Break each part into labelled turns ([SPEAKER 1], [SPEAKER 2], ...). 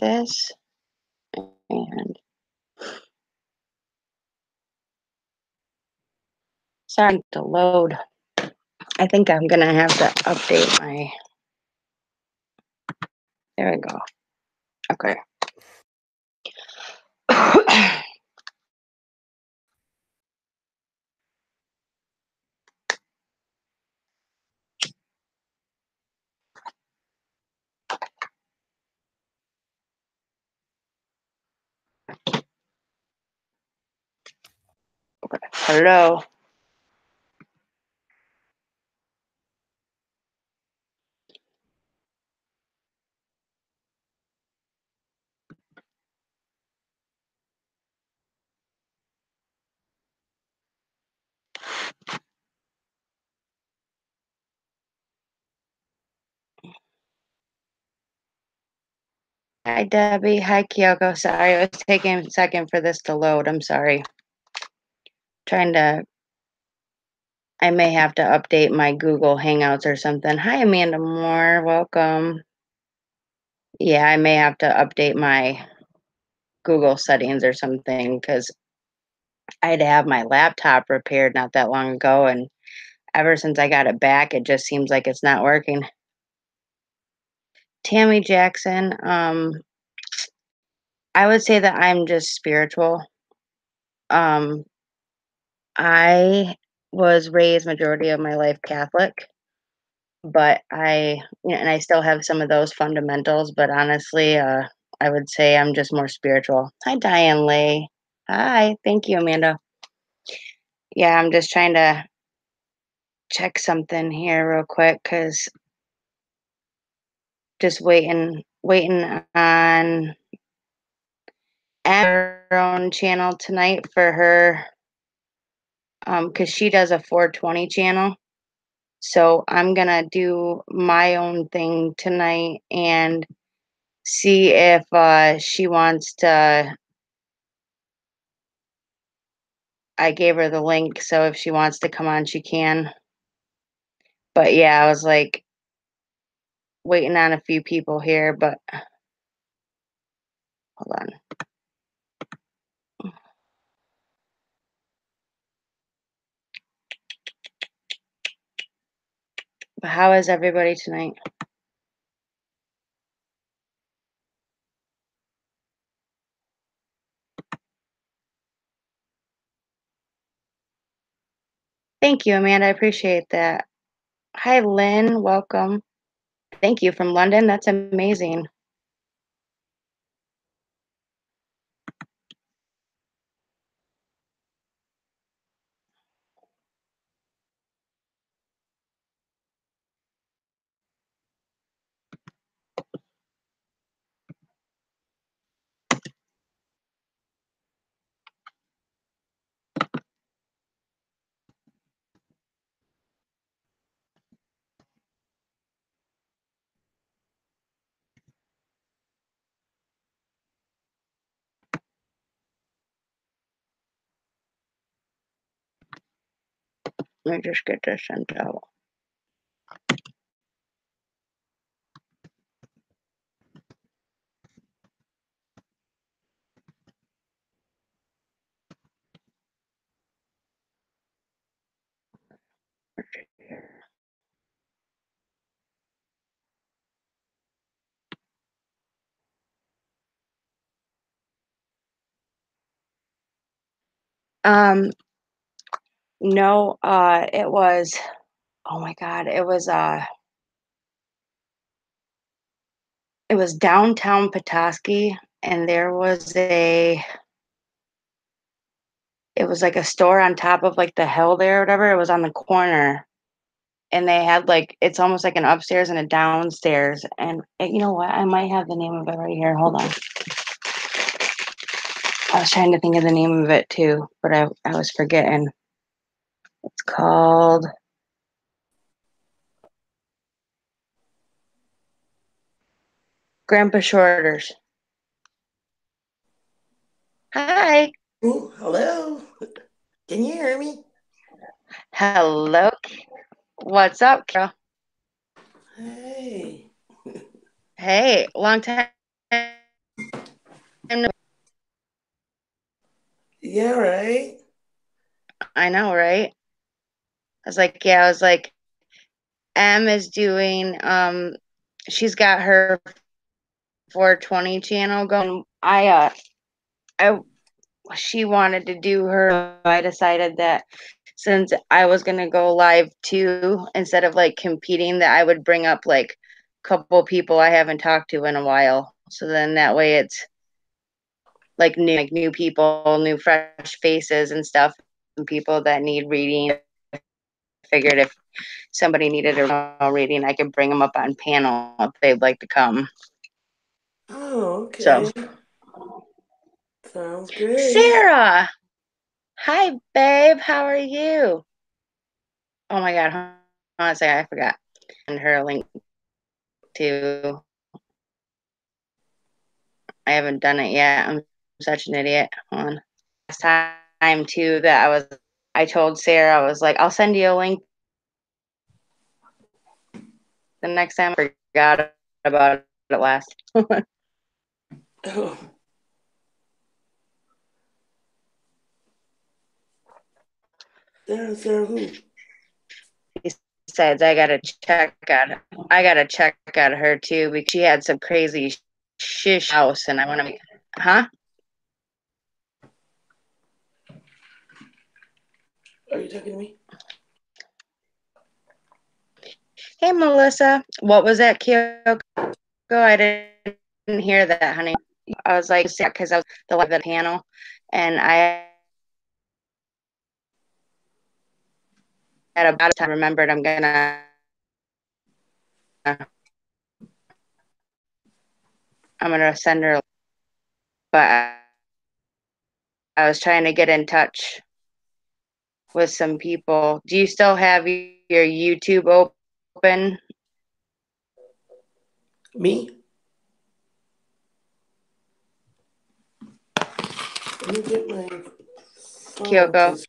[SPEAKER 1] this and sorry to load. I think I'm gonna have to update my. There we go. Okay. Hello. Hi, Debbie. Hi, Kyoko. Sorry, it was taking a second for this to load. I'm sorry. I may have to update my Google Hangouts or something. Hi, Amanda Moore. Welcome. Yeah, I may have to update my Google settings or something because I had to have my laptop repaired not that long ago. And ever since I got it back, it just seems like it's not working. Tammy Jackson, I would say that I'm just spiritual. Um, I was raised majority of my life Catholic, but and I still have some of those fundamentals, but honestly, I would say I'm just more spiritual. Hi, Diane Lay. Hi, thank you, Amanda. Yeah, I'm just trying to check something here real quick because just waiting on her own channel tonight for her, because she does a 420 channel. So I'm gonna do my own thing tonight and see if she wants to. I gave her the link, so if she wants to come on, she can. But yeah, I was like waiting on a few people here, but hold on. But how is everybody tonight? Thank you, Amanda. I appreciate that. Hi, Lynn. Welcome. Thank you from London. That's amazing. Let me just get this sent out. Um, no, it was, oh my God, it was downtown Petoskey, and it was like a store on top of like the hill there or whatever. It was on the corner, and they had like, it's almost like an upstairs and a downstairs. And you know what? I might have the name of it right here. Hold on. I was trying to think of the name of it too, but I was forgetting. It's called Grandpa Shorter's. Hi.
[SPEAKER 2] Ooh, hello. Can you hear me?
[SPEAKER 1] Hello. What's up, Carol?
[SPEAKER 2] Hey.
[SPEAKER 1] Hey, long time.
[SPEAKER 2] Yeah, right.
[SPEAKER 1] I know, right? I was like, M is doing, she's got her 420 channel going. I, she wanted to do her. I decided that since I was gonna go live too, instead of like competing, that I would bring up like a couple people I haven't talked to in a while. So then that way it's like new people, new fresh faces and stuff, and people that need reading. I figured if somebody needed a reading, I could bring them up on panel if they'd like to come.
[SPEAKER 2] Oh,
[SPEAKER 1] So,
[SPEAKER 2] okay. Sounds great.
[SPEAKER 1] Sarah, hi, babe. How are you? Oh my God, hold on a second, I forgot. And her link to. I haven't done it yet. I'm such an idiot. Hold on. Last time too that I told Sarah I was like, I'll send you a link the next time. I forgot about it last.
[SPEAKER 2] Oh, Sarah who?
[SPEAKER 1] Besides, I gotta check out her too because she had some crazy shish house, and I want to make, huh?
[SPEAKER 2] Are you talking to me?
[SPEAKER 1] Hey, Melissa, what was that, Kyoko? I didn't hear that, honey. I was like, because I was the live at panel, and I had about time remembered I'm gonna send her, but I was trying to get in touch with some people. Do you still have your YouTube open,
[SPEAKER 2] Me? Let me get my phone
[SPEAKER 1] Kyoko?
[SPEAKER 2] because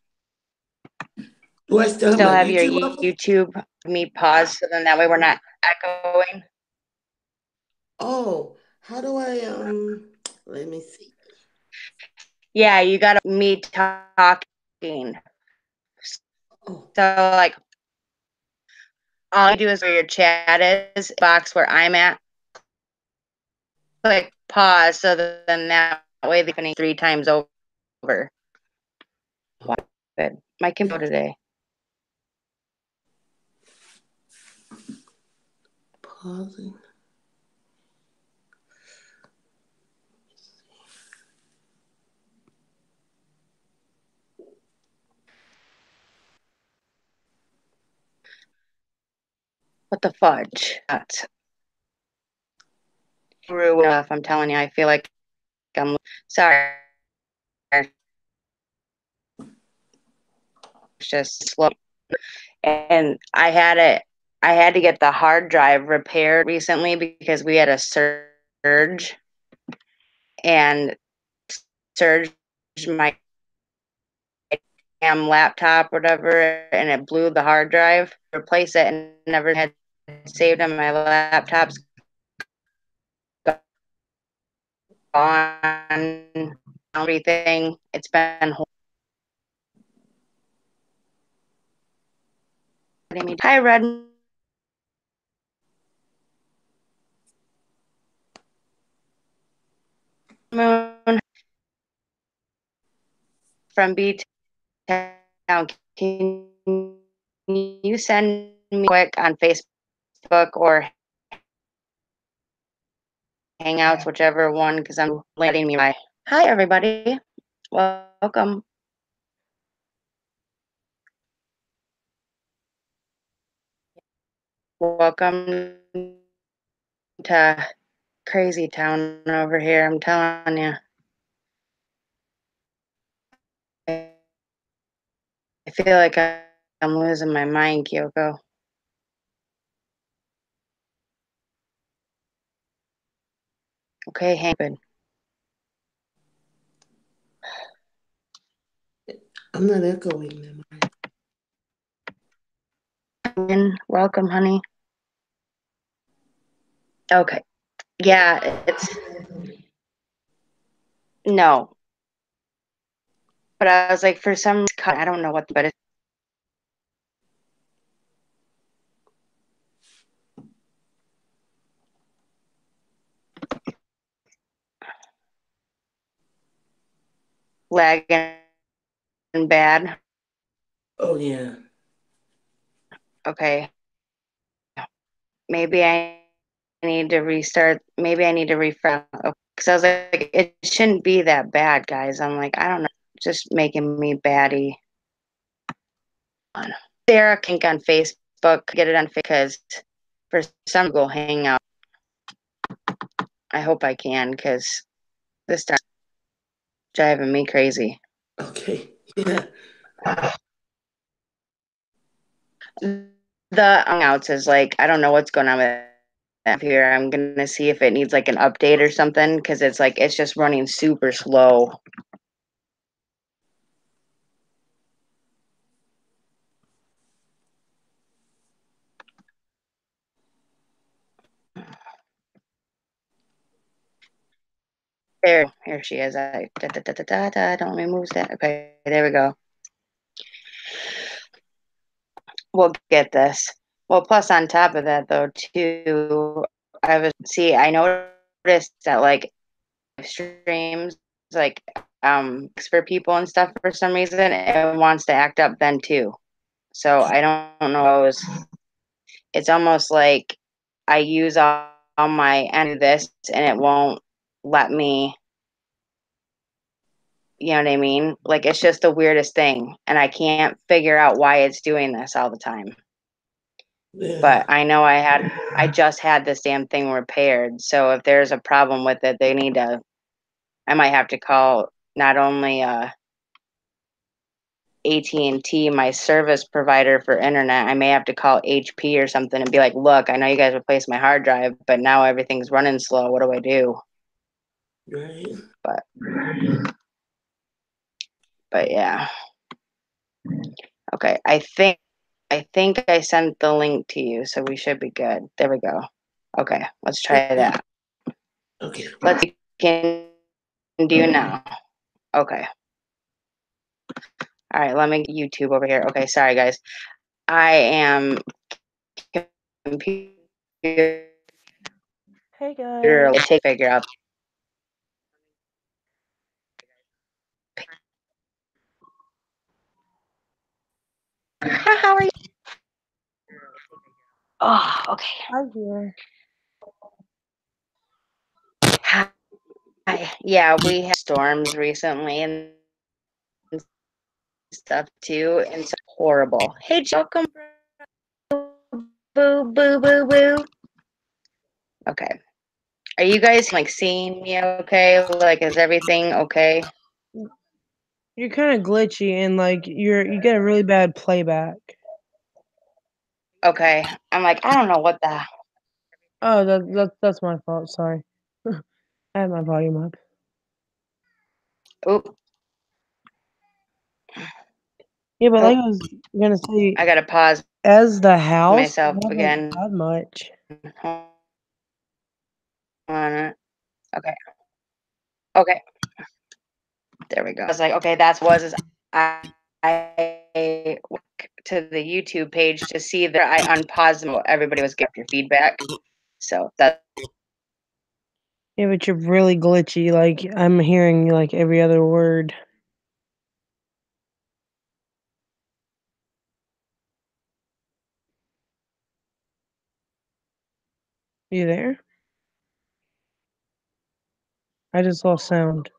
[SPEAKER 2] do I still have
[SPEAKER 1] Still
[SPEAKER 2] my
[SPEAKER 1] have your
[SPEAKER 2] YouTube up?
[SPEAKER 1] YouTube me pause so then that way we're not echoing.
[SPEAKER 2] Oh, how do I let me see.
[SPEAKER 1] Yeah, you got me talking.
[SPEAKER 2] Oh,
[SPEAKER 1] So like all you do is where your chat is, box where I'm at, click pause so then that way they finish 3 times over. Good. My computer today.
[SPEAKER 2] pausing.
[SPEAKER 1] What the fudge? That's true enough. I'm telling you, I feel like I'm sorry. It's just slow. And I had to get the hard drive repaired recently because we had a surge and surged my laptop, whatever, and it blew the hard drive. Replace it and never had saved on my laptop's gone. Everything. It's been. Hi, Red Moon from B Town. Can you send me quick on Facebook or Hangouts, whichever one, because I'm letting me by. Hi, everybody. Welcome. Welcome to Crazy Town over here. I'm telling you. I feel like I'm losing my mind, Kyoko. Okay, hang good.
[SPEAKER 2] I'm not echoing them.
[SPEAKER 1] Welcome, honey. Okay. Yeah, it's no. But I was like, for some reason, I don't know what, but it's lagging bad.
[SPEAKER 2] Oh yeah.
[SPEAKER 1] Okay, maybe I need to restart. Maybe I need to refresh. Because I was like, it shouldn't be that bad, guys. I'm like, I don't know, just making me batty. Sarah Kink on Facebook, get it on because for some Google Hangout, I hope I can because this time driving me crazy.
[SPEAKER 2] Okay. Yeah.
[SPEAKER 1] The Hangouts is like, I don't know what's going on with that here. I'm gonna see if it needs like an update or something because it's like it's just running super slow. Here she is. Don't let me move that. Okay, there we go. We'll get this. Well, plus on top of that, though, too, I noticed that like streams, like for people and stuff for some reason, it wants to act up then too. So I don't know. It's almost like I use all my end of this and it won't let me. You know what I mean? Like it's just the weirdest thing, and I can't figure out why it's doing this all the time.
[SPEAKER 2] Yeah.
[SPEAKER 1] But I know I just had this damn thing repaired. So if there's a problem with it, I might have to call not only AT&T, my service provider for internet. I may have to call HP or something and be like, look, I know you guys replaced my hard drive, but now everything's running slow. What do I do?
[SPEAKER 2] Right.
[SPEAKER 1] But yeah. Okay. I think I sent the link to you, so we should be good. There we go. Okay, let's try
[SPEAKER 2] Okay.
[SPEAKER 1] that.
[SPEAKER 2] Okay.
[SPEAKER 1] Let's can do now. Okay. All right, let me get YouTube over here. Okay, sorry guys. I am computer.
[SPEAKER 3] Hey guys.
[SPEAKER 1] Let's take figure out. How are you? Oh, okay.
[SPEAKER 3] Hi here.
[SPEAKER 1] Hi. Yeah, we had storms recently and stuff too, and it's horrible. Hey, welcome. Boo, boo, boo, boo. Okay. Are you guys like seeing me okay? Like, is everything okay?
[SPEAKER 3] You're kind of glitchy and like you get a really bad playback.
[SPEAKER 1] Okay. I'm like, I don't know what the.
[SPEAKER 3] Oh, that's my fault. Sorry. I had my volume up.
[SPEAKER 1] Oop.
[SPEAKER 3] Yeah, but like
[SPEAKER 1] Oh,
[SPEAKER 3] I was gonna say,
[SPEAKER 1] I gotta pause
[SPEAKER 3] as the house,
[SPEAKER 1] myself
[SPEAKER 3] we haven't
[SPEAKER 1] again.
[SPEAKER 3] had much.
[SPEAKER 1] Hold on. Okay. Okay. There we go. I was like, okay, that's was is I went to the YouTube page to see that I unpaused them. Everybody was getting your feedback. So that
[SPEAKER 3] Yeah, but you're really glitchy. Like I'm hearing like every other word. You there? I just lost sound.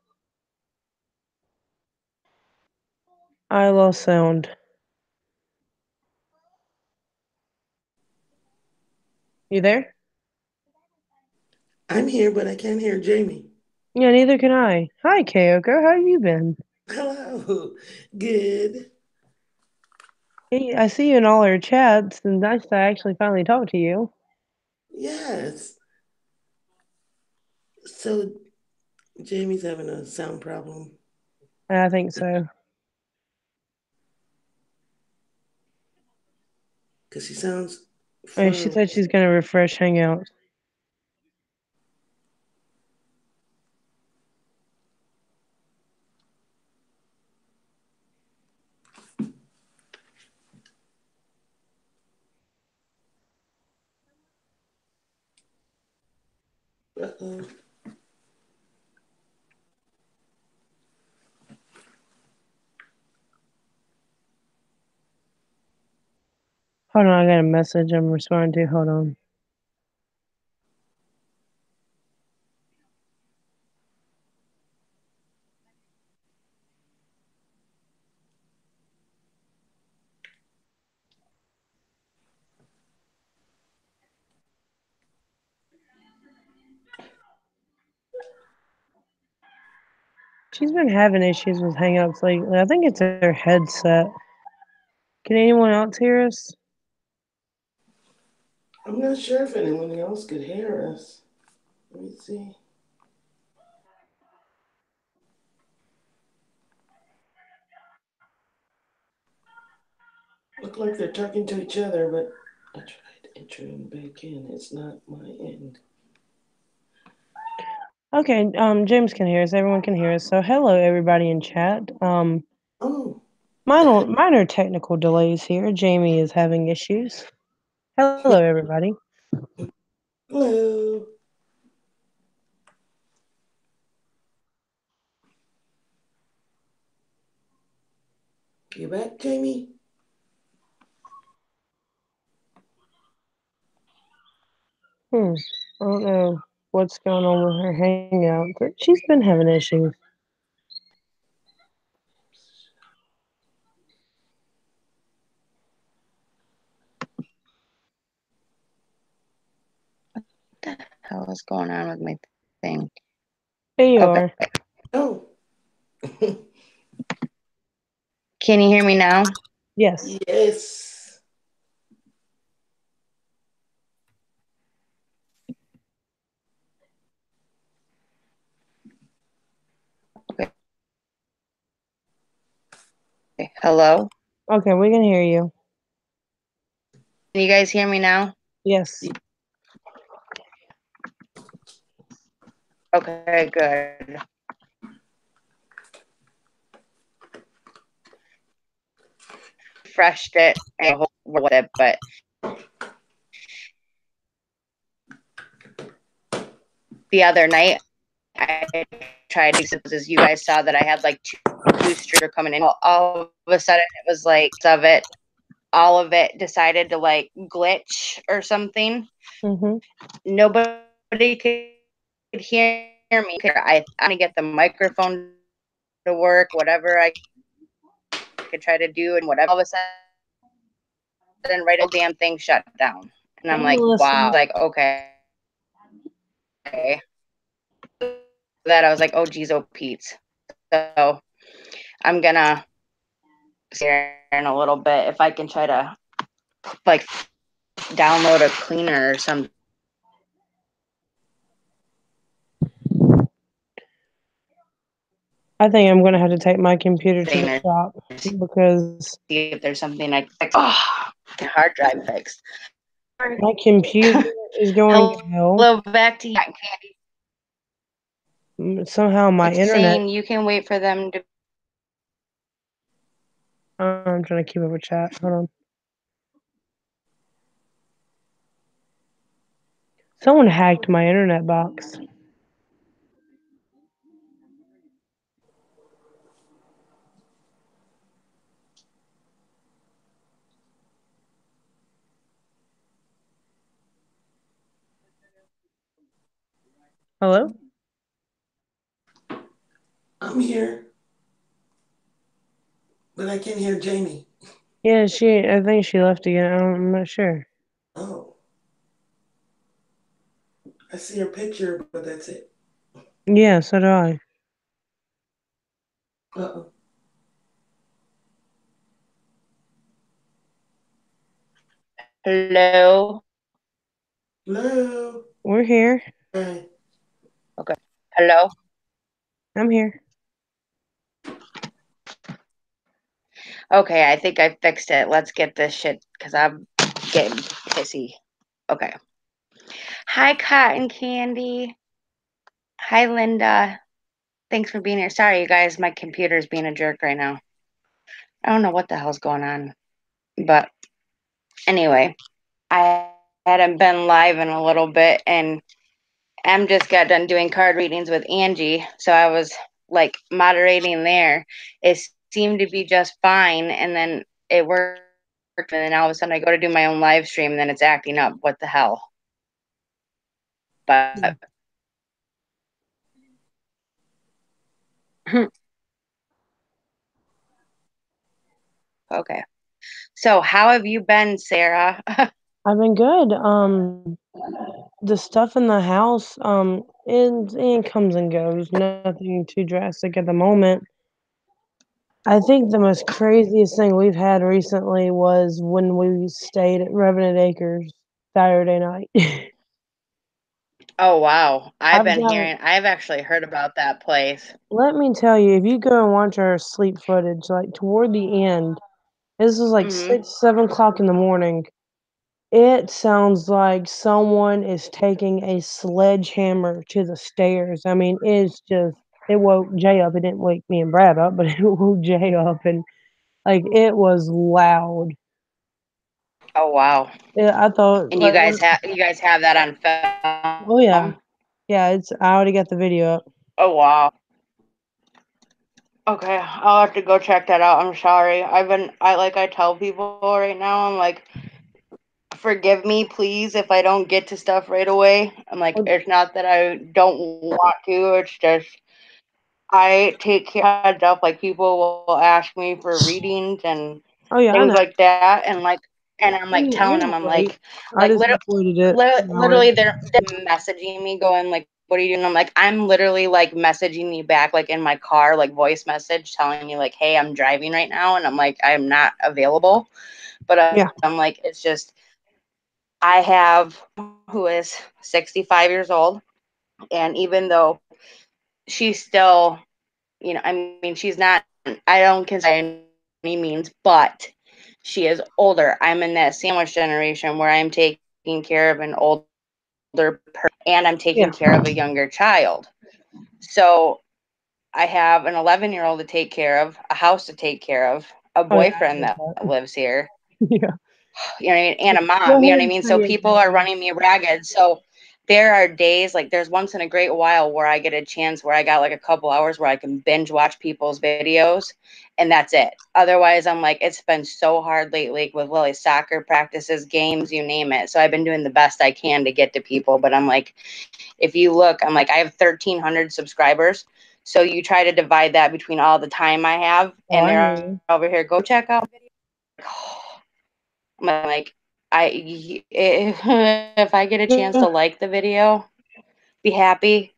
[SPEAKER 3] I lost sound. You there?
[SPEAKER 2] I'm here, but I can't hear Jamie.
[SPEAKER 3] Yeah, neither can I. Hi, Kyoko. How you been?
[SPEAKER 2] Hello. Good.
[SPEAKER 3] Hey, I see you in all our chats, and nice to actually finally talk to you.
[SPEAKER 2] Yes. So Jamie's having a sound problem
[SPEAKER 3] I think so.
[SPEAKER 2] because she sounds
[SPEAKER 3] And she
[SPEAKER 2] far.
[SPEAKER 3] said she's gonna refresh Hangout.
[SPEAKER 2] Uh-oh.
[SPEAKER 3] Hold on, I got a message I'm responding to. Hold on. She's been having issues with Hangouts lately. I think it's her headset. Can anyone else hear us?
[SPEAKER 2] I'm not sure if anyone else could hear us. Let me see. Look like they're talking to each other, but I tried entering back in. It's not my end.
[SPEAKER 3] Okay, James can hear us. Everyone can hear us. So hello, everybody in chat.
[SPEAKER 2] Oh,
[SPEAKER 3] Minor technical delays here. Jamie is having issues. Hello, everybody.
[SPEAKER 2] hello. You back, Jamie?
[SPEAKER 3] I don't know what's going on with her Hangout, but she's been having issues.
[SPEAKER 1] What the hell is going on with my thing?
[SPEAKER 3] There you
[SPEAKER 1] Okay.
[SPEAKER 3] are.
[SPEAKER 2] Oh.
[SPEAKER 1] Can you hear me now?
[SPEAKER 3] Yes.
[SPEAKER 2] Yes.
[SPEAKER 1] Okay. Hello?
[SPEAKER 3] Okay, we can hear you.
[SPEAKER 1] Can you guys hear me now?
[SPEAKER 3] Yes.
[SPEAKER 1] Okay, good. Refreshed it and with it, but the other night I tried because you guys saw that I had like two streamer coming in. All of a sudden it was like all of it decided to like glitch or something.
[SPEAKER 3] Mm-hmm.
[SPEAKER 1] Nobody could hear me. I'm gonna get the microphone to work, whatever I could try to do, and whatever. All of a sudden, right, a damn thing shut down, and I'm like, wow, like okay. That I was like, oh geez, oh Pete. So I'm gonna here in a little bit if I can try to like download a cleaner or something.
[SPEAKER 3] I think I'm gonna have to take my computer to the shop because
[SPEAKER 1] See if there's something like oh, the hard drive fixed.
[SPEAKER 3] my computer is going to hell.
[SPEAKER 1] Hello, back to you.
[SPEAKER 3] Somehow my
[SPEAKER 1] It's
[SPEAKER 3] internet.
[SPEAKER 1] saying you can wait for them to.
[SPEAKER 3] I'm trying to keep up with chat. Hold on. Someone hacked my internet box. Hello?
[SPEAKER 2] I'm here. But I can't hear Jamie.
[SPEAKER 3] Yeah, I think she left again. I'm not sure.
[SPEAKER 2] Oh. I see her picture, but that's it.
[SPEAKER 3] Yeah, so do I.
[SPEAKER 2] Uh-oh.
[SPEAKER 1] Hello.
[SPEAKER 2] Hello.
[SPEAKER 3] We're here.
[SPEAKER 2] Hi.
[SPEAKER 1] Okay. Hello.
[SPEAKER 3] I'm here.
[SPEAKER 1] Okay, I think I fixed it. Let's get this shit because I'm getting pissy. Okay. Hi, Cotton Candy. Hi, Linda. Thanks for being here. Sorry, you guys. My computer's being a jerk right now. I don't know what the hell's going on. But anyway, I hadn't been live in a little bit, and Em just got done doing card readings with Angie, so I was like moderating there. It seemed to be just fine, and then it worked, and then all of a sudden I go to do my own live stream, and then it's acting up. What the hell? But okay. So how have you been, Sarah?
[SPEAKER 3] I've been good. The stuff in the house, it comes and goes. Nothing too drastic at the moment. I think the most craziest thing we've had recently was when we stayed at Revenant Acres Saturday night.
[SPEAKER 1] Oh wow.
[SPEAKER 3] I've got
[SPEAKER 1] I've actually heard about that place.
[SPEAKER 3] Let me tell you, if you go and watch our sleep footage, like toward the end, this is like
[SPEAKER 1] Mm-hmm.
[SPEAKER 3] 6, 7 o'clock in the morning. It sounds like someone is taking a sledgehammer to the stairs. I mean, it woke Jay up. It didn't wake me and Brad up, but it woke Jay up, and like it was loud.
[SPEAKER 1] Oh wow.
[SPEAKER 3] I thought
[SPEAKER 1] And
[SPEAKER 3] like
[SPEAKER 1] you guys have that on
[SPEAKER 3] oh yeah,
[SPEAKER 1] film?
[SPEAKER 3] yeah. I already got the video up.
[SPEAKER 1] Oh wow. Okay, I'll have to go check that out. I'm sorry. I tell people right now, I'm like, forgive me, please, if I don't get to stuff right away. I'm like,
[SPEAKER 3] Oh,
[SPEAKER 1] it's not that I don't want to, it's just I take care of stuff. Like people will ask me for readings and
[SPEAKER 3] oh yeah, I
[SPEAKER 1] things
[SPEAKER 3] know.
[SPEAKER 1] like that, and I'm like
[SPEAKER 3] You're
[SPEAKER 1] telling them,
[SPEAKER 3] not
[SPEAKER 1] I'm
[SPEAKER 3] late. I
[SPEAKER 1] like
[SPEAKER 3] just
[SPEAKER 1] literally,
[SPEAKER 3] uploaded it an hour
[SPEAKER 1] literally
[SPEAKER 3] ago.
[SPEAKER 1] they're messaging me going like, what are you doing? I'm like, I'm literally like messaging you back like in my car, like voice message telling you like, hey, I'm driving right now, and I'm like, I'm not available. But
[SPEAKER 3] Yeah.
[SPEAKER 1] I'm like, it's just I have who is 65 years old, and even though she's still, I mean, she's not, I don't consider any means, but she is older. I'm in that sandwich generation where I'm taking care of an older person and I'm taking
[SPEAKER 3] Yeah.
[SPEAKER 1] care of a younger child. So I have an 11-year-old to take care of, a house to take care of, a
[SPEAKER 3] Oh, yeah, I
[SPEAKER 1] boyfriend
[SPEAKER 3] get
[SPEAKER 1] that
[SPEAKER 3] that.
[SPEAKER 1] lives here,
[SPEAKER 3] Yeah.
[SPEAKER 1] you know what I mean, and a
[SPEAKER 3] Go
[SPEAKER 1] mom, you know
[SPEAKER 3] ahead
[SPEAKER 1] what I
[SPEAKER 3] and
[SPEAKER 1] mean?
[SPEAKER 3] say
[SPEAKER 1] So
[SPEAKER 3] it,
[SPEAKER 1] people are
[SPEAKER 3] Jamie.
[SPEAKER 1] running me ragged. So there are days, like there's once in a great while where I get a chance where I got like a couple hours where I can binge watch people's videos and that's it. Otherwise, I'm like, it's been so hard lately with Lily's soccer practices, games, you name it. So I've been doing the best I can to get to people. But I'm like, if you look, I'm like, I have 1,300 subscribers. So you try to divide that between all the time I have,
[SPEAKER 3] Oh,
[SPEAKER 1] and
[SPEAKER 3] I hear
[SPEAKER 1] they're
[SPEAKER 3] you.
[SPEAKER 1] over here, go check out. I'm like, if I get a chance to
[SPEAKER 3] Yeah.
[SPEAKER 1] like the video, be happy.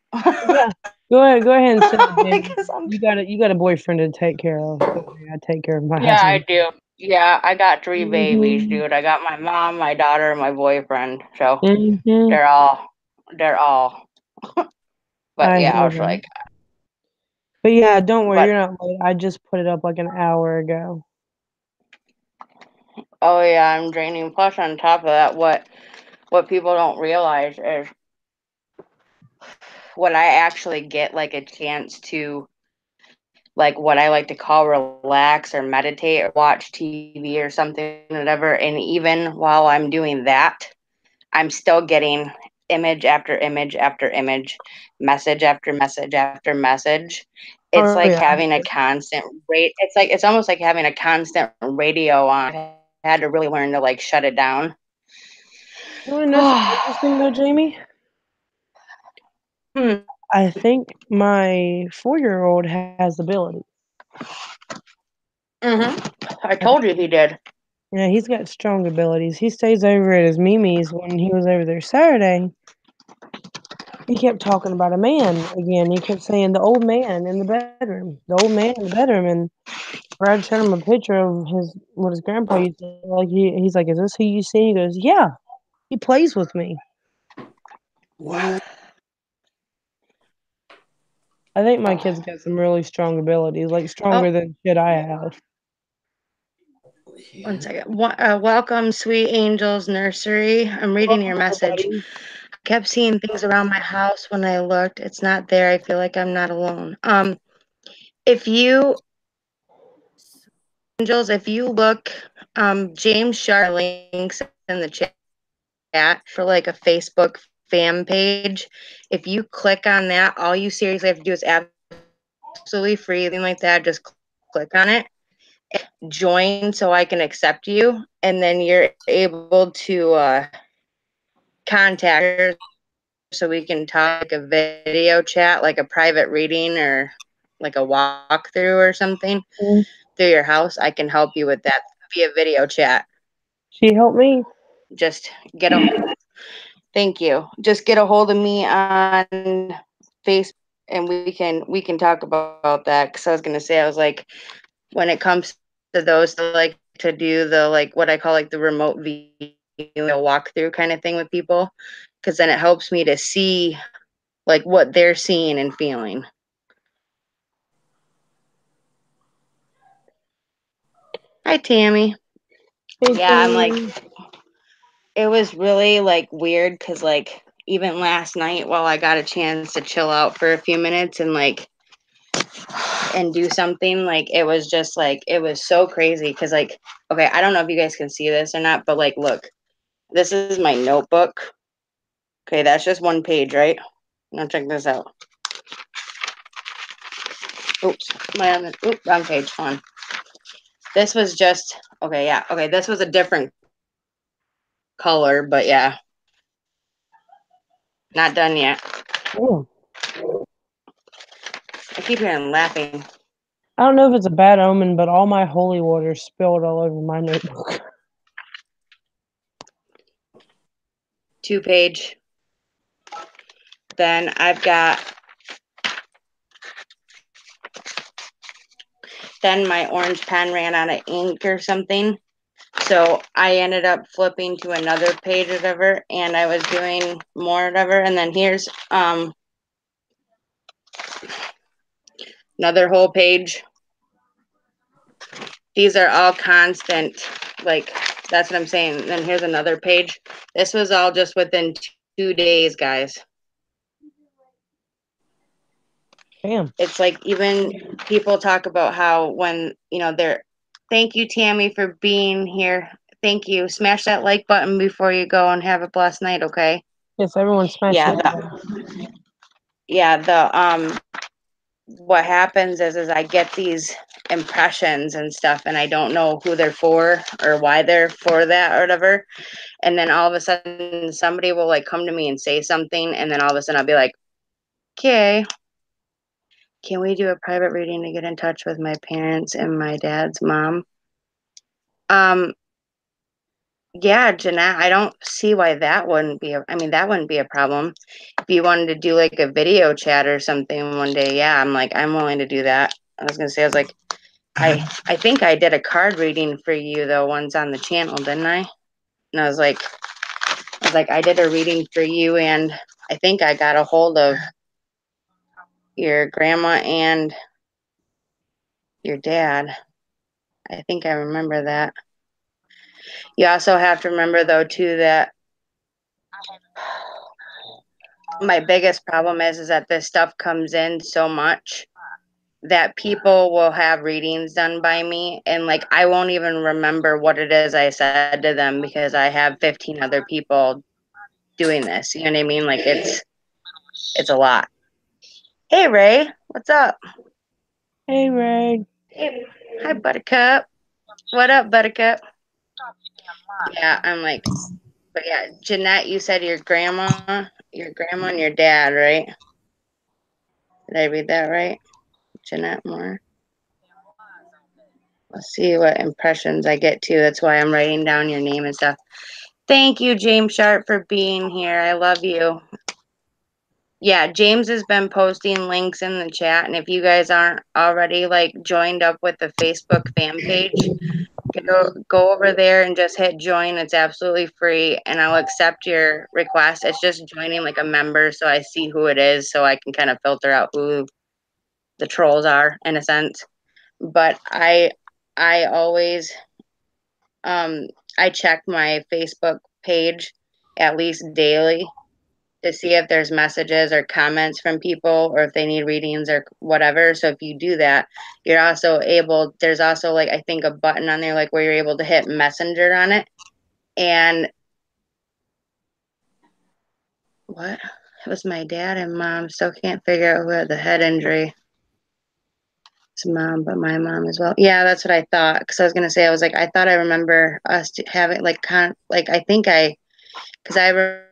[SPEAKER 3] Yeah. Go ahead and say it, Jamie.
[SPEAKER 1] Because I'm,
[SPEAKER 3] You got a boyfriend to take care of. I take care of my
[SPEAKER 1] yeah, I
[SPEAKER 3] husband.
[SPEAKER 1] do. Yeah, I got 3 babies,
[SPEAKER 3] Mhm.
[SPEAKER 1] dude. I got my mom, my daughter, and my boyfriend. So
[SPEAKER 3] Mhm.
[SPEAKER 1] they're all, they're all. But
[SPEAKER 3] I
[SPEAKER 1] yeah, I
[SPEAKER 3] hear
[SPEAKER 1] was
[SPEAKER 3] that.
[SPEAKER 1] like,
[SPEAKER 3] But yeah, don't worry,
[SPEAKER 1] but
[SPEAKER 3] you're not late. I just put it up like an hour ago.
[SPEAKER 1] oh yeah, I'm draining. Plus, on top of that, what people don't realize is when I actually get like a chance to like what I like to call relax or meditate or watch TV or something, whatever. And even while I'm doing that, I'm still getting image after image after image, message after message after message. It's
[SPEAKER 3] Oh
[SPEAKER 1] like
[SPEAKER 3] yeah, I
[SPEAKER 1] having
[SPEAKER 3] get
[SPEAKER 1] a
[SPEAKER 3] it.
[SPEAKER 1] constant rate. It's almost like having a constant radio on. I had to really learn to like shut it down.
[SPEAKER 3] You wanna know something interesting though, Jamie?
[SPEAKER 1] Hmm.
[SPEAKER 3] I think my 4-year-old has ability.
[SPEAKER 1] I
[SPEAKER 3] I think
[SPEAKER 1] told you he did.
[SPEAKER 3] yeah, he's got strong abilities. He stays over at his Mimi's. When he was over there Saturday, he kept talking about a man again. He kept saying the old man in the bedroom, the old man in the bedroom, and Brad showed him a picture of what his grandpa used to like. He's like, "Is this who you see?" He goes, "Yeah, he plays with me."
[SPEAKER 2] What?
[SPEAKER 3] I think my
[SPEAKER 1] Oh,
[SPEAKER 3] kid's got some really strong abilities, like
[SPEAKER 1] oh,
[SPEAKER 3] stronger than shit I have.
[SPEAKER 1] one
[SPEAKER 2] Yeah.
[SPEAKER 1] second. Welcome, Sweet Angels Nursery. I'm reading your
[SPEAKER 3] Welcome,
[SPEAKER 1] message.
[SPEAKER 3] everybody.
[SPEAKER 1] I kept seeing things around my house when I looked. It's not there. I feel like I'm not alone. If you Angels, if you look, James Shar links in the chat for like a Facebook fan page. If you click on that, all you seriously have to do is absolutely free, anything like that. Just click on it, join so I can accept you, and then you're able to contact her so we can talk a video chat, like a private reading or like a walkthrough or something
[SPEAKER 3] Mm.
[SPEAKER 1] through your house. I can help you with that via video chat.
[SPEAKER 3] She helped me.
[SPEAKER 1] Just get a thank you. Just get a hold of me on Facebook and we can talk about that. Because I was gonna say, I was like, when it comes to those, I like to do the like what I call like the remote video walkthrough kind of thing with people, because then it helps me to see like what they're seeing and feeling. Hi, Tammy.
[SPEAKER 3] Hey,
[SPEAKER 1] Yeah, I'm like,
[SPEAKER 3] Tammy.
[SPEAKER 1] it was really like weird because like even last night while I got a chance to chill out for a few minutes and like and do something, like it was just like it was so crazy because like okay, I don't know if you guys can see this or not, but like look, this is my notebook. Okay, that's just one page, right? Now check this out. Oops, wrong page. Hold on. This was just okay, yeah. Okay, this was a different color, but yeah. Not done yet.
[SPEAKER 3] Oh.
[SPEAKER 1] I keep hearing laughing.
[SPEAKER 3] I don't know if it's a bad omen, but all my holy water spilled all over my notebook.
[SPEAKER 1] 2-page. Then I've got then my orange pen ran out of ink or something. So I ended up flipping to another page or whatever, and I was doing more or whatever. And then here's another whole page. These are all constant, like that's what I'm saying. Then here's another page. This was all just within 2 days, guys.
[SPEAKER 3] Damn.
[SPEAKER 1] It's like even people talk about how when, you know, they're, thank you, Tammy, for being here. Thank you. Smash that like button before you go and have a blessed night, okay?
[SPEAKER 3] Yes, everyone smash
[SPEAKER 1] Yeah,
[SPEAKER 3] it.
[SPEAKER 1] the what happens is I get these impressions and stuff and I don't know who they're for or why they're for that or whatever. And then all of a sudden somebody will like come to me and say something and then all of a sudden I'll be like, okay, can we do a private reading to get in touch with my parents and my dad's mom? Um, yeah, Jeanette, I don't see why that wouldn't be I mean, that wouldn't be a problem. If you wanted to do like a video chat or something one day, yeah, I'm like, I'm willing to do that. I was gonna say, I was like, I think I did a card reading for you though once on the channel, didn't I? And I did a reading for you and I think I got a hold of your grandma and your dad. I think I remember that. You also have to remember though too that my biggest problem is that this stuff comes in so much that people will have readings done by me and like I won't even remember what it is I said to them because I have 15 other people doing this. You know what I mean? Like it's a lot. Hey Ray, what's up?
[SPEAKER 3] Hey, Ray.
[SPEAKER 1] Hey, hi Buttercup. What up, Buttercup? Yeah, I'm like, but yeah, Jeanette, you said your grandma and your dad, right? Did I read that right? Jeanette Moore. Let's see what impressions I get too. That's why I'm writing down your name and stuff. Thank you, James Sharp, for being here. I love you. Yeah, James has been posting links in the chat, and if you guys aren't already like joined up with the Facebook fan page, go over there and just hit join. It's absolutely free, and I'll accept your request. It's just joining like a member, so I see who it is, so I can kind of filter out who the trolls are in a sense. But I always um I check my Facebook page at least daily to see if there's messages or comments from people or if they need readings or whatever. So if you do that, you're also able, there's also like I think a button on there like where you're able to hit messenger on it. And what? It was my dad and mom. Still can't figure out who had the head injury. It's mom, but my mom as well. Yeah, that's what I thought. Because I was gonna say, I was like, I thought I remember us having like I think because I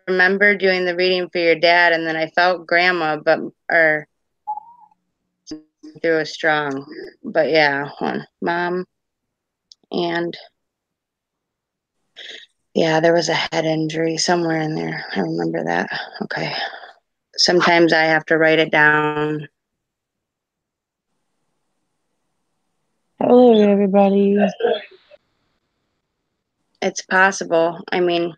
[SPEAKER 1] remember doing the reading for your dad, and then I felt grandma, or through a strong. But yeah, mom and yeah, there was a head injury somewhere in there. I remember that. Okay. Sometimes I have to write it down.
[SPEAKER 3] Hello, everybody.
[SPEAKER 1] It's possible. I mean,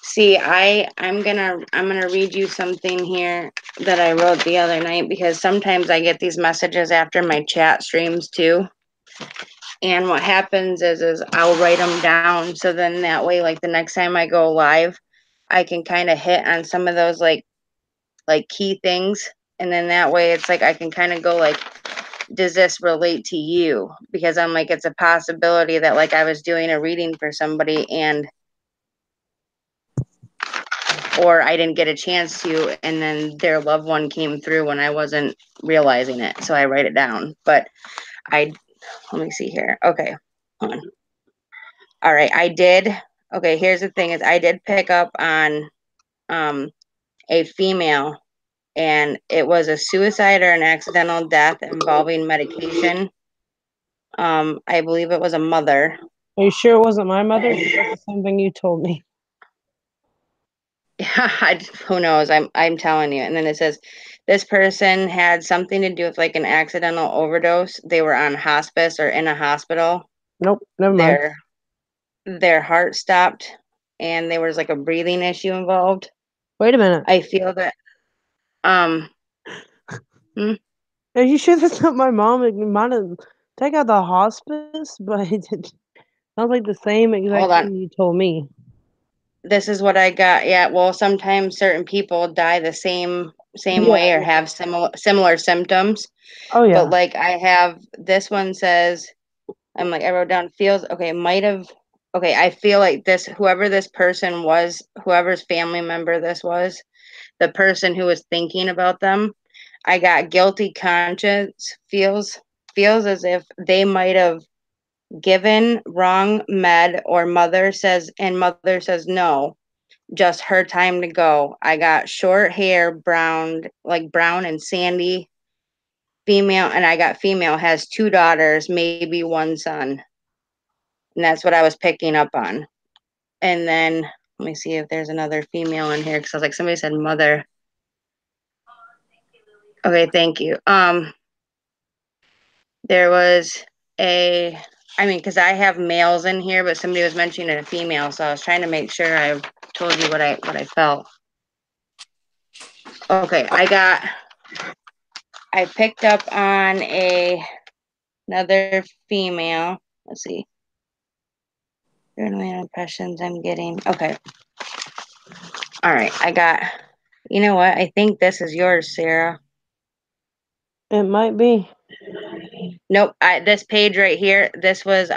[SPEAKER 1] see, I'm gonna read you something here that I wrote the other night, because sometimes I get these messages after my chat streams too. And what happens is I'll write them down, so then that way, like the next time I go live, I can kind of hit on some of those like key things, and then that way it's like I can kind of go like, does this relate to you? Because I'm like, it's a possibility that like I was doing a reading for somebody or I didn't get a chance to, and then their loved one came through when I wasn't realizing it. So I write it down. But let me see here. Okay. Hold on. All right. Okay, here's the thing is I did pick up on a female, and it was a suicide or an accidental death involving medication. I believe it was a mother.
[SPEAKER 3] Are you sure it wasn't my mother? That's the same thing you told me.
[SPEAKER 1] Yeah, who knows? I'm telling you. And then it says this person had something to do with like an accidental overdose. They were on hospice or in a hospital.
[SPEAKER 3] Nope, never mind.
[SPEAKER 1] Their heart stopped, and there was like a breathing issue involved.
[SPEAKER 3] Wait a minute.
[SPEAKER 1] I feel that
[SPEAKER 3] Are you sure that's not my mom? It might have taken out the hospice, but it sounds like the same exact
[SPEAKER 1] hold on.
[SPEAKER 3] thing you told me.
[SPEAKER 1] This is what I got. Yeah, well, sometimes certain people die the same way or have similar symptoms.
[SPEAKER 3] Oh yeah.
[SPEAKER 1] But like I have this one says, I'm like, I wrote down feels okay, might have okay, I feel like whoever this person was, whoever's family member this was, the person who was thinking about them, I got guilty conscience, feels as if they might have given wrong med, or mother says no, just her time to go. I got short hair, brown and sandy, female, and I got female, has 2 daughters, maybe 1 son. And that's what I was picking up on. And then let me see if there's another female in here, because I was like, somebody said mother. Okay, thank you. There was because I have males in here, but somebody was mentioning a female, so I was trying to make sure I told you what I felt. Okay, I picked up on another female. Let's see. Impressions I'm getting. Okay. All right, you know what? I think this is yours, Sarah.
[SPEAKER 3] It might be.
[SPEAKER 1] Nope. This page right here, this was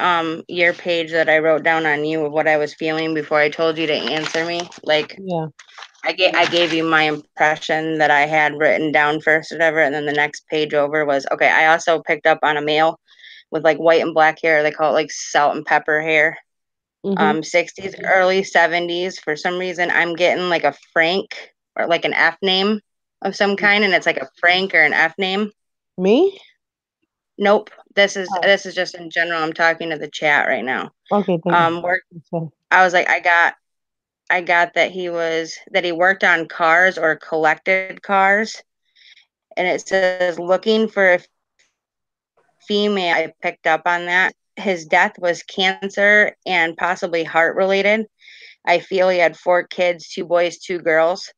[SPEAKER 1] your page that I wrote down on you of what I was feeling before I told you to answer me. Like,
[SPEAKER 3] Yeah.
[SPEAKER 1] I gave you my impression that I had written down first, or whatever, and then the next page over was okay. I also picked up on a male with like white and black hair. They call it like salt and pepper hair. 60s, early 70s. For some reason, I'm getting like a Frank or like an F name of some kind, and it's like a Frank or an F name.
[SPEAKER 3] Me?
[SPEAKER 1] Nope. This is just in general. I'm talking to the chat right now.
[SPEAKER 3] Okay, thank you.
[SPEAKER 1] I was like, I got that he worked on cars or collected cars, and it says looking for a female. I picked up on that. His death was cancer and possibly heart related. I feel he had 4 kids, 2 boys, 2 girls.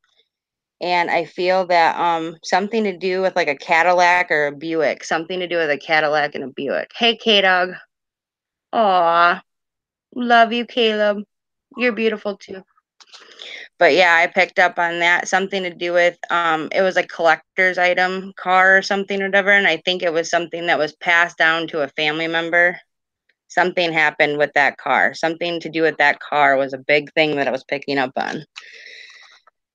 [SPEAKER 1] And I feel that something to do with like a Cadillac or a Buick. Something to do with a Cadillac and a Buick. Hey, K-Dog. Aw. Love you, Caleb. You're beautiful too. But yeah, I picked up on that. Something to do with it was a collector's item car or something or whatever. And I think it was something that was passed down to a family member. Something happened with that car. Something to do with that car was a big thing that I was picking up on.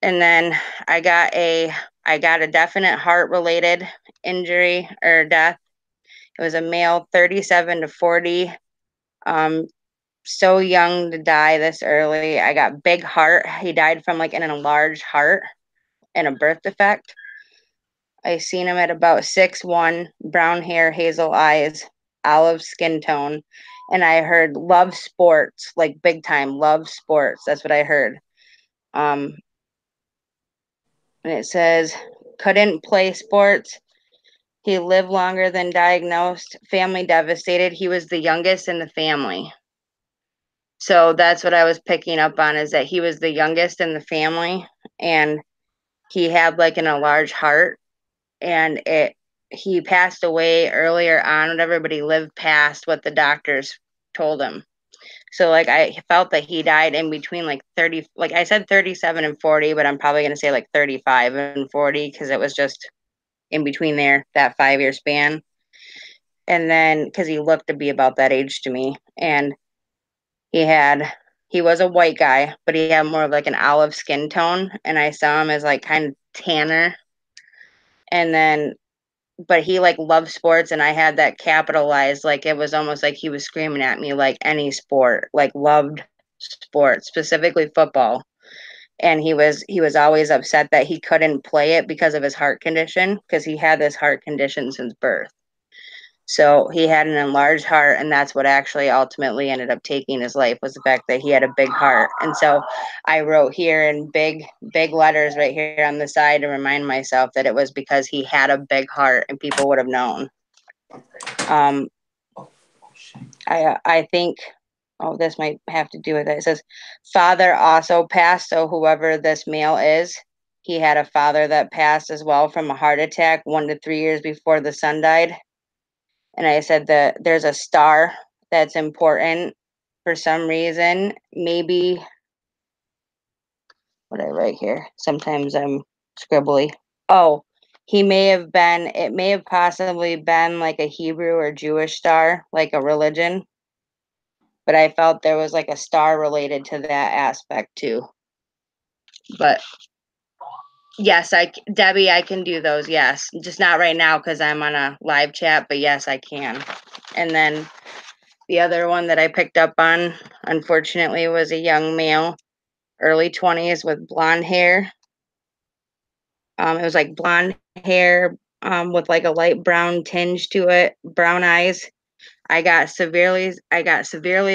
[SPEAKER 1] And then I got a definite heart related injury or death. It was a male, 37 to 40. So young to die this early. I got big heart. He died from like an enlarged heart and a birth defect. I seen him at about 6'1", brown hair, hazel eyes, olive skin tone. And I heard love sports, like big time, love sports. That's what I heard. And it says, couldn't play sports. He lived longer than diagnosed, family devastated. He was the youngest in the family. So that's what I was picking up on, is that he was the youngest in the family and he had like an enlarged heart, and he passed away earlier on, whatever, but he lived past what the doctors told him. So like I felt that he died in between like 30, like I said 37 and 40, but I'm probably going to say like 35 and 40 because it was just in between there, that 5-year span. And then because he looked to be about that age to me, and he was a white guy, but he had more of like an olive skin tone, and I saw him as like kind of tanner. And then but he like loved sports, and I had that capitalized, like it was almost like he was screaming at me like any sport, like loved sports, specifically football. And he was always upset that he couldn't play it because of his heart condition, because he had this heart condition since birth. So he had an enlarged heart, and that's what actually ultimately ended up taking his life, was the fact that he had a big heart. And so I wrote here in big, big letters right here on the side to remind myself that it was because he had a big heart, and people would have known. I think, oh, this might have to do with it. It says, father also passed. So whoever this male is, he had a father that passed as well from a heart attack 1 to 3 years before the son died. And I said that there's a star that's important for some reason. Maybe what I write here. Sometimes I'm scribbly. Oh, it may have possibly been like a Hebrew or Jewish star, like a religion. But I felt there was like a star related to that aspect too. But yes, Debbie, I can do those. Yes, just not right now because I'm on a live chat. But yes, I can. And then the other one that I picked up on, unfortunately, was a young male, early 20s, with blonde hair. It was like blonde hair with like a light brown tinge to it, brown eyes. I got severely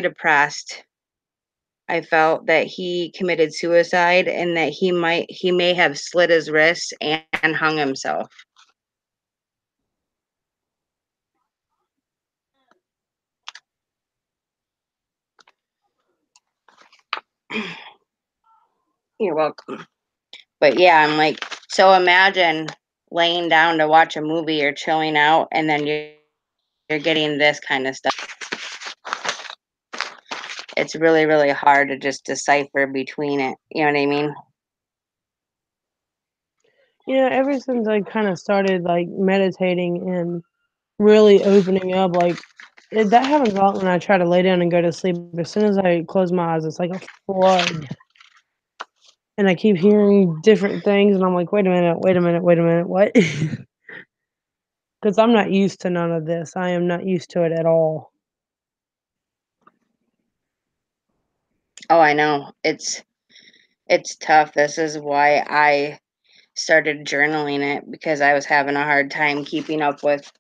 [SPEAKER 1] depressed. I felt that he committed suicide, and that he may have slit his wrists and hung himself. You're welcome. But yeah, I'm like, so imagine laying down to watch a movie or chilling out, and then you're getting this kind of stuff. It's really, really hard to just decipher between it. You know what I mean?
[SPEAKER 3] Ever since I kind of started like meditating and really opening up, like that happens a lot when I try to lay down and go to sleep. As soon as I close my eyes, it's like a flood. And I keep hearing different things, and I'm like, wait a minute, what? Because I'm not used to none of this. I am not used to it at all.
[SPEAKER 1] Oh, I know. It's tough. This is why I started journaling it, because I was having a hard time keeping up with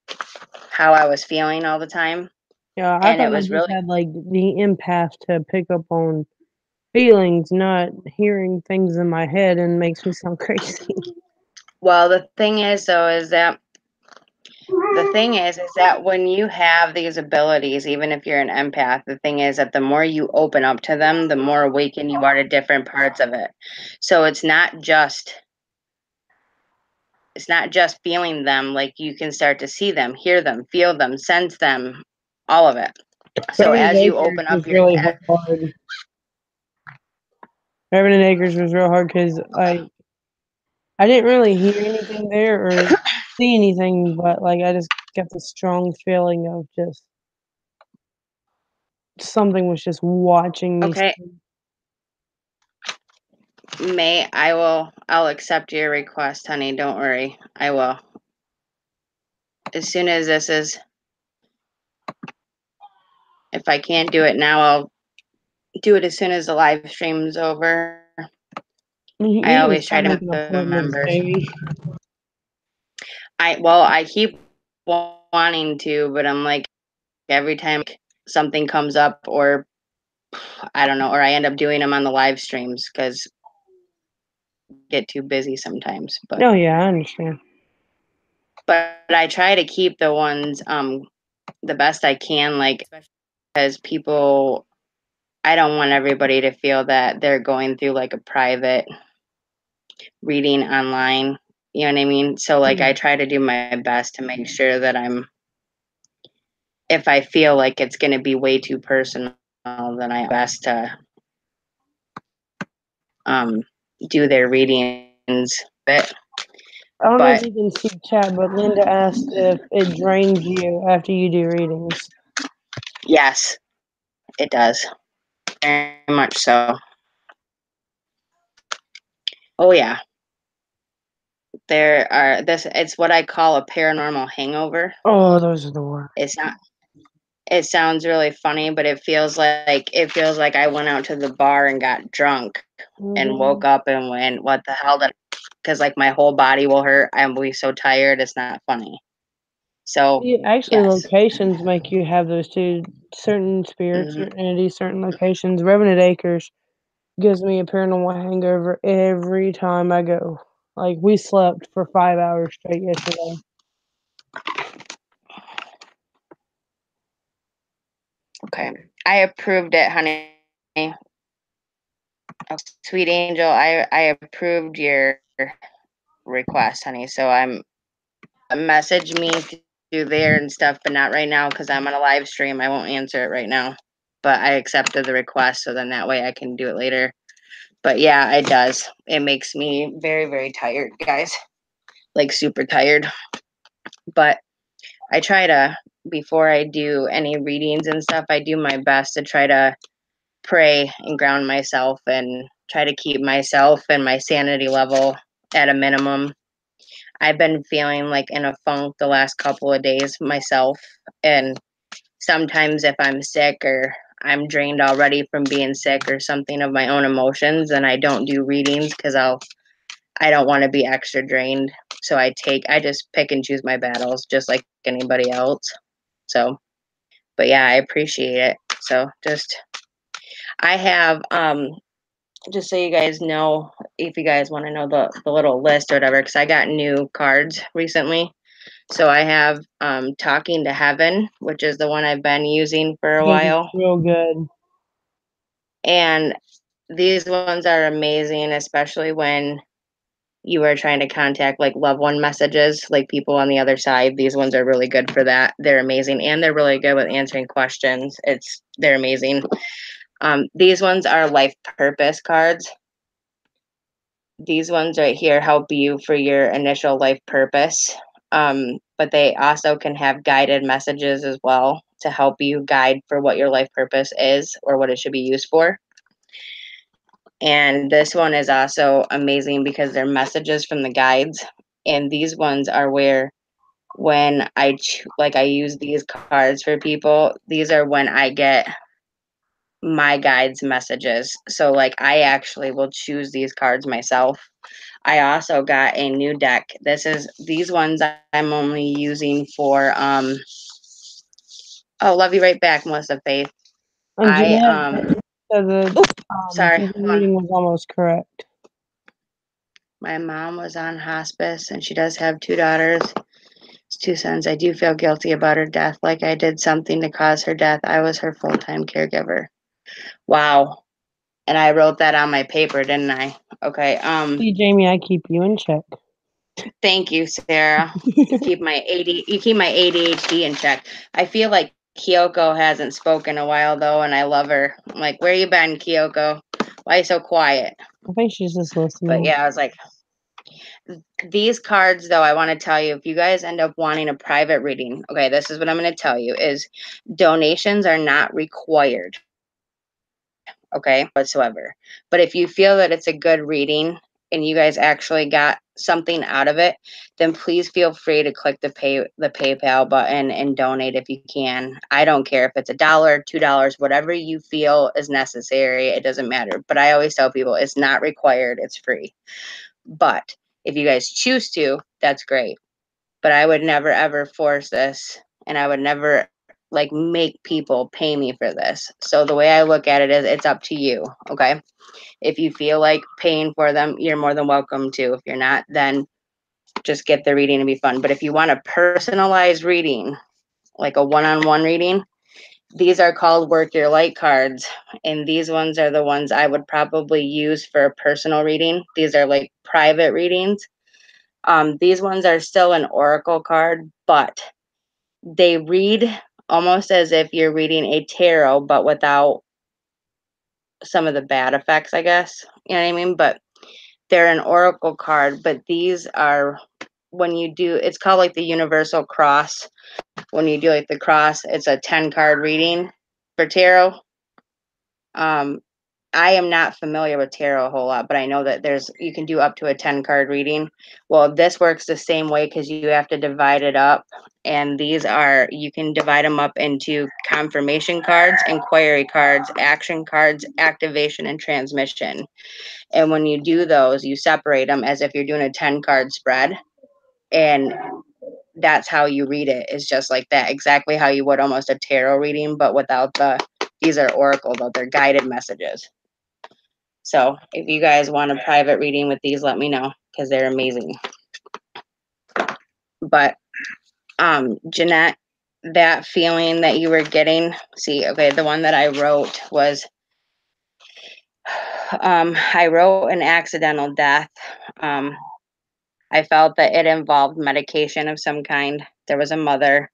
[SPEAKER 1] how I was feeling all the time.
[SPEAKER 3] Yeah, I
[SPEAKER 1] And it
[SPEAKER 3] thought I
[SPEAKER 1] was
[SPEAKER 3] just
[SPEAKER 1] really,
[SPEAKER 3] had like the empath to pick up on feelings, not hearing things in my head, and makes me sound crazy.
[SPEAKER 1] well, the thing is though, is that when you have these abilities, even if you're an empath, the thing is that the more you open up to them, the more awakened you are to different parts of it. So it's not just feeling them. Like, you can start to see them, hear them, feel them, sense them, all of it. So
[SPEAKER 3] Revenant
[SPEAKER 1] as you
[SPEAKER 3] Acres
[SPEAKER 1] open up
[SPEAKER 3] was
[SPEAKER 1] your
[SPEAKER 3] really hard. Revenant Acres was real hard because I didn't really hear anything there or see anything, but like I just got this strong feeling of just something was just watching me.
[SPEAKER 1] okay, I'll accept your request, honey. Don't worry. I will. As soon as this is, if I can't do it now, I'll do it as soon as the live stream's over.
[SPEAKER 3] You
[SPEAKER 1] I
[SPEAKER 3] need to
[SPEAKER 1] always try
[SPEAKER 3] start
[SPEAKER 1] to
[SPEAKER 3] making
[SPEAKER 1] make the
[SPEAKER 3] appointments,
[SPEAKER 1] members.
[SPEAKER 3] baby.
[SPEAKER 1] I keep wanting to, but I'm like, every time something comes up, or I don't know, or I end up doing them on the live streams because I get too busy sometimes. But
[SPEAKER 3] Oh yeah, I understand.
[SPEAKER 1] I try to keep the ones the best I can, like, because people, I don't want everybody to feel that they're going through like a private reading online. You know what I mean? So like I try to do my best to make sure that if I feel like it's going to be way too personal, then I best to do their readings. But
[SPEAKER 3] I don't know if you can see chat, but Linda asked if it drains you after you do readings.
[SPEAKER 1] yes, it does. Very much so. Oh yeah. It's what I call a paranormal hangover.
[SPEAKER 3] Oh, those are the worst.
[SPEAKER 1] It's not, it sounds really funny, but it feels like I went out to the bar and got drunk and woke up and went, what the hell did, because like my whole body will hurt. I'm be so tired, it's not funny. So
[SPEAKER 3] Actually,
[SPEAKER 1] yes.
[SPEAKER 3] locations make you have those too. Certain spirits
[SPEAKER 1] Mhm.
[SPEAKER 3] or entities, certain locations. Revenant Acres gives me a paranormal hangover every time I go. Like, we slept for 5 hours straight yesterday.
[SPEAKER 1] Okay. I approved it, honey. Oh, sweet angel, I approved your request, honey. So message me through there and stuff, but not right now because I'm on a live stream. I won't answer it right now. But I accepted the request, so then that way I can do it later. But yeah, it does. It makes me very, very tired, guys. Like super tired. But I try to, before I do any readings and stuff, I do my best to try to pray and ground myself and try to keep myself and my sanity level at a minimum. I've been feeling like in a funk the last couple of days myself. And sometimes if I'm sick or I'm drained already from being sick or something of my own emotions, then I don't do readings because I don't want to be extra drained. So I just pick and choose my battles just like anybody else. So, but yeah, I appreciate it. So I have, just so you guys know, if you guys want to know the little list or whatever, because I got new cards recently. So I have Talking to Heaven, which is the one I've been using for a while.
[SPEAKER 3] Real good.
[SPEAKER 1] And these ones are amazing, especially when you are trying to contact like loved one messages, like people on the other side. These ones are really good for that. They're amazing, and they're really good with answering questions. They're amazing. These ones are life purpose cards. These ones right here help you for your initial life purpose. But they also can have guided messages as well to help you guide for what your life purpose is or what it should be used for. And this one is also amazing because they're messages from the guides. And these ones are where when I use these cards for people, these are when I get my guides messages. So like I actually will choose these cards myself. I also got a new deck. These ones I'm only using for oh, love you right back, Melissa Faith.
[SPEAKER 3] And
[SPEAKER 1] I
[SPEAKER 3] Jeanette said that
[SPEAKER 1] sorry,
[SPEAKER 3] the reading was almost correct.
[SPEAKER 1] my mom was on hospice and she does have 2 daughters. 2 sons. I do feel guilty about her death, like I did something to cause her death. I was her full-time caregiver. Wow. And I wrote that on my paper, didn't I? Okay.
[SPEAKER 3] See, Jamie, I keep you in check.
[SPEAKER 1] Thank you, Sarah. You keep my ADHD in check. I feel like Kyoko hasn't spoken a while though, and I love her. I'm like, where you been, Kyoko? Why you so quiet?
[SPEAKER 3] I think she's just listening.
[SPEAKER 1] But yeah, I was like, these cards though, I want to tell you, if you guys end up wanting a private reading, okay, this is what I'm going to tell you is donations are not required. okay, whatsoever. But if you feel that it's a good reading and you guys actually got something out of it, then please feel free to click the PayPal button and donate if you can. I don't care if it's $1, $2, whatever you feel is necessary. It doesn't matter. But I always tell people it's not required. It's free. But if you guys choose to, that's great. But I would never ever force this, and I would never like make people pay me for this. So the way I look at it is it's up to you, okay? If you feel like paying for them, you're more than welcome to. If you're not, then just get the reading to be fun. But if you want a personalized reading, like a one-on-one reading, these are called Work Your Light cards. And these ones are the ones I would probably use for a personal reading. These are like private readings. These ones are still an oracle card, but they read almost as if you're reading a tarot, but without some of the bad effects, I guess. You know what I mean? But they're an oracle card, but these are when you do, it's called like the universal cross. When you do like the cross, it's a 10 card reading for tarot. I am not familiar with tarot a whole lot, but I know that you can do up to a 10 card reading. Well, this works the same way because you have to divide it up. And you can divide them up into confirmation cards, inquiry cards, action cards, activation, and transmission. And when you do those, you separate them as if you're doing a 10 card spread. And that's how you read it, is just like that, exactly how you would almost a tarot reading, but without these are oracle, though they're guided messages. So if you guys want a private reading with these, let me know because they're amazing. But Jeanette, that feeling that you were getting, the one that I wrote was I wrote an accidental death. I felt that it involved medication of some kind. There was a mother,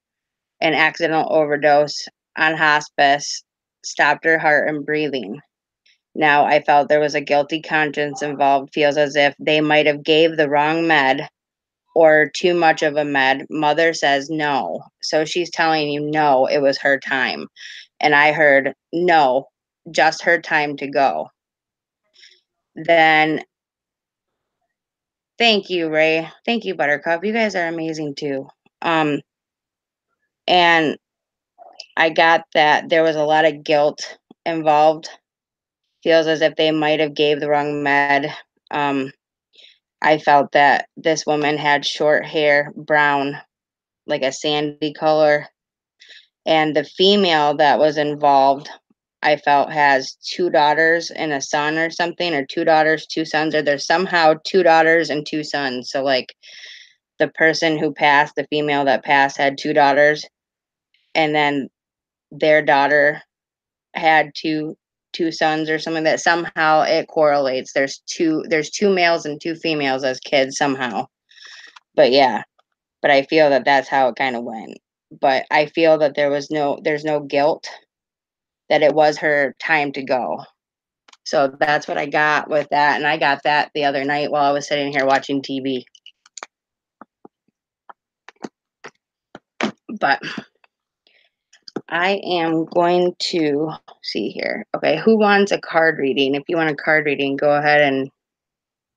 [SPEAKER 1] an accidental overdose on hospice, stopped her heart and breathing. Now I felt there was a guilty conscience involved, feels as if they might have gave the wrong med or too much of a med. Mother says no. So she's telling you no, it was her time. And I heard no, just her time to go. Then thank you, Ray. Thank you, Buttercup. You guys are amazing too. And I got that there was a lot of guilt involved. Feels as if they might have gave the wrong med. I felt that this woman had short hair, brown, like a sandy color. And the female that was involved, I felt, has 2 daughters and a son or something, or 2 daughters, 2 sons, or there's somehow 2 daughters and 2 sons. So like the person who passed, the female that passed, had 2 daughters, and then their daughter had two sons or something, that somehow it correlates. There's two males and 2 females as kids somehow. But yeah, but I feel that that's how it kind of went. But I feel that there's no guilt, that it was her time to go. So that's what I got with that. And I got that the other night while I was sitting here watching TV. But I am going to see here. Okay, who wants a card reading? If you want a card reading, go ahead and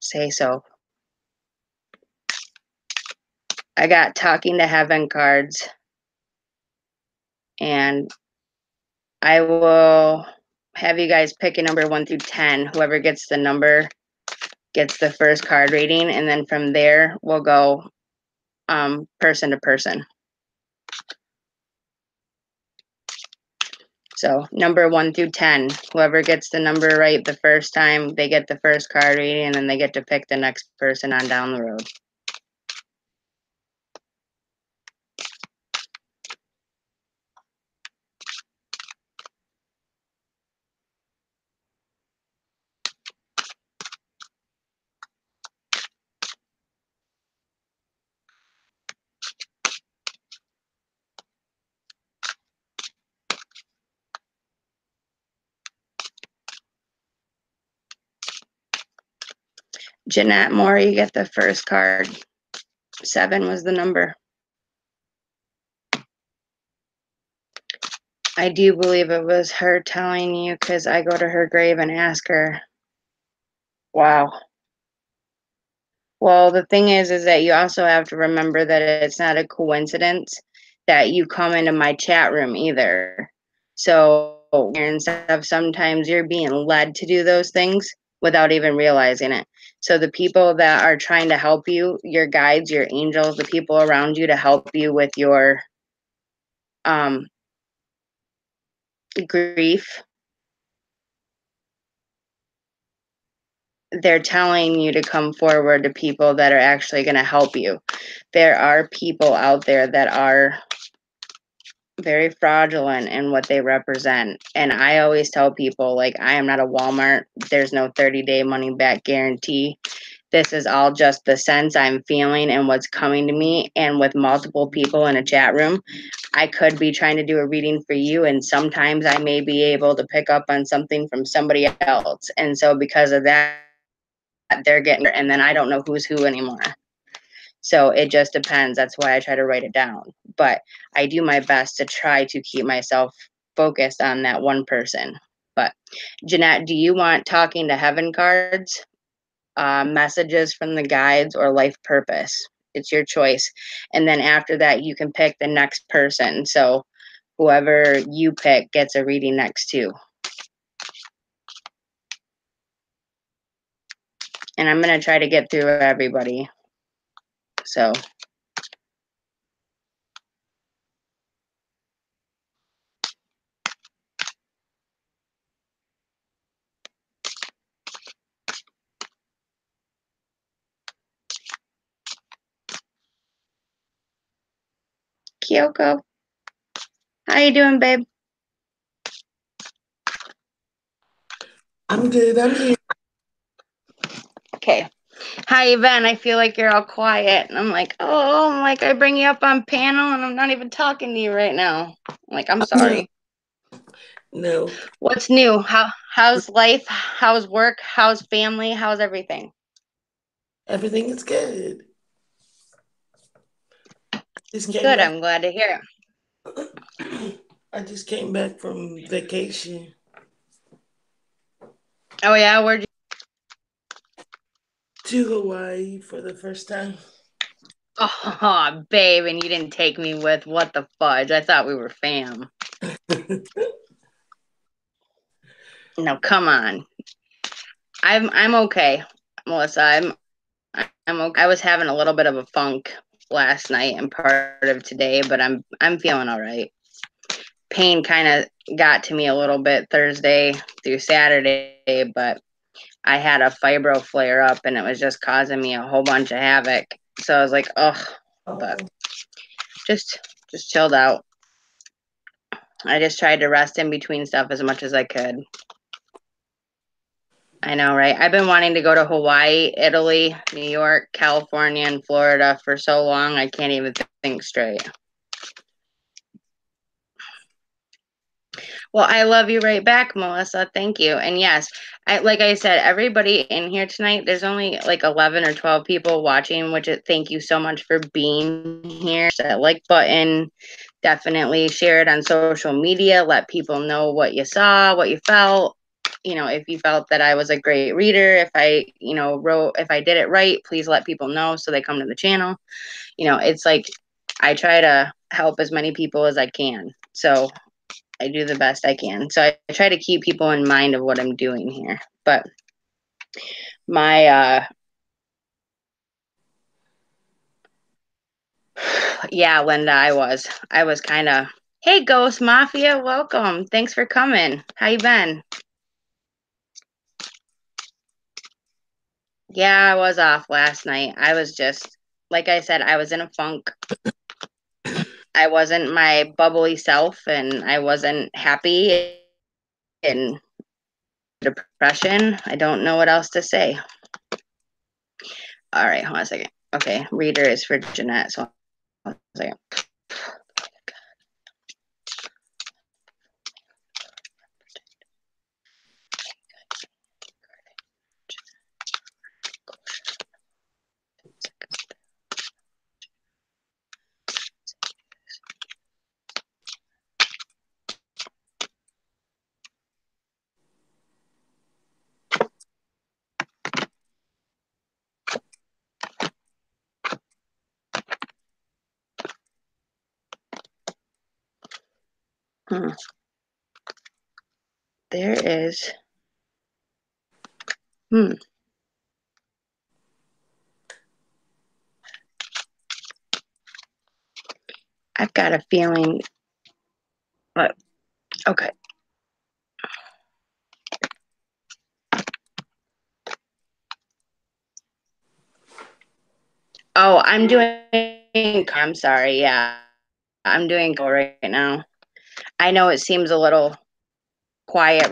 [SPEAKER 1] say so. I got Talking to Heaven cards. And I will have you guys pick a number 1 through 10. Whoever gets the number gets the first card reading. And then from there, we'll go person to person. So number 1 through 10, whoever gets the number right the first time, they get the first card reading, and then they get to pick the next person on down the road. Jeanette Moore, you get the first card. 7 was the number. I do believe it was her telling you because I go to her grave and ask her. Wow. Well, the thing is that you also have to remember that it's not a coincidence that you come into my chat room either. So, and stuff, sometimes you're being led to do those things without even realizing it. So, the people that are trying to help you, your guides, your angels, the people around you to help you with your um, grief, they're telling you to come forward to people that are actually going to help you. There are people out there that are very fraudulent in what they represent. And I always tell people, like, I am not a Walmart. There's no 30-day money back guarantee. This is all just the sense I'm feeling and what's coming to me. And with multiple people in a chat room, I could be trying to do a reading for you. And sometimes I may be able to pick up on something from somebody else. And so because of that, they're getting, and then I don't know who's who anymore. So it just depends. That's why I try to write it down. But I do my best to try to keep myself focused on that one person. But Jeanette, do you want talking to heaven cards, messages from the guides, or life purpose? It's your choice. And then after that, you can pick the next person. So whoever you pick gets a reading next to. And I'm going to try to get through everybody. So. Kyoko, how you doing, babe?
[SPEAKER 2] I'm good. I'm here.
[SPEAKER 1] Okay. Hi, Yvonne. I feel like you're all quiet. And I'm like, oh, I'm like, I bring you up on panel and I'm not even talking to you right now. I'm like, I'm sorry.
[SPEAKER 2] No.
[SPEAKER 1] What's new? How's life? How's work? How's family? How's everything?
[SPEAKER 2] Everything is good. Just came
[SPEAKER 1] Good.
[SPEAKER 2] back.
[SPEAKER 1] I'm glad to hear
[SPEAKER 2] I just came back from vacation
[SPEAKER 1] it. Oh, yeah? Where'd you?
[SPEAKER 2] to Hawaii for the first time.
[SPEAKER 1] Oh, babe, and you didn't take me with. What the fudge? I thought we were fam. No, come on. I'm okay, Melissa. I'm okay. I was having a little bit of a funk last night and part of today, but I'm feeling all right. Pain kind of got to me a little bit Thursday through Saturday, but I had a fibro flare up and it was just causing me a whole bunch of havoc. So I was like, ugh, but just chilled out. I just tried to rest in between stuff as much as I could. I know, right? I've been wanting to go to Hawaii, Italy, New York, California, and Florida for so long, I can't even think straight. Well, I love you right back, Melissa. Thank you. And yes, like I said, everybody in here tonight, there's only like 11 or 12 people watching, which thank you so much for being here. That like button, definitely share it on social media. Let people know what you saw, what you felt. You know, if you felt that I was a great reader, if I, if I did it right, please let people know so they come to the channel. It's like I try to help as many people as I can. So I do the best I can. So I try to keep people in mind of what I'm doing here. But my yeah, Linda, I was kind of, hey, Ghost Mafia, welcome. Thanks for coming. How you been? Yeah, I was off last night. I was just, like I said, I was in a funk. I wasn't my bubbly self and I wasn't happy and depression. I don't know what else to say. All right, hold on a second. Okay, reader is for Jeanette. So hold on a second. There is. I've got a feeling, but okay. Oh, I'm sorry. Yeah, I'm doing right now. I know it seems a little quiet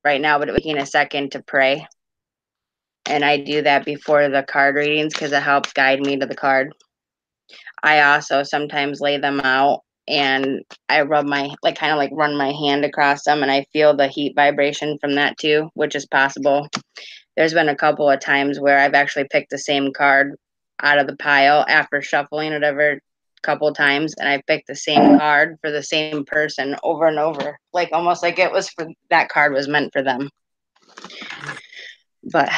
[SPEAKER 1] right now, but it was taking a second to pray. And I do that before the card readings because it helps guide me to the card. I also sometimes lay them out and I rub kind of run my hand across them and I feel the heat vibration from that too, which is possible. There's been a couple of times where I've actually picked the same card out of the pile after shuffling it over a couple of times and I picked the same card for the same person over and over, like almost like it was for that card was meant for them. But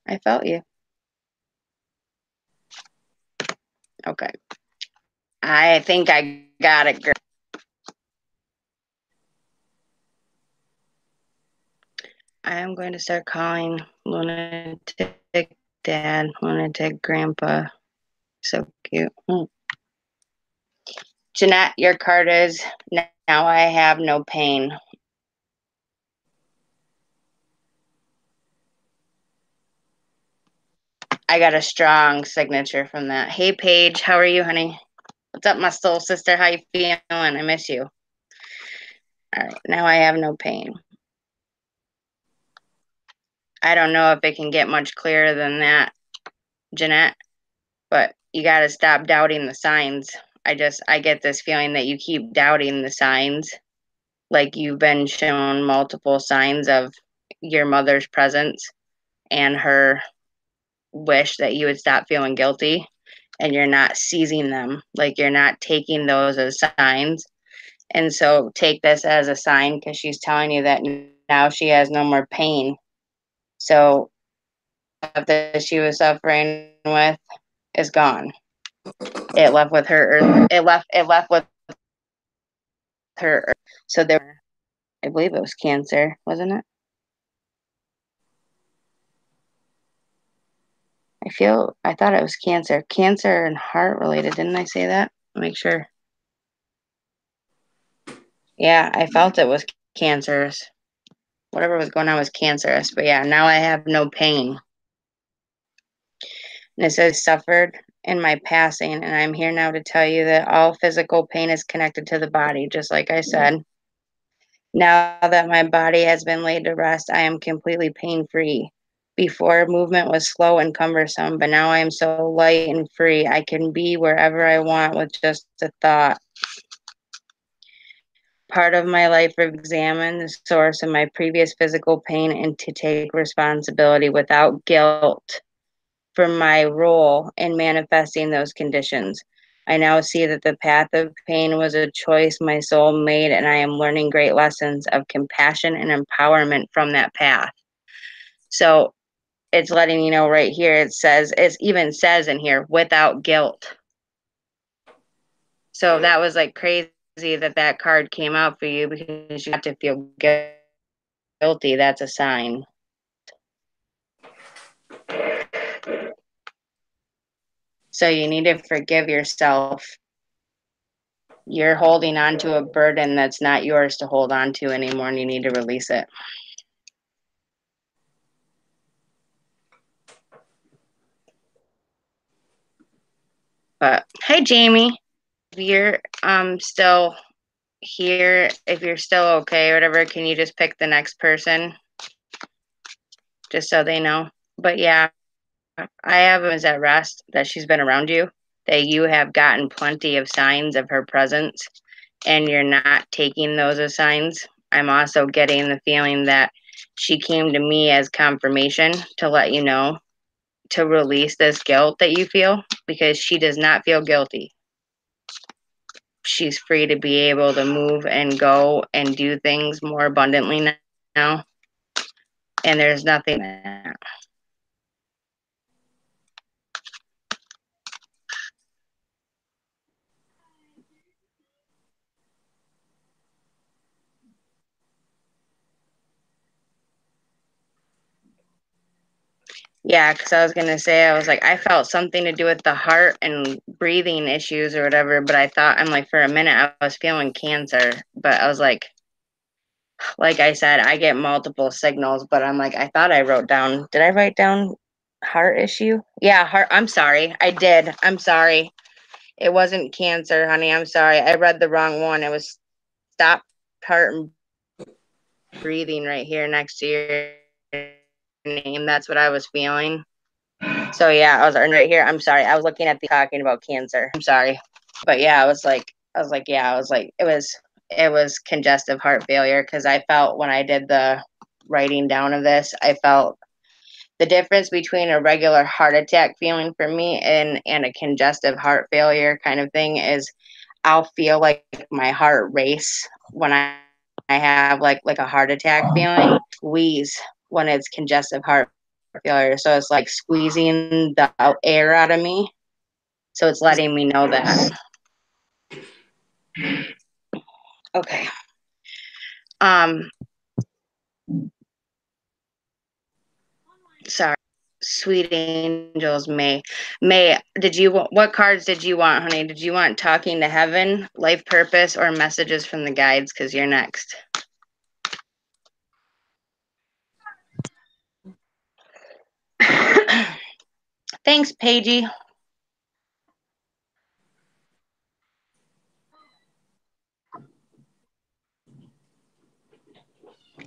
[SPEAKER 1] I felt you. Okay. I think I got it. I am going to start calling lunatic dad, lunatic grandpa. So cute. Jeanette, your card is now I have no pain. I got a strong signature from that. Hey, Paige, how are you, honey? What's up, my soul sister? How you feeling? I miss you. All right, now I have no pain. I don't know if it can get much clearer than that, Jeanette, but you got to stop doubting the signs. I get this feeling that you keep doubting the signs, like you've been shown multiple signs of your mother's presence and her wish that you would stop feeling guilty, and you're not seizing them, like you're not taking those as signs. And so take this as a sign because she's telling you that now she has no more pain. So that she was suffering with is gone. It left with her. It left with her. So there, I believe it was cancer, wasn't it? I thought it was cancer and heart related. Didn't I say that? Make sure. Yeah, I felt it was cancerous. Whatever was going on was cancerous. But yeah, now I have no pain. And it says suffered in my passing, and I'm here now to tell you that all physical pain is connected to the body, just like I said. Now that my body has been laid to rest, I am completely pain-free. Before, movement was slow and cumbersome, but now I am so light and free. I can be wherever I want with just a thought. Part of my life examine the source of my previous physical pain and to take responsibility without guilt for my role in manifesting those conditions. I now see that the path of pain was a choice my soul made, and I am learning great lessons of compassion and empowerment from that path. So it's letting you know right here, it even says in here, without guilt. So that was like crazy that card came out for you because you have to feel guilty. That's a sign. So you need to forgive yourself. You're holding on to a burden that's not yours to hold on to anymore, and you need to release it. But hey, Jamie, if you're still here, if you're still okay or whatever, can you just pick the next person just so they know? But yeah, I have is at rest that she's been around you, that you have gotten plenty of signs of her presence and you're not taking those as signs. I'm also getting the feeling that she came to me as confirmation to let you know to release this guilt that you feel, because she does not feel guilty. She's free to be able to move and go and do things more abundantly now. And there's nothing that. Yeah, because I was going to say, I was like, I felt something to do with the heart and breathing issues or whatever, but I thought, I'm like, for a minute, I was feeling cancer, but I was like I said, I get multiple signals, but I'm like, I thought I wrote down, did I write down heart issue? Yeah, heart, I'm sorry, I did, I'm sorry. It wasn't cancer, honey, I'm sorry, I read the wrong one. It was stop heart and breathing right here next to your name. That's what I was feeling. So yeah, I was right here. I'm sorry. I was looking at the talking about cancer. I'm sorry. But yeah, it was congestive heart failure, because I felt when I did the writing down of this, I felt the difference between a regular heart attack feeling for me and a congestive heart failure kind of thing is I'll feel like my heart race when I have like a heart attack feeling, squeeze when it's congestive heart failure. So it's like squeezing the air out of me. So it's letting me know that. Okay. Sorry. Sweet angels, May. May, what cards did you want, honey? Did you want talking to heaven, life purpose, or messages from the guides? Because you're next. Thanks, Paigey.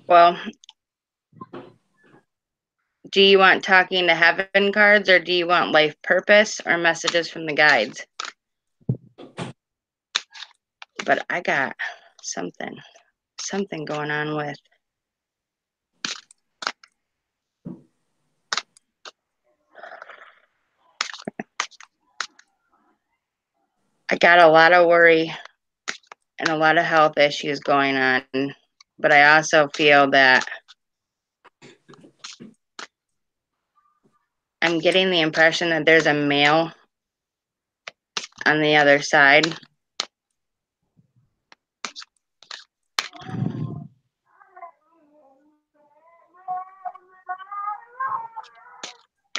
[SPEAKER 1] Well, do you want talking to heaven cards, or do you want life purpose or messages from the guides? But I got something going on with. I got a lot of worry and a lot of health issues going on, but I also feel that I'm getting the impression that there's a male on the other side.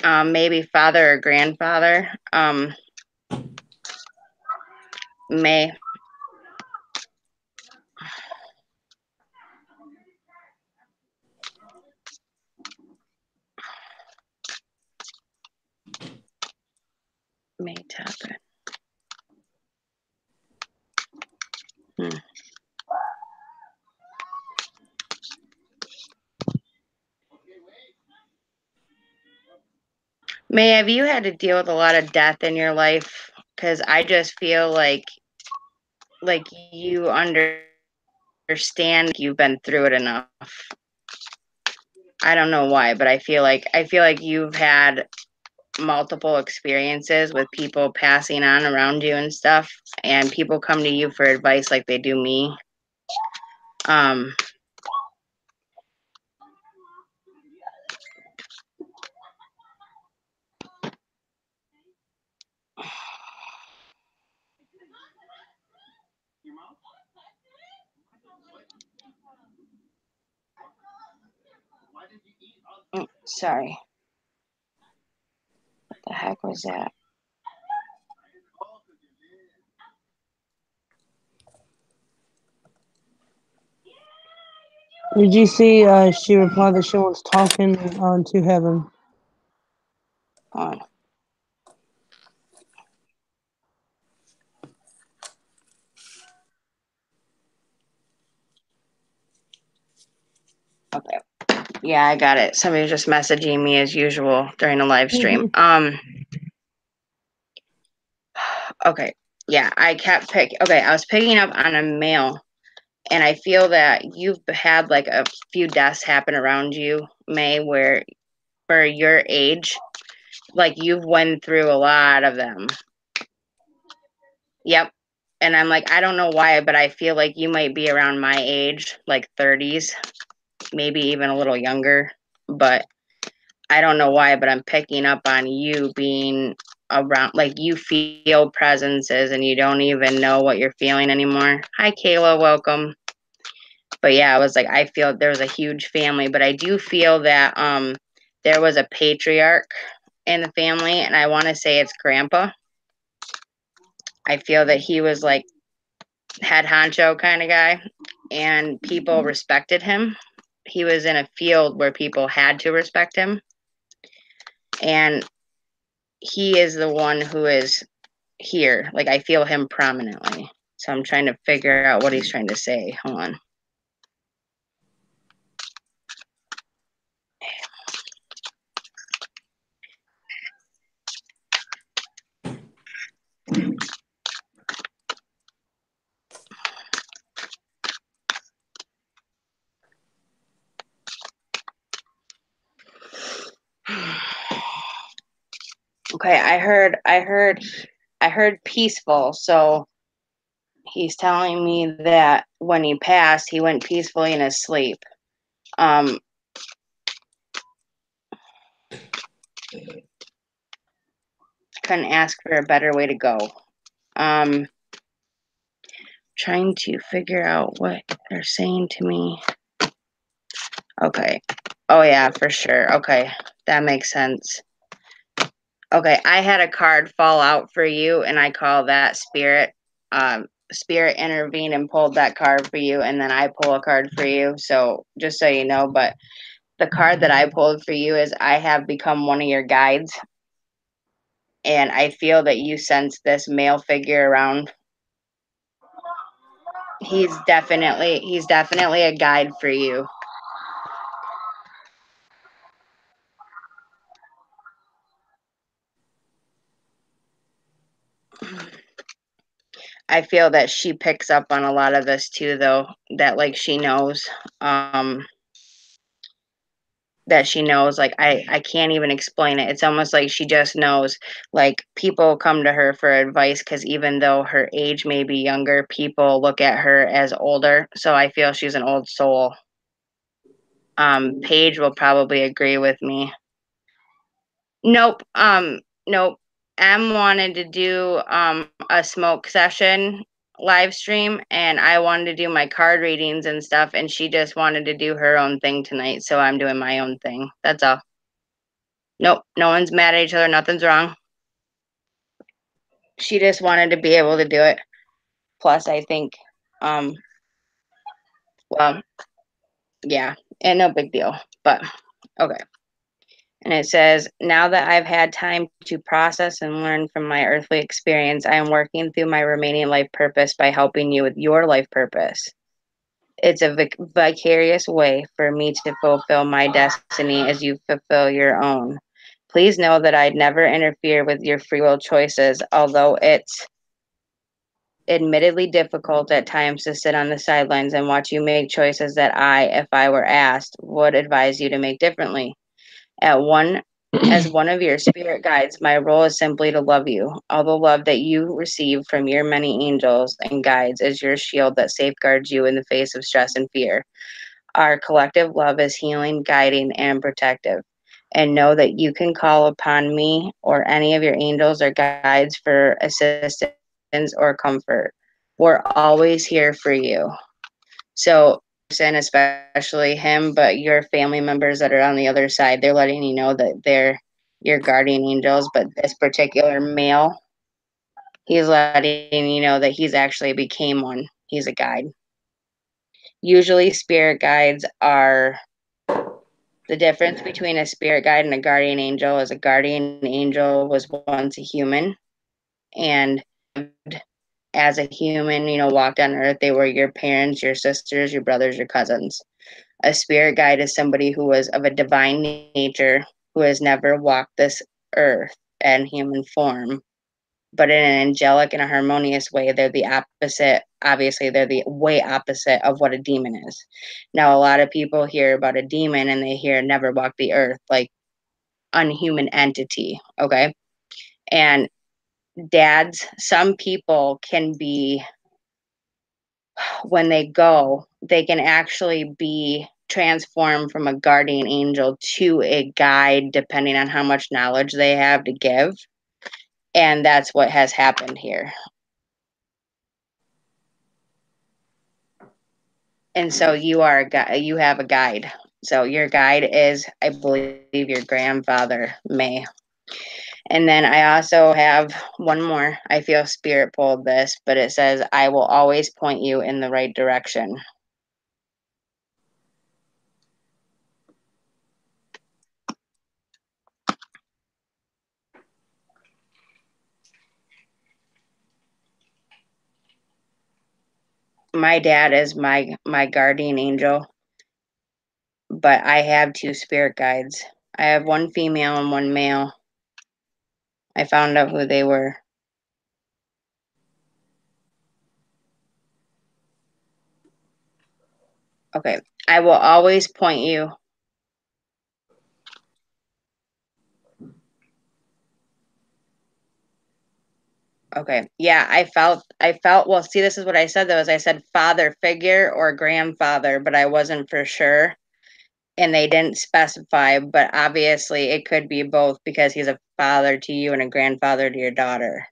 [SPEAKER 1] Maybe father or grandfather. May. May Tapper. May, have you had to deal with a lot of death in your life? Because I just feel like you understand, you've been through it enough. I don't know why, but I feel like you've had multiple experiences with people passing on around you and stuff, and people come to you for advice like they do me. Sorry. What the heck was that?
[SPEAKER 3] Did you see she replied that she wants talking to heaven?
[SPEAKER 1] On. Okay. Yeah, I got it. Somebody was just messaging me as usual during the live stream. Okay. Yeah, I was picking up on a male, and I feel that you've had like a few deaths happen around you, May, where for your age, like you've went through a lot of them. Yep. And I'm like, I don't know why, but I feel like you might be around my age, like 30s, maybe even a little younger. But I don't know why, but I'm picking up on you being around, like you feel presences and you don't even know what you're feeling anymore. Hi, Kayla, welcome. But yeah, I was like, I feel there was a huge family, but I do feel that there was a patriarch in the family, and I want to say it's Grandpa. I feel that he was like head honcho kind of guy, and people respected him. He was in a field where people had to respect him, and he is the one who is here. Like I feel him prominently. So I'm trying to figure out what he's trying to say. Hold on. Okay, I heard peaceful. So he's telling me that when he passed, he went peacefully in his sleep. Couldn't ask for a better way to go. Trying to figure out what they're saying to me. Okay. Oh yeah, for sure. Okay, that makes sense. Okay, I had a card fall out for you, and I call that spirit. Spirit intervened and pulled that card for you, and then I pull a card for you. So just so you know, but the card that I pulled for you is I have become one of your guides, and I feel that you sense this male figure around. He's definitely a guide for you. I feel that she picks up on a lot of this too, though, that like she knows. That she knows, like I can't even explain it. It's almost like she just knows, like people come to her for advice because even though her age may be younger, people look at her as older. So I feel she's an old soul. Paige will probably agree with me. Nope. Nope. M wanted to do a smoke session live stream, and I wanted to do my card readings and stuff, and she just wanted to do her own thing tonight, so I'm doing my own thing. That's all. Nope, no one's mad at each other, nothing's wrong. She just wanted to be able to do it. Plus I think well, yeah, and no big deal. But okay. And it says, now that I've had time to process and learn from my earthly experience, I am working through my remaining life purpose by helping you with your life purpose. It's a vicarious way for me to fulfill my destiny as you fulfill your own. Please know that I'd never interfere with your free will choices, although it's admittedly difficult at times to sit on the sidelines and watch you make choices that I, if I were asked, would advise you to make differently. As one of your spirit guides, my role is simply to love you. All the love that you receive from your many angels and guides is your shield that safeguards you in the face of stress and fear. Our collective love is healing, guiding, and protective. And know that you can call upon me or any of your angels or guides for assistance or comfort. We're always here for you. So, and especially him, but your family members that are on the other side, they're letting you know that they're your guardian angels. But this particular male, he's letting you know that he's actually became one. He's a guide. Usually, spirit guides are the difference between a spirit guide and a guardian angel is a guardian angel was once a human, and as a human, walked on earth. They were your parents, your sisters, your brothers, your cousins. A spirit guide is somebody who was of a divine nature, who has never walked this earth in human form, but in an angelic and a harmonious way. They're the opposite. Obviously, they're the way opposite of what a demon is. Now, a lot of people hear about a demon and they hear never walk the earth. Like, unhuman entity, okay? And dads, some people can be, when they go, they can actually be transformed from a guardian angel to a guide, depending on how much knowledge they have to give. And that's what has happened here. And so you are you have a guide. So your guide is, I believe, your grandfather, May. And then I also have one more. I feel spirit pulled this, but it says, I will always point you in the right direction. My dad is my guardian angel, but I have two spirit guides. I have one female and one male. I found out who they were. Okay. I will always point you. Okay. Yeah, I felt, well, see, this is what I said though, is I said father figure or grandfather, but I wasn't for sure. And they didn't specify, but obviously it could be both because he's a father to you and a grandfather to your daughter.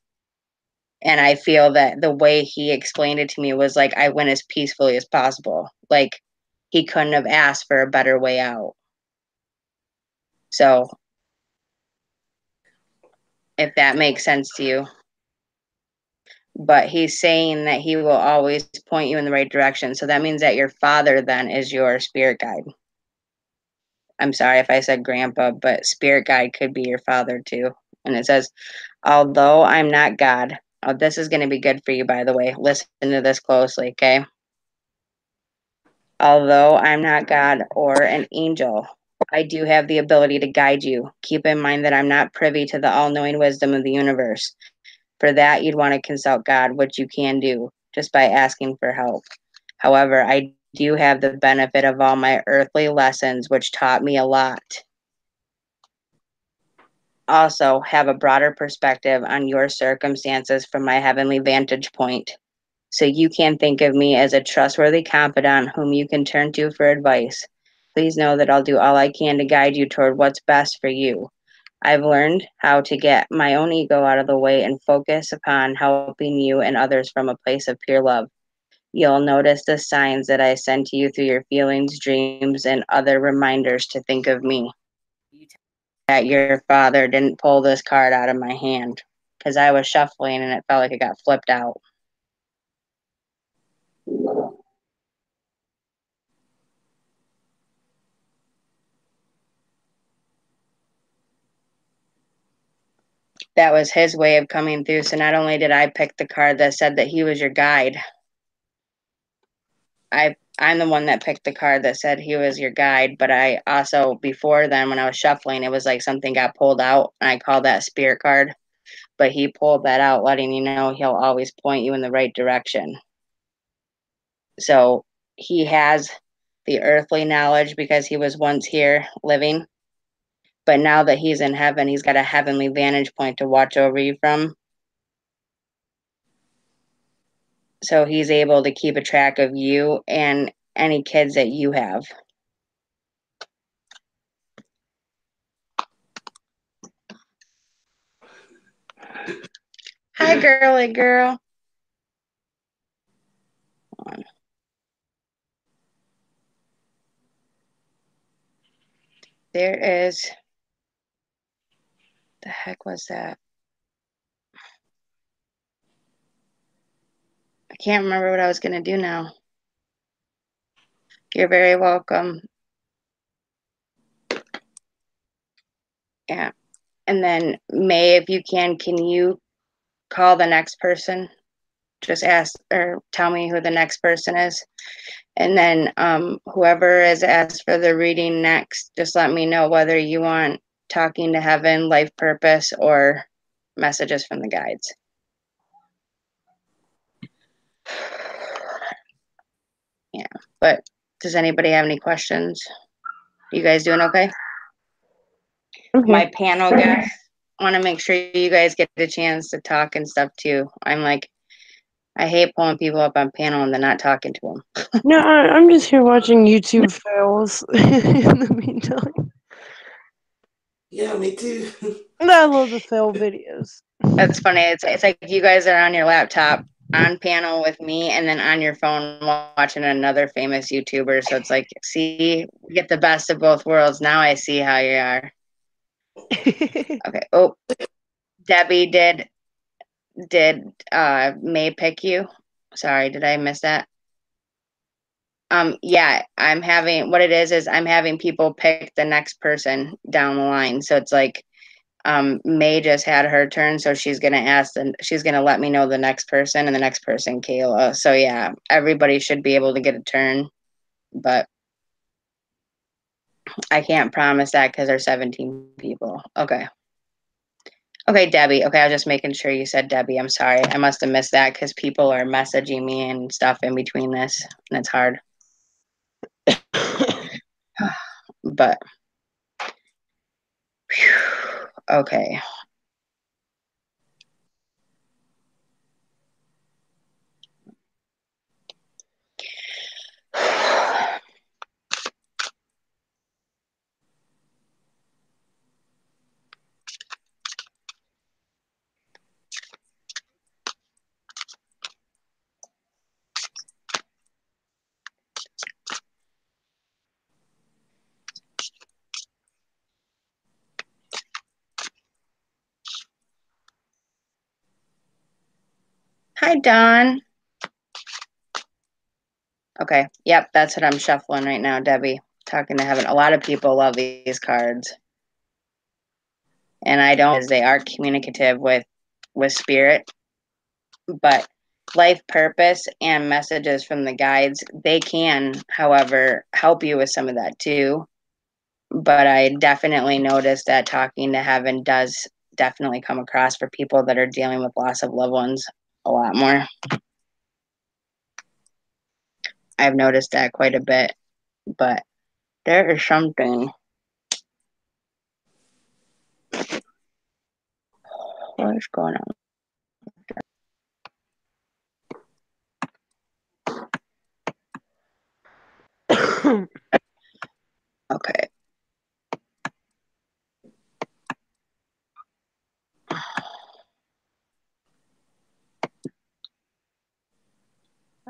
[SPEAKER 1] And I feel that the way he explained it to me was like, I went as peacefully as possible. Like, he couldn't have asked for a better way out. So, if that makes sense to you. But he's saying that he will always point you in the right direction. So that means that your father then is your spirit guide. I'm sorry if I said grandpa, but spirit guide could be your father too. And it says, although I'm not God. Oh, this is going to be good for you, by the way. Listen to this closely, okay? Although I'm not God or an angel, I do have the ability to guide you. Keep in mind that I'm not privy to the all knowing wisdom of the universe. For that, you'd want to consult God, which you can do just by asking for help. However, I do have the benefit of all my earthly lessons, which taught me a lot. Also, have a broader perspective on your circumstances from my heavenly vantage point. So you can think of me as a trustworthy confidant whom you can turn to for advice. Please know that I'll do all I can to guide you toward what's best for you. I've learned how to get my own ego out of the way and focus upon helping you and others from a place of pure love. You'll notice the signs that I send to you through your feelings, dreams, and other reminders to think of me. That your father didn't pull this card out of my hand because I was shuffling and it felt like it got flipped out. That was his way of coming through. So not only did I pick the card that said that he was your guide, I'm the one that picked the card that said he was your guide, but I also, before then, when I was shuffling, it was like something got pulled out, and I called that spirit card. But he pulled that out, letting you know he'll always point you in the right direction. So he has the earthly knowledge because he was once here living. But now that he's in heaven, he's got a heavenly vantage point to watch over you from. So he's able to keep a track of you and any kids that you have. Hi, girly girl. There is, the heck was that? I can't remember what I was going to do now. You're very welcome. Yeah. And then, May, if you can you call the next person? Just ask or tell me who the next person is. And then whoever is asked for the reading next, just let me know whether you want talking to heaven, life purpose, or messages from the guides. Yeah, but does anybody have any questions? You guys doing okay?
[SPEAKER 3] Okay.
[SPEAKER 1] my panel guests want to make sure you guys get a chance to talk and stuff too. I'm like, I hate pulling people up on panel and then not talking to them.
[SPEAKER 3] No, I'm just here watching YouTube fails in the meantime.
[SPEAKER 2] Yeah, me too.
[SPEAKER 3] I love the fail videos.
[SPEAKER 1] That's funny. It's like you guys are on your laptop on panel with me and then on your phone watching another famous YouTuber. So it's like, see, we get the best of both worlds. Now I see how you are. Okay. Oh, Debbie did May pick you? Sorry, did I miss that? Yeah, I'm having what it is I'm having people pick the next person down the line. So it's like May just had her turn, so she's gonna ask and she's gonna let me know the next person and the next person Kayla. So yeah, everybody should be able to get a turn, but I can't promise that because there's 17 people. Okay. Okay, Debbie. Okay, I was just making sure you said Debbie. I'm sorry. I must have missed that because people are messaging me and stuff in between this, and it's hard. But whew, okay. Hi, Don. Okay. Yep, that's what I'm shuffling right now, Debbie. Talking to heaven. A lot of people love these cards. And I don't, as they are communicative with spirit, but life purpose and messages from the guides, they can, however, help you with some of that too. But I definitely noticed that talking to heaven does definitely come across for people that are dealing with loss of loved ones a lot more. I've noticed that quite a bit, but there is something. What is going on? Okay.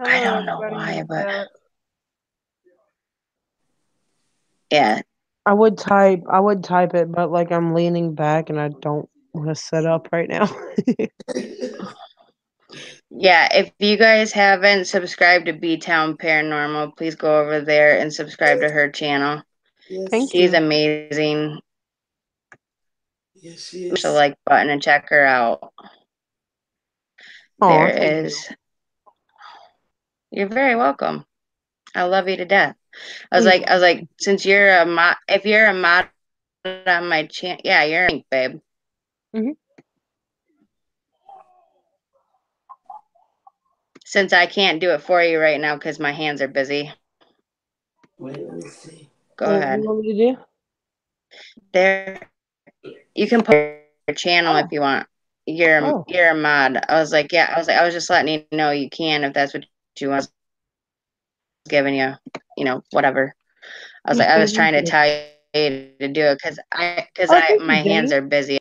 [SPEAKER 1] I don't know why, but yeah.
[SPEAKER 3] I would type it, but like I'm leaning back and I don't want to set up right now.
[SPEAKER 1] Yeah, if you guys haven't subscribed to B Town Paranormal, please go over there and subscribe to her channel.
[SPEAKER 2] Yes.
[SPEAKER 3] Thank
[SPEAKER 1] She's
[SPEAKER 3] you.
[SPEAKER 1] amazing.
[SPEAKER 2] Yes, she
[SPEAKER 1] Push the
[SPEAKER 2] is.
[SPEAKER 1] like button and check her out.
[SPEAKER 3] Aw,
[SPEAKER 1] There
[SPEAKER 3] thank
[SPEAKER 1] is. You're very welcome. I love you to death. I was
[SPEAKER 3] you.
[SPEAKER 1] like, since you're a mod, if you're a mod on my channel, yeah, you're a babe.
[SPEAKER 3] Mhm.
[SPEAKER 1] Since I can't do it for you right now because my hands are busy.
[SPEAKER 2] Wait, let me see.
[SPEAKER 1] Go
[SPEAKER 3] What
[SPEAKER 1] ahead.
[SPEAKER 3] do you want me to do?
[SPEAKER 1] There, you can put your channel if you want. You're
[SPEAKER 3] Oh.
[SPEAKER 1] a mod. I was like, yeah. I was just letting you know you can if that's what you want. Giving you, whatever. I was
[SPEAKER 3] Who's
[SPEAKER 1] like, I was
[SPEAKER 3] James?
[SPEAKER 1] trying to tell you to do it because
[SPEAKER 3] Oh, thank
[SPEAKER 1] my
[SPEAKER 3] you,
[SPEAKER 1] hands
[SPEAKER 3] James.
[SPEAKER 1] are busy.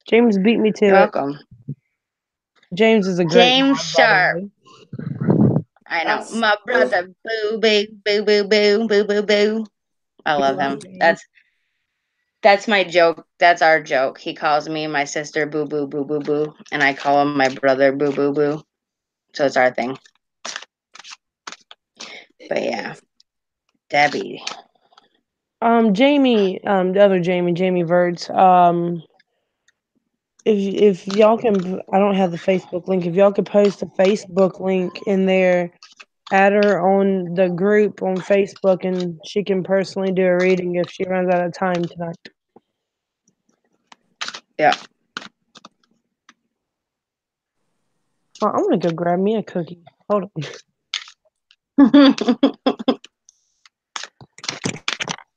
[SPEAKER 3] James beat me to
[SPEAKER 1] You're
[SPEAKER 3] it.
[SPEAKER 1] welcome.
[SPEAKER 3] James is a great
[SPEAKER 1] James
[SPEAKER 3] mod, by the
[SPEAKER 1] Sharp.
[SPEAKER 3] way.
[SPEAKER 1] I know. My brother, boo, boo, boo, boo, boo, boo, boo, boo. I love him. That's my joke. That's our joke. He calls me my sister boo boo boo boo boo, and I call him my brother boo boo boo. So it's our thing. But yeah, Debbie.
[SPEAKER 3] Jamie, the other Jamie Verts. If y'all can, I don't have the Facebook link. If y'all could post the Facebook link in there, add her on the group on Facebook, and she can personally do a reading if she runs out of time tonight.
[SPEAKER 1] Yeah.
[SPEAKER 3] Oh, I'm gonna go grab me a cookie. Hold on.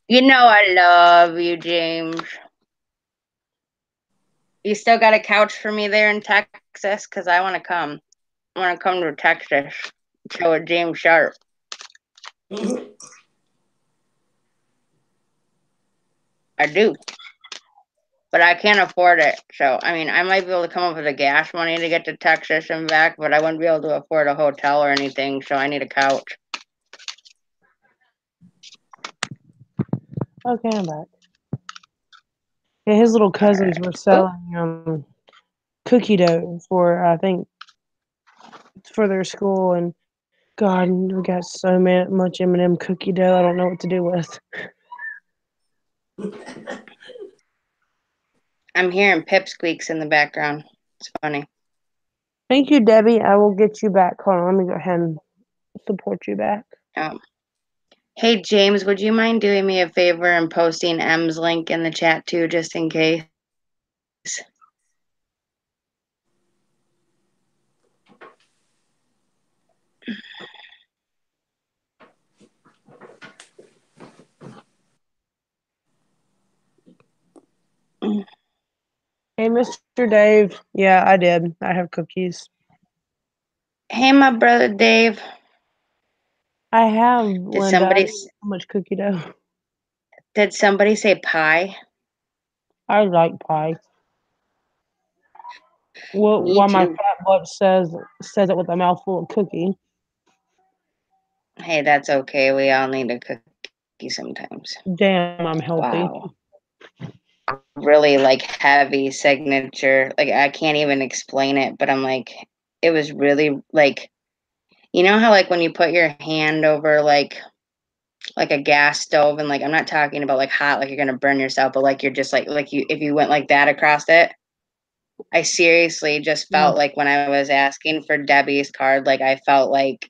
[SPEAKER 1] You know I love you, James. You still got a couch for me there in Texas? Because I want to come. I want to come to Texas. Show with James Sharp. I do. But I can't afford it. So, I mean, I might be able to come up with the gas money to get to Texas and back, but I wouldn't be able to afford a hotel or anything, so I need a couch.
[SPEAKER 3] Okay, I'm back. Yeah, his little cousins were selling cookie dough for, I think, for their school, and God, we got so much M&M cookie dough. I don't know what to do with.
[SPEAKER 1] I'm hearing pipsqueaks in the background. It's funny.
[SPEAKER 3] Thank you, Debbie. I will get you back. Hold on, let me go ahead and support you back.
[SPEAKER 1] Hey, James, would you mind doing me a favor and posting M's link in the chat too, just in case?
[SPEAKER 3] Hey, Mr. Dave. Yeah, I did. I have cookies.
[SPEAKER 1] Hey, my brother Dave.
[SPEAKER 3] I have,
[SPEAKER 1] Did
[SPEAKER 3] Linda. I didn't know how much cookie dough?
[SPEAKER 1] Did somebody say pie?
[SPEAKER 3] I like pie. Well,
[SPEAKER 1] Me
[SPEAKER 3] while my
[SPEAKER 1] too.
[SPEAKER 3] fat butt says it with a mouthful of cookie.
[SPEAKER 1] Hey, that's okay. We all need a cookie sometimes.
[SPEAKER 3] Damn, I'm healthy.
[SPEAKER 1] Wow. Really like heavy signature. Like I can't even explain it, but I'm like, it was really like, you know how like when you put your hand over like a gas stove and like I'm not talking about like hot, like you're gonna burn yourself, but like you're just like you if you went like that across it. I seriously just felt like when I was asking for Debbie's card, like I felt like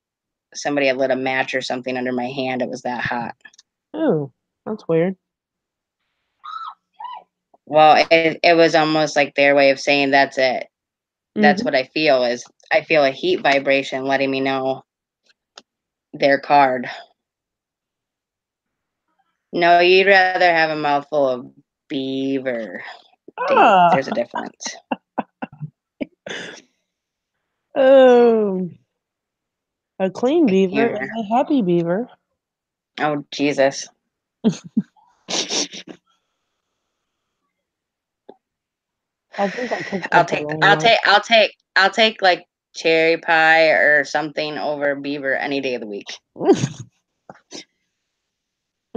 [SPEAKER 1] somebody had lit a match or something under my hand. It was that hot.
[SPEAKER 3] Oh, that's weird.
[SPEAKER 1] Well, it was almost like their way of saying that's it. That's
[SPEAKER 3] Mm-hmm.
[SPEAKER 1] what I feel is I feel a heat vibration letting me know their card. No, you'd rather have a mouthful of beaver, Dave. There's a difference.
[SPEAKER 3] Oh, a clean beaver
[SPEAKER 1] Beaver.
[SPEAKER 3] is a happy beaver.
[SPEAKER 1] Oh Jesus.
[SPEAKER 3] I think I cooked
[SPEAKER 1] I'll
[SPEAKER 3] up the
[SPEAKER 1] take
[SPEAKER 3] wrong
[SPEAKER 1] I'll
[SPEAKER 3] one.
[SPEAKER 1] take I'll take I'll take like cherry pie or something over beaver any day of the week.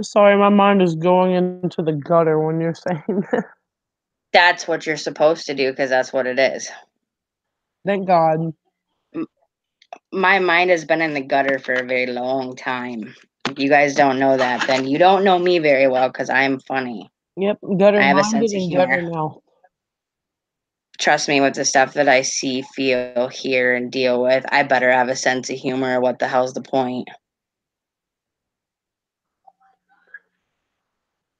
[SPEAKER 3] Sorry, my mind is going into the gutter when you're saying that.
[SPEAKER 1] That's what you're supposed to do because that's what it is.
[SPEAKER 3] Thank God.
[SPEAKER 1] My mind has been in the gutter for a very long time. If you guys don't know that, then you don't know me very well because I'm funny.
[SPEAKER 3] Yep, gutter
[SPEAKER 1] I have a
[SPEAKER 3] minded
[SPEAKER 1] sense of
[SPEAKER 3] and
[SPEAKER 1] humor.
[SPEAKER 3] gutter mouth.
[SPEAKER 1] Trust me, with the stuff that I see, feel, hear, and deal with, I better have a sense of humor. What the hell's the point?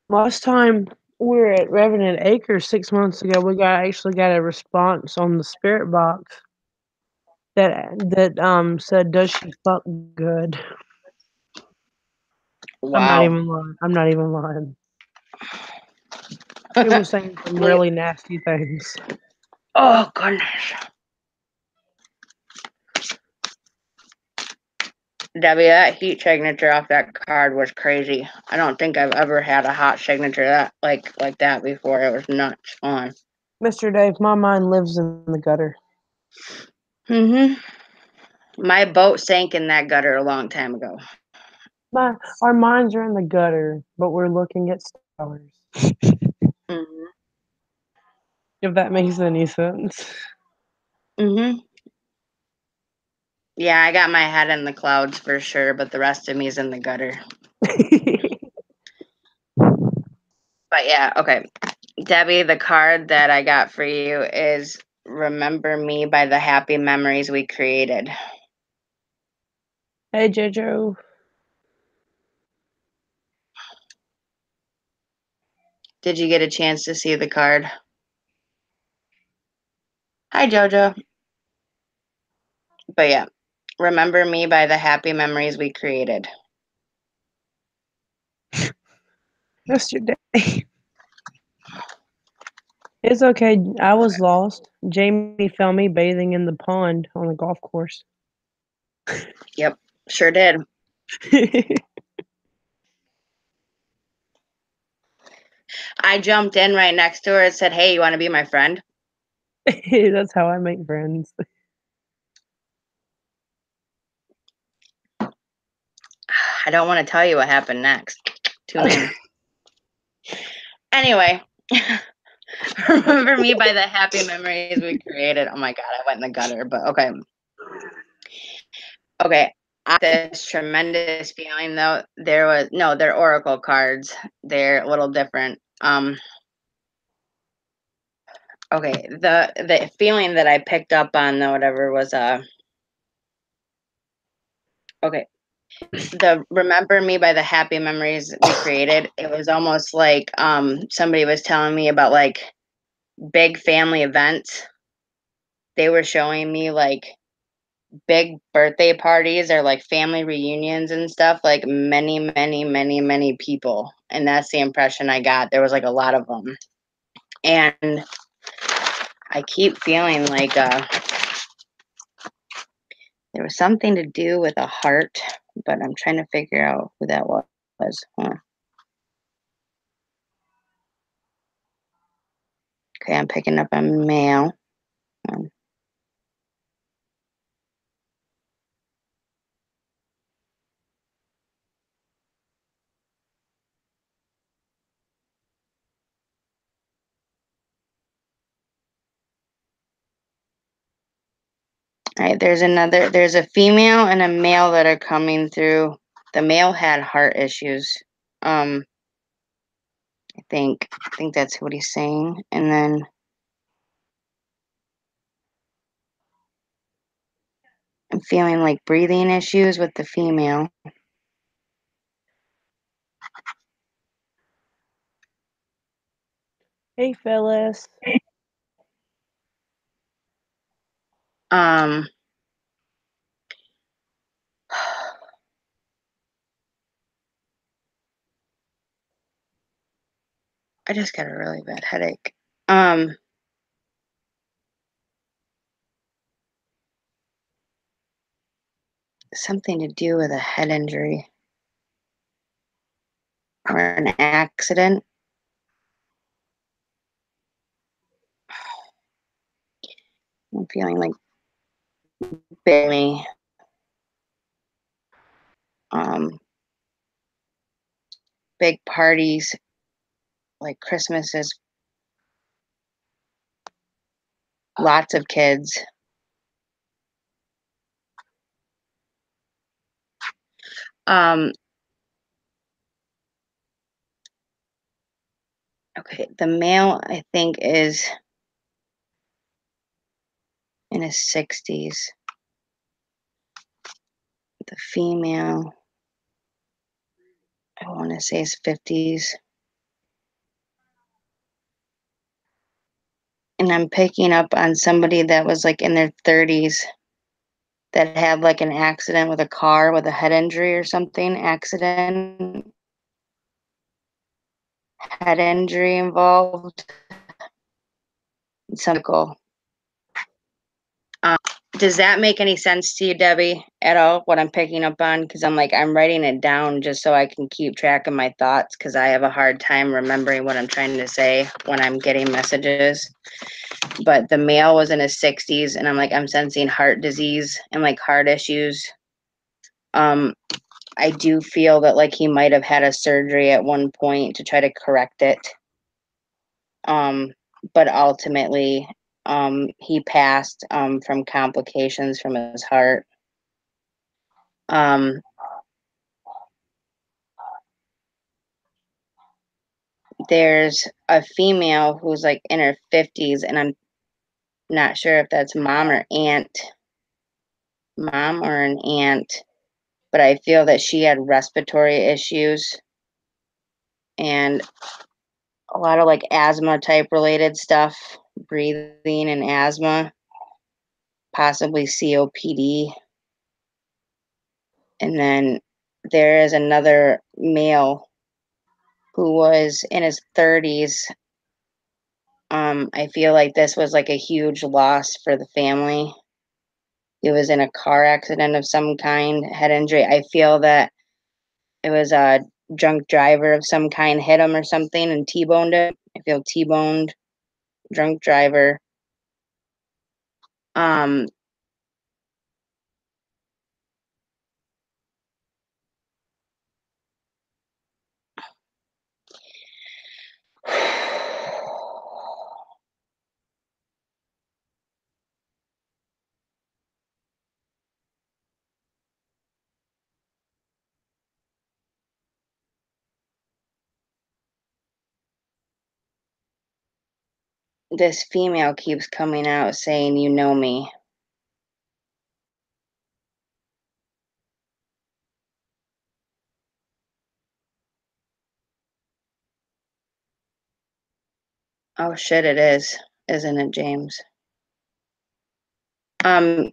[SPEAKER 3] Last time we were at Revenant Acres 6 months ago, we actually got a response on the spirit box that said, "Does she fuck good?" I'm not
[SPEAKER 1] Wow.
[SPEAKER 3] even lying. I'm not even lying. It was saying some really nasty things.
[SPEAKER 1] Oh, goodness. Debbie, that heat signature off that card was crazy. I don't think I've ever had a hot signature that like that before. It was nuts on.
[SPEAKER 3] Mr. Dave, my mind lives in the gutter.
[SPEAKER 1] My boat sank in that gutter a long time ago.
[SPEAKER 3] Our minds are in the gutter, but we're looking at stars. If that makes any sense.
[SPEAKER 1] Yeah, I got my head in the clouds for sure, but the rest of me is in the gutter. But yeah, okay. Debbie, the card that I got for you is Remember Me by the Happy Memories We Created.
[SPEAKER 3] Hey, Jojo.
[SPEAKER 1] Did you get a chance to see the card? Hi, Jojo. But yeah, Remember Me by the Happy Memories We Created.
[SPEAKER 3] Mr. Dave. It's okay. I was lost. Jamie found me bathing in the pond on the golf course.
[SPEAKER 1] Yep, sure did. I jumped in right next to her and said, "Hey, you want to be my friend?"
[SPEAKER 3] That's how I make friends.
[SPEAKER 1] I don't want to tell you what happened next. Tune in. Anyway, remember me by the happy memories we created. Oh my God, I went in the gutter, but okay. Okay. I had this tremendous feeling though. They're oracle cards. They're a little different. Okay, the feeling that I picked up on though, whatever was okay. The remember me by the happy memories we created. It was almost like somebody was telling me about like big family events. They were showing me like big birthday parties or like family reunions and stuff, like many, many, many, many people. And that's the impression I got. There was like a lot of them. And I keep feeling like there was something to do with a heart, but I'm trying to figure out who that was. Huh. Okay, I'm picking up a male. All right, there's a female and a male that are coming through. The male had heart issues. I think that's what he's saying. And then I'm feeling like breathing issues with the female.
[SPEAKER 3] Hey, Phyllis.
[SPEAKER 1] I just got a really bad headache. Something to do with a head injury or an accident. I'm feeling like Billy. Big parties like Christmases, lots of kids. Okay, the male I think is in his 60s. The female, I want to say his 50s. And I'm picking up on somebody that was like in their 30s that had like an accident with a car with a head injury or something. Accident, head injury involved. Some does that make any sense to you, Debbie, at all? What I'm picking up on? Because I'm writing it down just so I can keep track of my thoughts because I have a hard time remembering what I'm trying to say when I'm getting messages. But the male was in his 60s, and I'm sensing heart disease and like heart issues. I do feel that like he might have had a surgery at one point to try to correct it. But ultimately, he passed from complications from his heart. There's a female who's like in her 50s, and I'm not sure if that's mom or an aunt, but I feel that she had respiratory issues and a lot of like asthma type related stuff, breathing and asthma, possibly COPD. And then there is another male who was in his 30s I feel like this was like a huge loss for the family. He was in a car accident of some kind, head injury. I feel that it was a drunk driver of some kind hit him or something and T-boned him. I feel T-boned, drunk driver. Um, this female keeps coming out saying, "You know me." Oh shit, it is, isn't it, James? I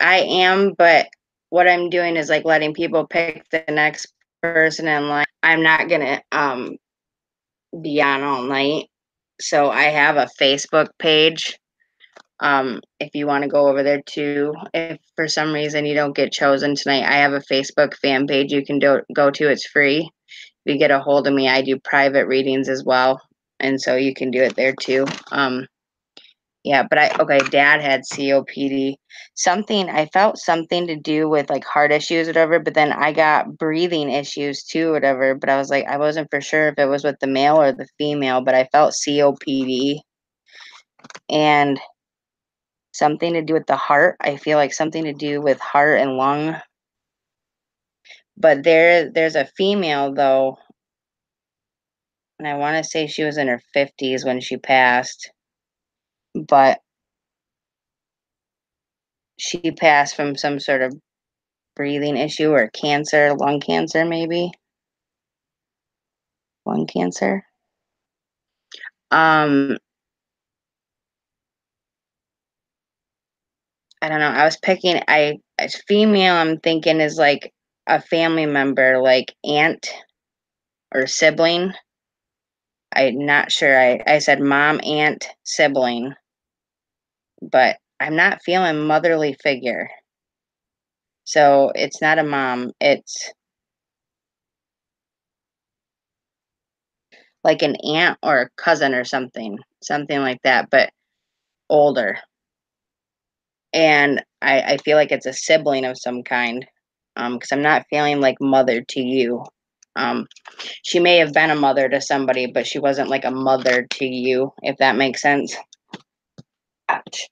[SPEAKER 1] am, but what I'm doing is like letting people pick the next person in line. I'm not gonna be on all night. So I have a Facebook page. If you want to go over there too, if for some reason you don't get chosen tonight, I have a Facebook fan page you can go to. It's free. If you get a hold of me, I do private readings as well, and so you can do it there too. Yeah, but Dad had COPD. I felt something to do with like heart issues, or whatever, but then I got breathing issues too, whatever. But I was like, I wasn't for sure if it was with the male or the female, but I felt COPD and something to do with the heart. I feel like something to do with heart and lung. But there's a female though, and I want to say she was in her 50s when she passed, but she passed from some sort of breathing issue or cancer, lung cancer maybe. Lung cancer. I don't know. I was picking as female I'm thinking is like a family member, like aunt or sibling. I'm not sure. I said mom, aunt, sibling, but I'm not feeling motherly figure. So it's not a mom. It's like an aunt or a cousin or something like that, but older. And I feel like it's a sibling of some kind, because I'm not feeling like mother to you. Um, she may have been a mother to somebody, but she wasn't like a mother to you, if that makes sense. Ouch.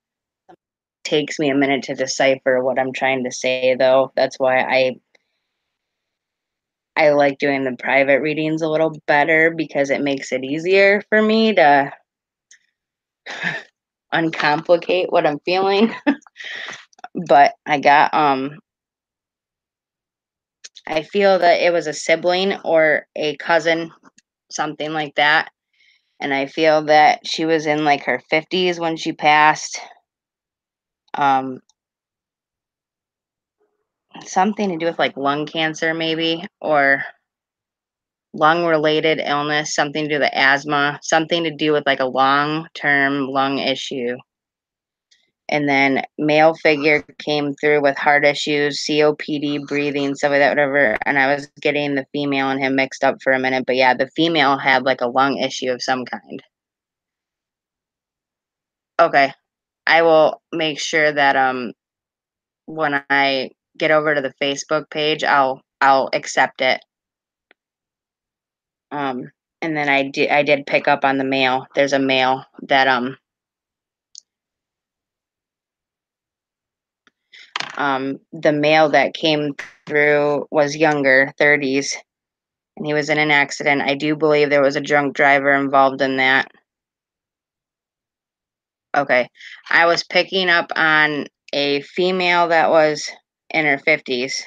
[SPEAKER 1] Takes me a minute to decipher what I'm trying to say, though. That's why I like doing the private readings a little better because it makes it easier for me to uncomplicate what I'm feeling. But I feel that it was a sibling or a cousin, something like that. And I feel that she was in like her 50s when she passed. Um, Something to do with like lung cancer, maybe, or lung related illness, something to do with asthma, something to do with like a long term lung issue. And then male figure came through with heart issues, COPD, breathing, stuff like that, whatever. And I was getting the female and him mixed up for a minute. But yeah, the female had like a lung issue of some kind. Okay. I will make sure that when I get over to the Facebook page, I'll accept it. And then I did pick up on the male. There's a male that the male that came through was younger, 30s, and he was in an accident. I do believe there was a drunk driver involved in that. Okay. I was picking up on a female that was in her 50s.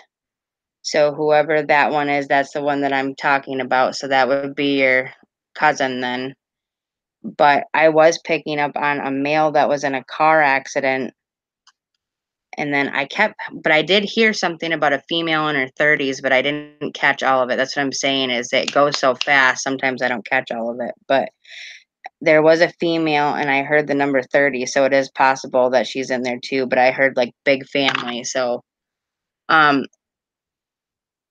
[SPEAKER 1] So whoever that one is, that's the one that I'm talking about. So that would be your cousin then. But I was picking up on a male that was in a car accident. And then but I did hear something about a female in her 30s, but I didn't catch all of it. That's what I'm saying is it goes so fast. Sometimes I don't catch all of it. But there was a female, and I heard the number 30, so it is possible that she's in there too, but I heard like big family. So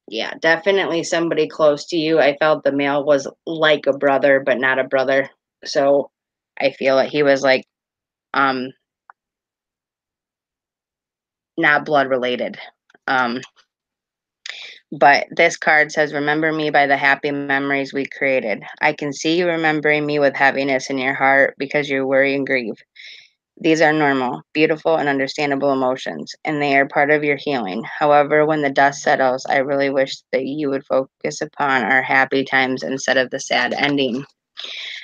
[SPEAKER 1] yeah, definitely somebody close to you. I felt the male was like a brother, but not a brother. So I feel like he was like um not blood related. Um but this card says, remember me by the happy memories we created. I can see you remembering me with heaviness in your heart because you worry and grieve. These are normal, beautiful, and understandable emotions, and they are part of your healing. However, when the dust settles, I really wish that you would focus upon our happy times instead of the sad ending.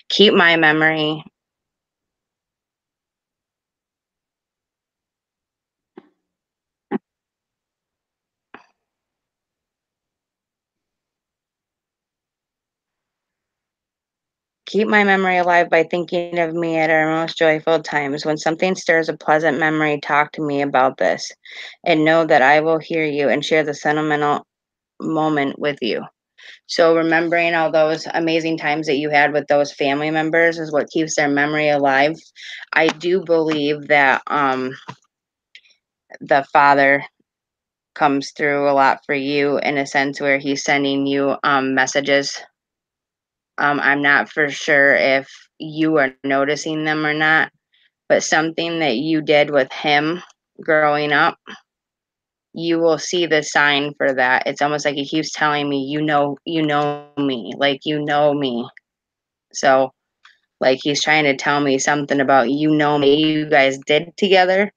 [SPEAKER 1] Keep my memory. Keep my memory alive by thinking of me at our most joyful times. When something stirs a pleasant memory, talk to me about this, and know that I will hear you and share the sentimental moment with you. So remembering all those amazing times that you had with those family members is what keeps their memory alive. I do believe that the father comes through a lot for you in a sense where he's sending you messages. I'm not for sure if you are noticing them or not, but something that you did with him growing up, you will see the sign for that. It's almost like he keeps telling me, you know me, like you know me. So like he's trying to tell me something about me you guys did together.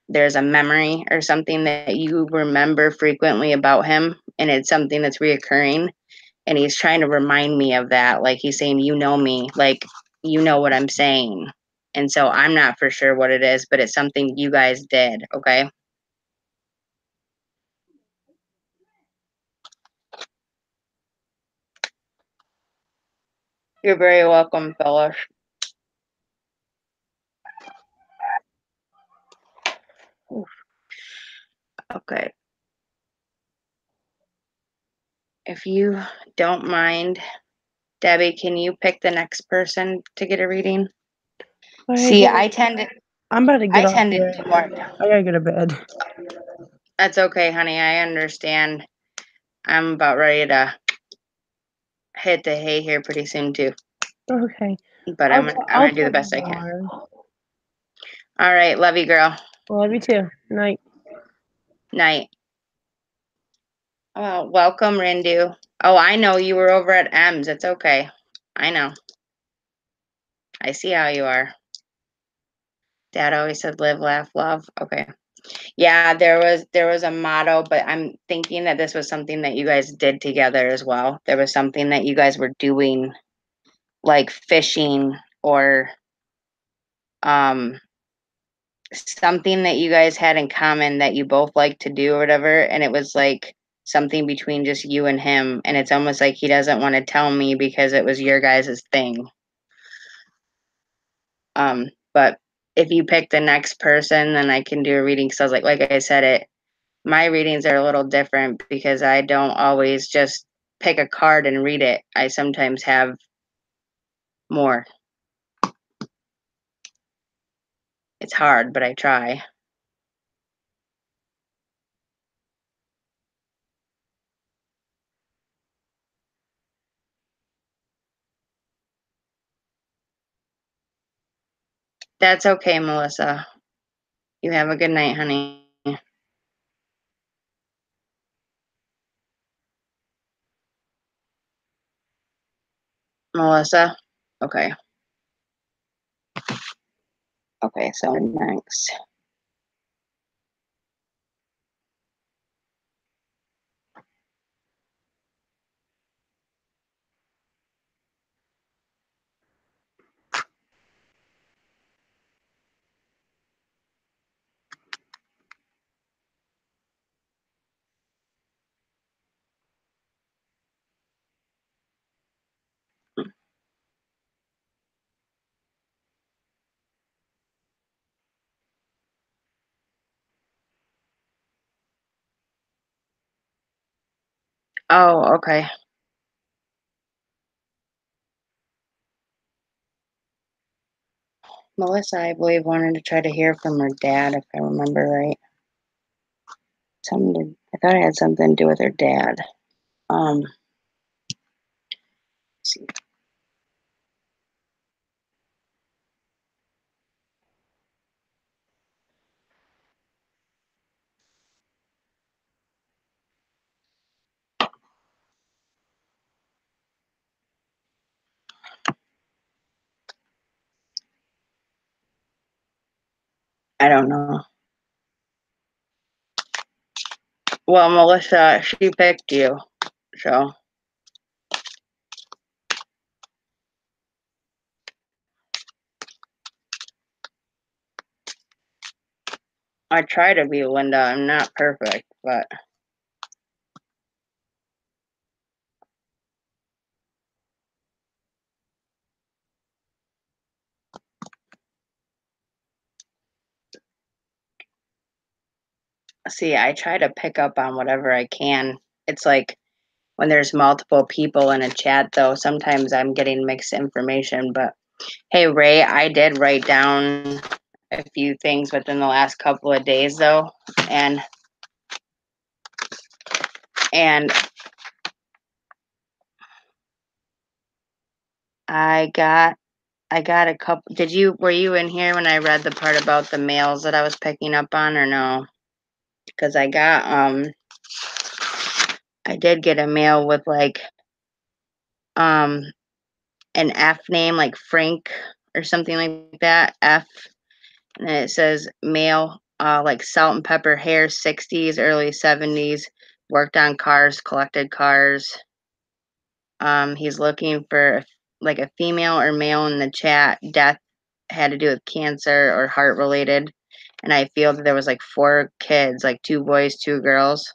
[SPEAKER 1] There's a memory or something that you remember frequently about him, and it's something that's reoccurring. And he's trying to remind me of that. Like he's saying, you know me, like you know what I'm saying. And so I'm not for sure what it is, but it's something you guys did. Okay. You're very welcome, Phyllis. Okay. If you don't mind, Debbie, can you pick the next person to get a reading? See, I tend to
[SPEAKER 3] I'm about to get off
[SPEAKER 1] to
[SPEAKER 3] here.
[SPEAKER 1] do more.
[SPEAKER 3] I gotta go to bed.
[SPEAKER 1] That's okay, honey. I understand. I'm about ready to hit the hay here pretty soon too.
[SPEAKER 3] Okay.
[SPEAKER 1] But I'm
[SPEAKER 3] I'll
[SPEAKER 1] gonna do the
[SPEAKER 3] talk
[SPEAKER 1] best I can.
[SPEAKER 3] tomorrow.
[SPEAKER 1] All right, love you, girl.
[SPEAKER 3] Love you too. Night.
[SPEAKER 1] Night. Oh, welcome, Rindu. Oh, I know you were over at M's. It's okay. I know. I see how you are. Dad always said live, laugh, love. Okay. Yeah, there was a motto, but I'm thinking that this was something that you guys did together as well. There was something that you guys were doing like fishing or um something that you guys had in common that you both like to do or whatever, and it was like something between just you and him, and it's almost like he doesn't want to tell me because it was your guys' thing. But if you pick the next person, then I can do a reading because I was like I said, it my readings are a little different because I don't always just pick a card and read it. I sometimes have more. It's hard, but I try. That's okay, Melissa. You have a good night, honey. Melissa? Okay. Okay, so next. Oh, okay. Melissa, I believe, wanted to try to hear from her dad, if I remember right. I thought it had something to do with her dad. Let's see. I don't know. Well, Melissa, she picked you, so. I try to be Linda. I'm not perfect, but. See, I try to pick up on whatever I can. It's like when there's multiple people in a chat, though, sometimes I'm getting mixed information. But hey, Ray, I did write down a few things within the last couple of days, though, and I got a couple. Were you in here when I read the part about the mails that I was picking up on, or no? Because I did get a mail with like an F name, like Frank or something like that. F, and then it says mail, like salt and pepper hair, 60s, early 70s, worked on cars, collected cars. He's looking for like a female or male in the chat. Death had to do with cancer or heart related. And I feel that there was like 4 kids, like 2 boys, 2 girls.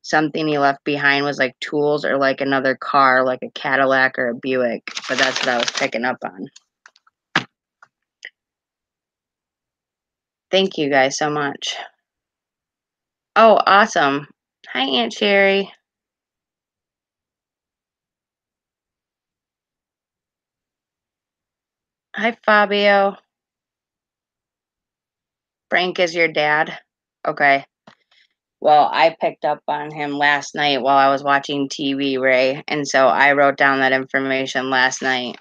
[SPEAKER 1] Something he left behind was like tools or like another car, like a Cadillac or a Buick. But that's what I was picking up on. Thank you guys so much. Oh, awesome. Hi, Aunt Sherry. Hi, Fabio. Frank is your dad? Okay. Well, I picked up on him last night while I was watching TV, Ray, and so I wrote down that information last night.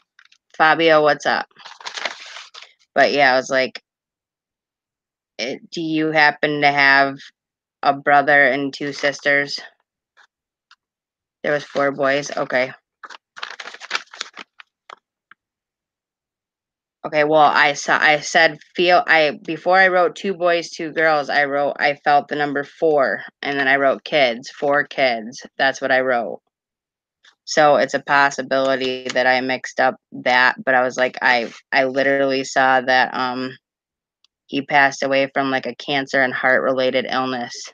[SPEAKER 1] Fabio, what's up? But yeah, I was like, do you happen to have a brother and 2 sisters? There was 4 boys. Okay. Okay, well, before I wrote 2 boys, 2 girls, I felt the number 4, and then I wrote kids, 4 kids. That's what I wrote. So it's a possibility that I mixed up that, but I was like, I literally saw that he passed away from like a cancer and heart related illness.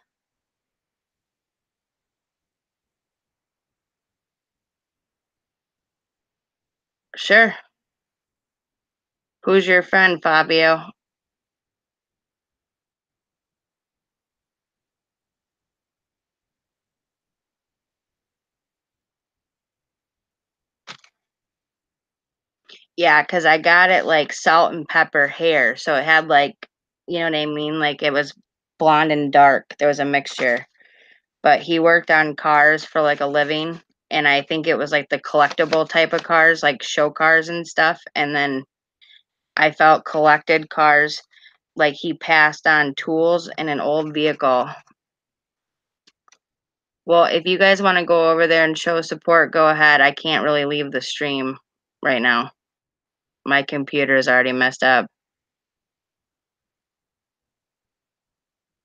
[SPEAKER 1] Sure. Who's your friend, Fabio? Yeah, because I got it like salt and pepper hair. So it had like, you know what I mean? Like it was blonde and dark. There was a mixture. But he worked on cars for like a living. And I think it was like the collectible type of cars, like show cars and stuff. And then I felt collected cars, like he passed on tools and an old vehicle. Well, if you guys want to go over there and show support, go ahead. I can't really leave the stream right now. My computer is already messed up.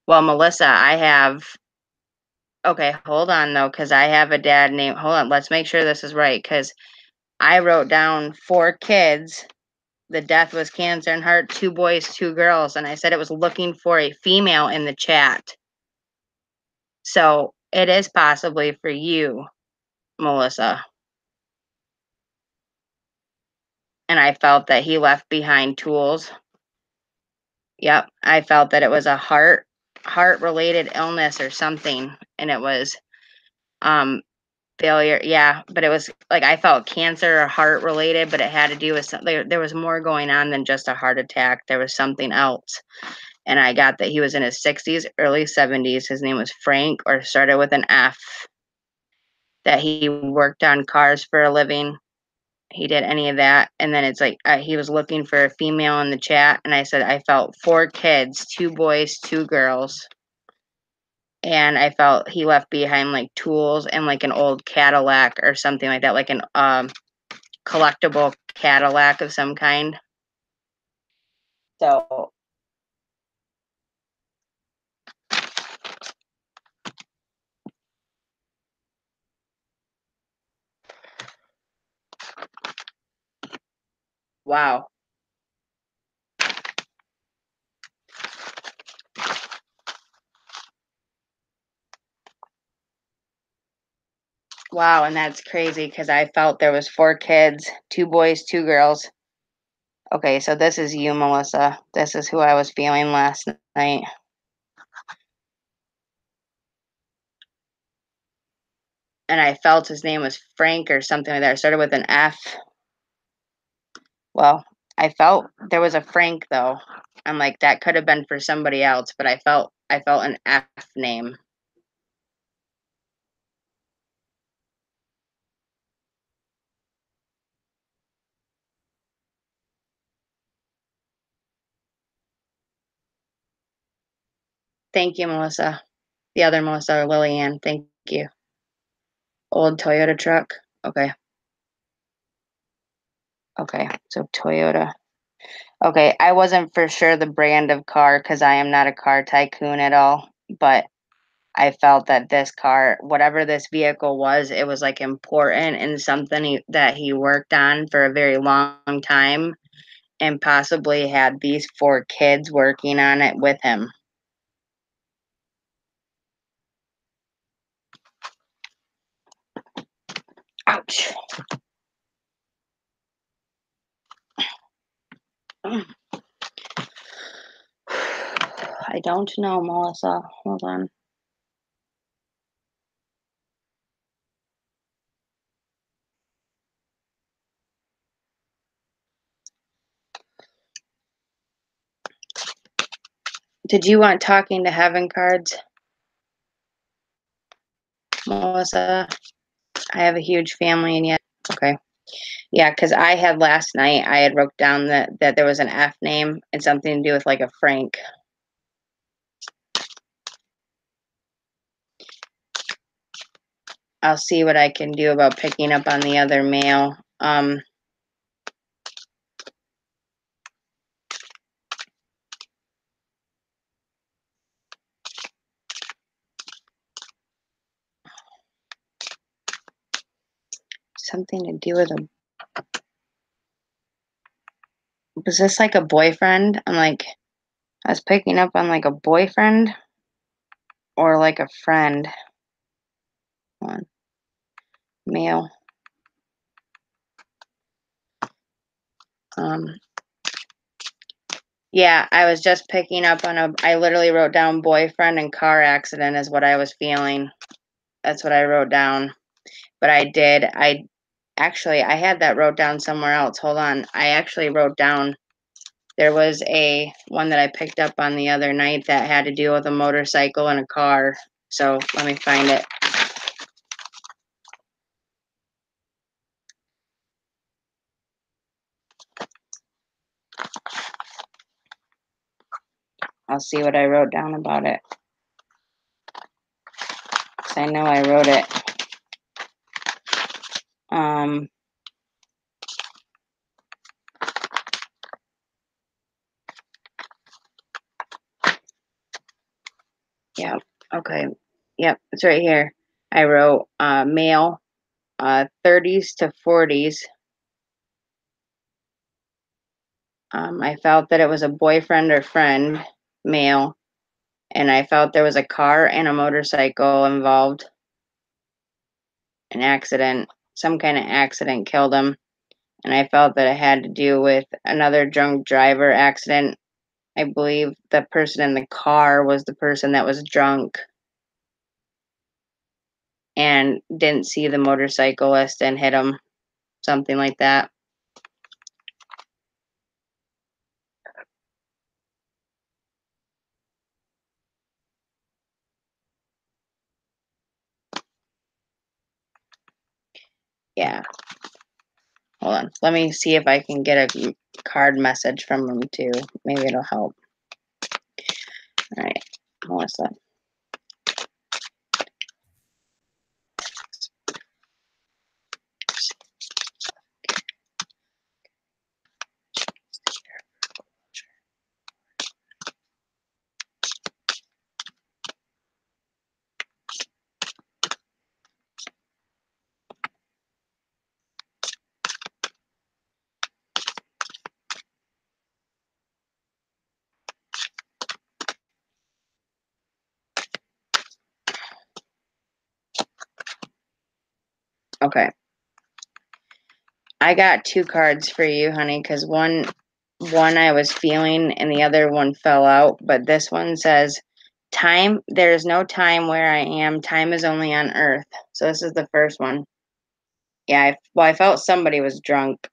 [SPEAKER 1] Well, Melissa, okay, hold on though, because I have a dad named, hold on, let's make sure this is right, because I wrote down 4 kids. The death was cancer and heart, 2 boys, 2 girls, and I said it was looking for a female in the chat. So it is possibly for you, Melissa. And I felt that he left behind tools. Yep, I felt that it was a heart related illness or something, and it was failure. Yeah, but it was like I felt cancer or heart related, but it had to do with something. There was more going on than just a heart attack. There was something else. And I got that he was in his 60s, early 70s. His name was Frank, or started with an F. That he worked on cars for a living. He did any of that. And then it's like he was looking for a female in the chat. And I said, I felt 4 kids, 2 boys, 2 girls. And I felt he left behind like tools and like an old Cadillac or something like that, like an collectible Cadillac of some kind. So wow. Wow, and that's crazy because I felt there was 4 kids, 2 boys, 2 girls. Okay, so this is you, Melissa. This is who I was feeling last night. And I felt his name was Frank or something like that. It started with an F. Well, I felt there was a Frank though. I'm like, that could have been for somebody else, but I felt an F name. Thank you, Melissa. The other Melissa, or Lillian. Thank you. Old Toyota truck. Okay. Okay. So Toyota. Okay. I wasn't for sure the brand of car because I am not a car tycoon at all, but I felt that this car, whatever this vehicle was, it was like important and something that he worked on for a very long time and possibly had these 4 kids working on it with him. Ouch. I don't know, Melissa. Hold on. Did you want talking to heaven cards, Melissa? I have a huge family and yet okay. Yeah, because I had last night I had wrote down that there was an F name and something to do with like a Frank. I'll see what I can do about picking up on the other mail. Something to do with a. Was this like a boyfriend? I'm like, I was picking up on like a boyfriend or like a friend. Hold on. Mail. Yeah, I was just picking up on I literally wrote down boyfriend and car accident is what I was feeling. That's what I wrote down. But I had that wrote down somewhere else. Hold on. I actually wrote down there was a one that I picked up on the other night that had to do with a motorcycle and a car. So let me find it. I'll see what I wrote down about it. 'Cause I know I wrote it. Yeah. Okay. Yep. It's right here. I wrote male, 30s to 40s. I felt that it was a boyfriend or friend, male, and I felt there was a car and a motorcycle involved. An accident, some kind of accident killed him, and I felt that it had to do with another drunk driver accident. I believe the person in the car was the person that was drunk. and didn't see the motorcyclist and hit him, something like that. Yeah. Hold on. Let me see if I can get a card message from him too. Maybe it'll help. All right, Melissa. Okay. I got 2 cards for you, honey, because one I was feeling and the other one fell out, but this one says, time, there is no time where I am, time is only on earth. So this is the first one. Yeah, I felt somebody was drunk.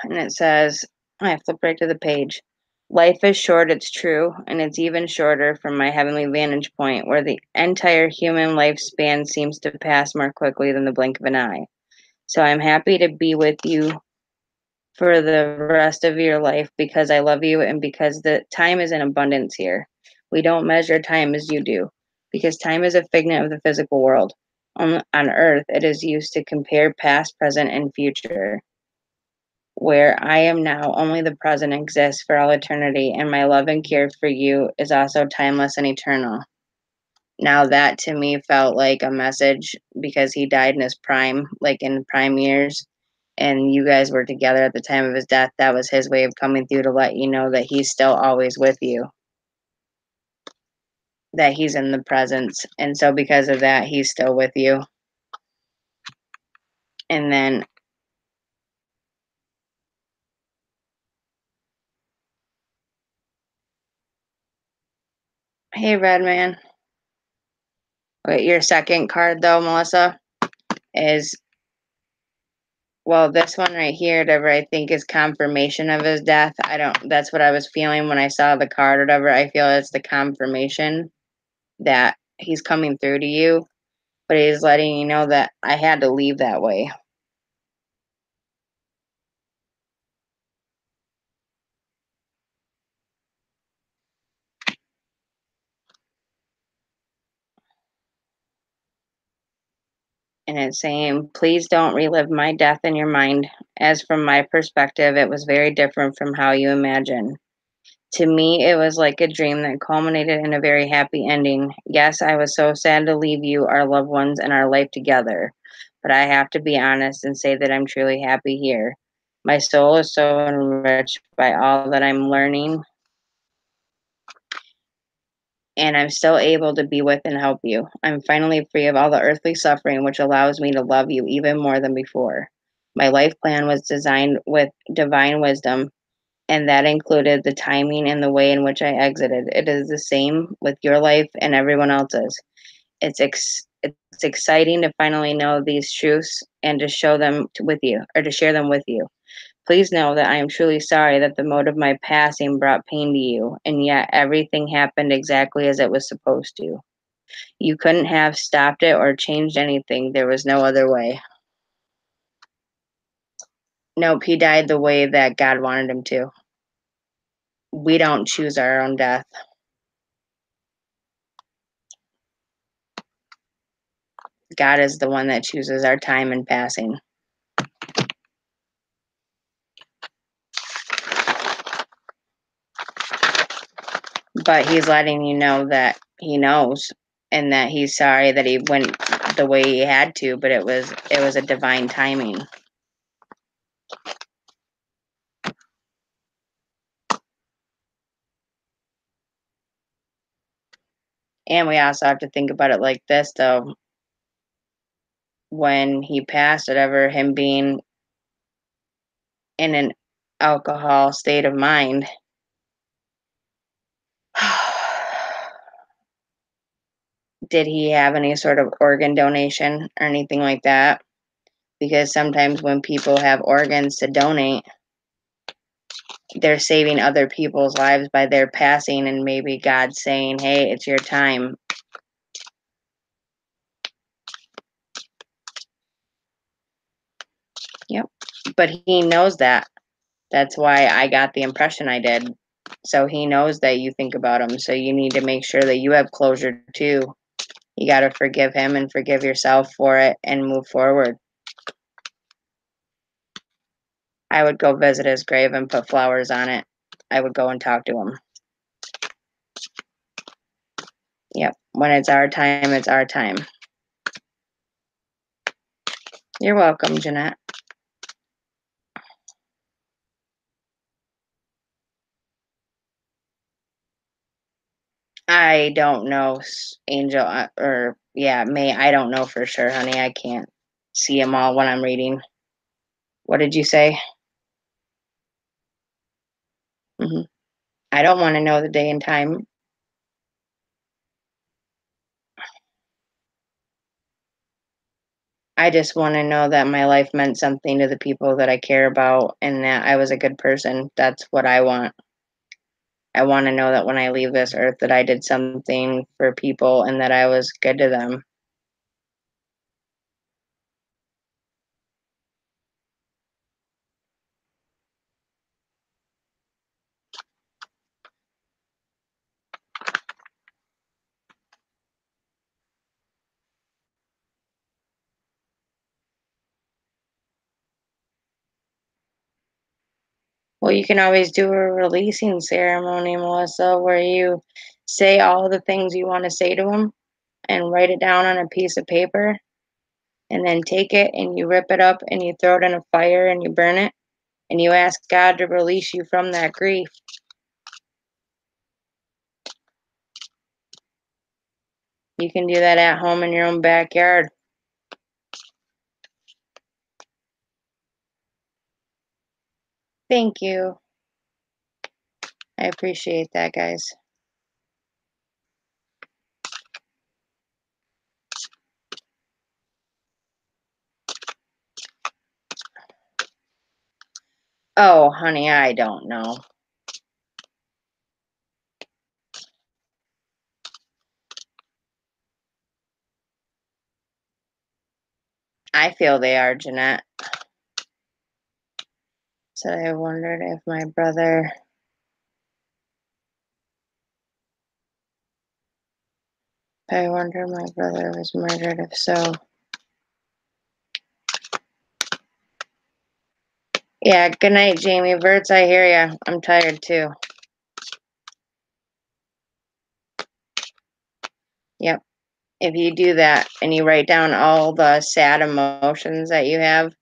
[SPEAKER 1] And it says, I flip right to the page. Life is short, it's true, and it's even shorter from my heavenly vantage point, where the entire human lifespan seems to pass more quickly than the blink of an eye. So I'm happy to be with you for the rest of your life because I love you and because the time is in abundance here. We don't measure time as you do, because time is a figment of the physical world. On earth, it is used to compare past, present, and future. Where I am now, only the present exists for all eternity, and my love and care for you is also timeless and eternal. Now, that to me felt like a message because he died in his prime, like in prime years, and you guys were together at the time of his death. That was his way of coming through to let you know that he's still always with you, that he's in the presence. And so, because of that, he's still with you. And then, hey, Redman. Wait, your second card, though, Melissa, is, well, this one right here, whatever, I think is confirmation of his death. That's what I was feeling when I saw the card, whatever. I feel it's the confirmation that he's coming through to you, but he's letting you know that I had to leave that way. And it's saying, please don't relive my death in your mind, as from my perspective, it was very different from how you imagine. To me, it was like a dream that culminated in a very happy ending. Yes, I was so sad to leave you, our loved ones, and our life together, but I have to be honest and say that I'm truly happy here. My soul is so enriched by all that I'm learning, and I'm still able to be with and help you. I'm finally free of all the earthly suffering, which allows me to love you even more than before. My life plan was designed with divine wisdom, and that included the timing and the way in which I exited. It is the same with your life and everyone else's. It's exciting to finally know these truths and to show them with you, or to share them with you. Please know that I am truly sorry that the mode of my passing brought pain to you, and yet everything happened exactly as it was supposed to. You couldn't have stopped it or changed anything. There was no other way. Nope, he died the way that God wanted him to. We don't choose our own death. God is the one that chooses our time and passing. But he's letting you know that he knows and that he's sorry that he went the way he had to, but it was a divine timing. And we also have to think about it like this, though. When he passed, whatever, him being in an alcohol state of mind. Did he have any sort of organ donation or anything like that? Because sometimes when people have organs to donate, they're saving other people's lives by their passing, and maybe God's saying, hey, it's your time. Yep. But he knows that. That's why I got the impression I did. So he knows that you think about him. So you need to make sure that you have closure too. You got to forgive him and forgive yourself for it and move forward. I would go visit his grave and put flowers on it. I would go and talk to him. Yep. When it's our time, it's our time. You're welcome, Jeanette. I don't know, Angel, or yeah, May. I don't know for sure, honey. I can't see them all when I'm reading. What did you say? I don't want to know the day and time. I just want to know that my life meant something to the people that I care about and that I was a good person. That's what I want. I want to know that when I leave this earth that I did something for people and that I was good to them. Well, you can always do a releasing ceremony, Melissa, where you say all the things you want to say to them and write it down on a piece of paper and then take it and you rip it up and you throw it in a fire and you burn it and you ask God to release you from that grief. You can do that at home in your own backyard. Thank you. I appreciate that, guys. Oh, honey, I don't know. I feel they are, Jeanette. So I wondered if my brother... I wonder if my brother was murdered, if so. Yeah, good night, Jamie. Verts, I hear ya. I'm tired, too. Yep. If you do that and you write down all the sad emotions that you have,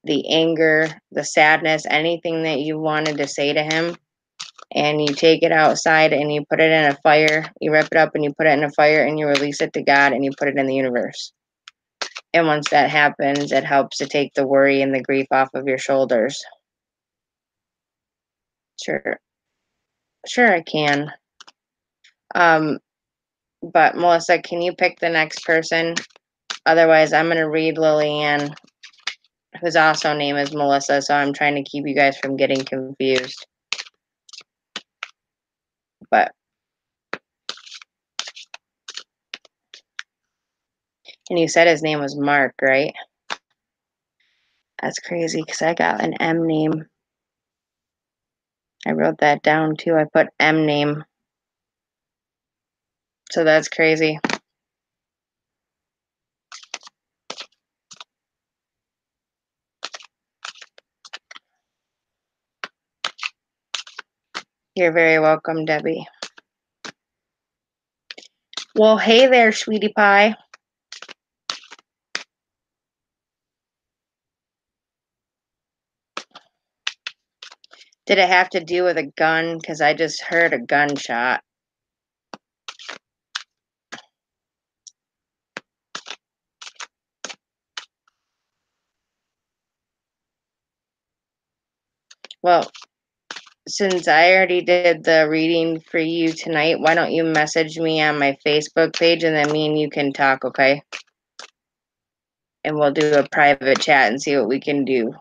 [SPEAKER 1] the anger, the sadness, anything that you wanted to say to him, and you take it outside and you put it in a fire, you rip it up and you put it in a fire and you release it to God and you put it in the universe. And once that happens, it helps to take the worry and the grief off of your shoulders. Sure. Sure, I can. But Melissa, can you pick the next person? Otherwise, I'm going to read Lillian, whose also name is Melissa, so I'm trying to keep you guys from getting confused. But, and you said his name was Mark, right? That's crazy, because I got an M name. I wrote that down, too. I put M name. So that's crazy. You're very welcome, Debbie. Well, hey there, sweetie pie. Did it have to do with a gun? Because I just heard a gunshot. Well, since I already did the reading for you tonight, why don't you message me on my Facebook page and then me and you can talk, okay? And we'll do a private chat and see what we can do.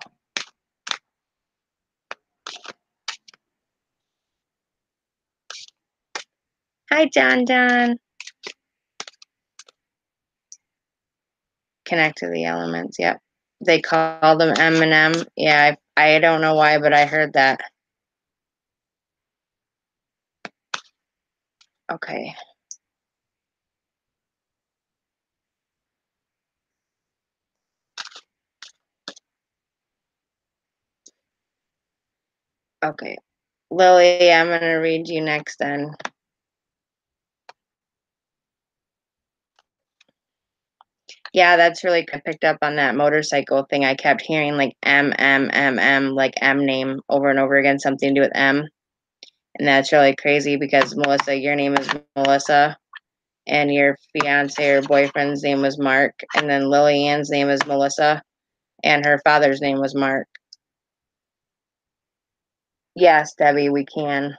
[SPEAKER 1] Hi, John John. Connect to the elements, yep. They call them M&M. Yeah, I don't know why, but I heard that. Okay. Okay. Lily, I'm going to read you next then. Yeah, that's really good. I picked up on that motorcycle thing. I kept hearing like M, like M name over and over again, something to do with M. And that's really crazy because Melissa, your name is Melissa, and your fiance or boyfriend's name was Mark, and then Lillian's name is Melissa, and her father's name was Mark. Yes, Debbie, we can.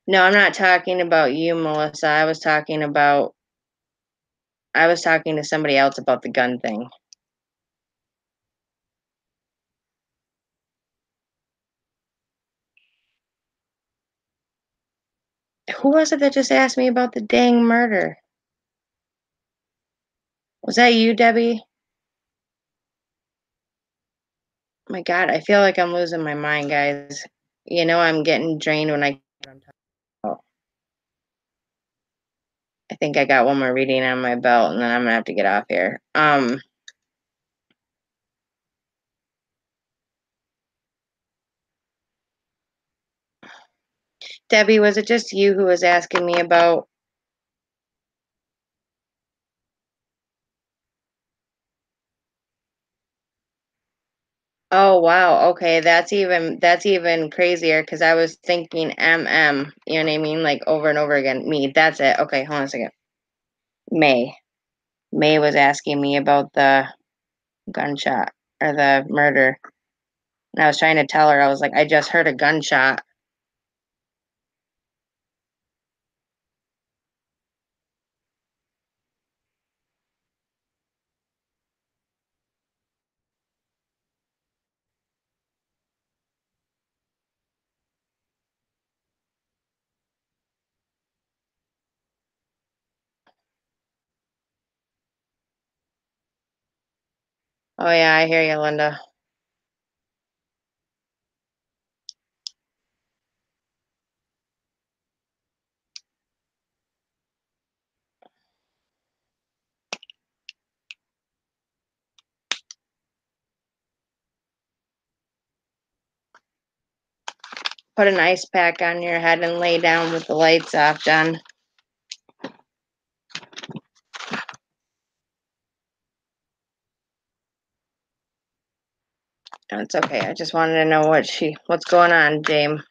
[SPEAKER 1] No, I'm not talking about you, Melissa. I was talking to somebody else about the gun thing. Who was it that just asked me about the dang murder? Was that you, Debbie? Oh my God, I feel like I'm losing my mind, guys. You know I'm getting drained when I think I got one more reading on my belt and then I'm gonna have to get off here. Debbie, was it just you who was asking me about? Oh wow, okay, that's even crazier because I was thinking MM, you know what I mean? Like over and over again. Me, that's it. Okay, hold on a second. May. May was asking me about the gunshot or the murder. And I was trying to tell her, I was like, I just heard a gunshot. Oh yeah, I hear you, Linda. Put an ice pack on your head and lay down with the lights off, John. No, it's okay. I just wanted to know what's going on, James.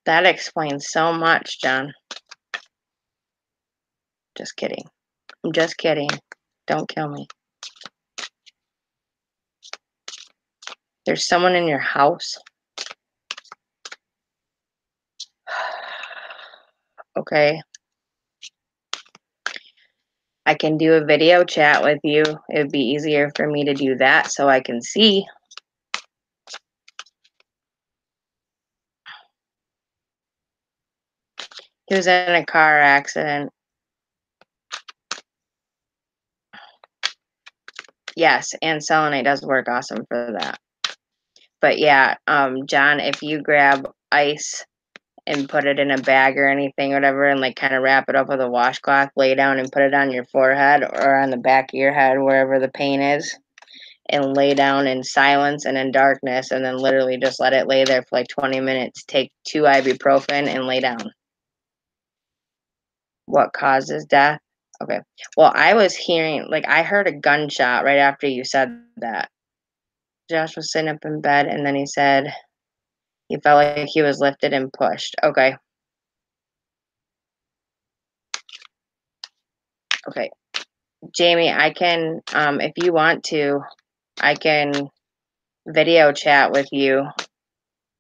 [SPEAKER 1] That explains so much, John. Just kidding. I'm just kidding. Don't kill me. There's someone in your house? Okay. I can do a video chat with you. It would be easier for me to do that so I can see. He was in a car accident. Yes, and selenite does work awesome for that. But yeah, John, if you grab ice and put it in a bag or anything, whatever, and like kind of wrap it up with a washcloth, lay down and put it on your forehead or on the back of your head, wherever the pain is, and lay down in silence and in darkness, and then literally just let it lay there for like 20 minutes. Take 2 ibuprofen and lay down. What causes death? Okay. Well, I was hearing, like, I heard a gunshot right after you said that. Josh was sitting up in bed, and then he said he felt like he was lifted and pushed. Okay. Okay. Jamie, I can, if you want to, I can video chat with you,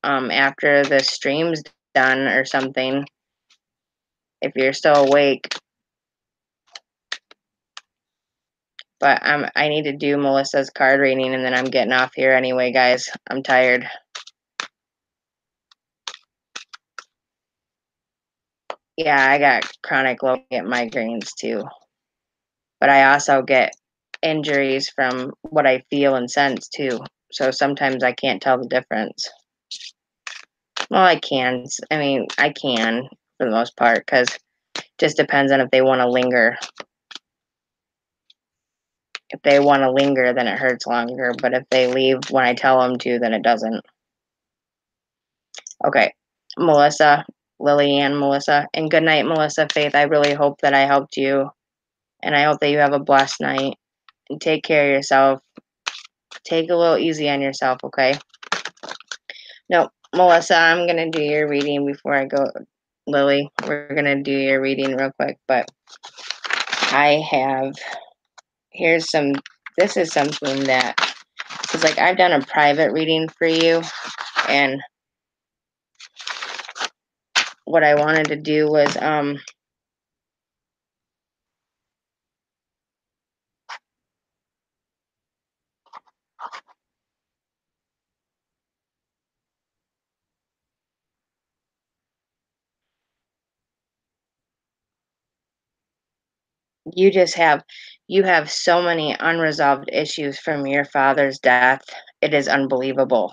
[SPEAKER 1] after the stream's done or something, if you're still awake. But I need to do Melissa's card reading, and then I'm getting off here anyway, guys. I'm tired. Yeah, I got chronic low migraines too. But I also get injuries from what I feel and sense too. So sometimes I can't tell the difference. Well, I can. I mean, I can for the most part, because it just depends on if they want to linger. If they want to linger, then it hurts longer. But if they leave when I tell them to, then it doesn't. Okay. Melissa, Lillian, Melissa. And good night, Melissa, Faith. I really hope that I helped you. And I hope that you have a blessed night. And take care of yourself. Take a little easy on yourself, okay? No, Melissa, I'm going to do your reading before I go. Lily, we're going to do your reading real quick. But I have, this is something that, because like I've done a private reading for you. And what I wanted to do was, you have so many unresolved issues from your father's death. It is unbelievable.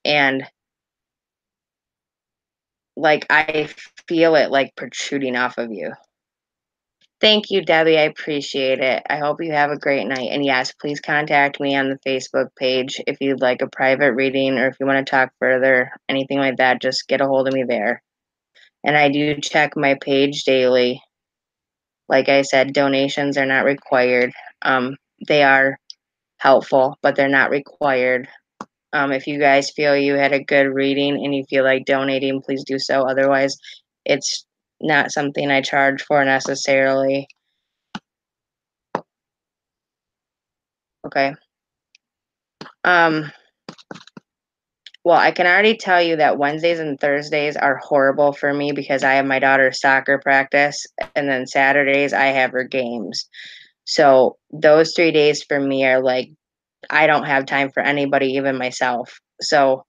[SPEAKER 1] And like I feel it like protruding off of you. Thank you, Debbie. I appreciate it. I hope you have a great night. And yes, please contact me on the Facebook page if you'd like a private reading, or if you want to talk further, anything like that, just get a hold of me there. And I do check my page daily. Like I said, donations are not required. They are helpful, but they're not required. If you guys feel you had a good reading and you feel like donating, please do so. Otherwise, it's not something I charge for necessarily. Okay. Well, I can already tell you that Wednesdays and Thursdays are horrible for me because I have my daughter's soccer practice, and then Saturdays I have her games. So those 3 days for me are like, I don't have time for anybody, even myself. So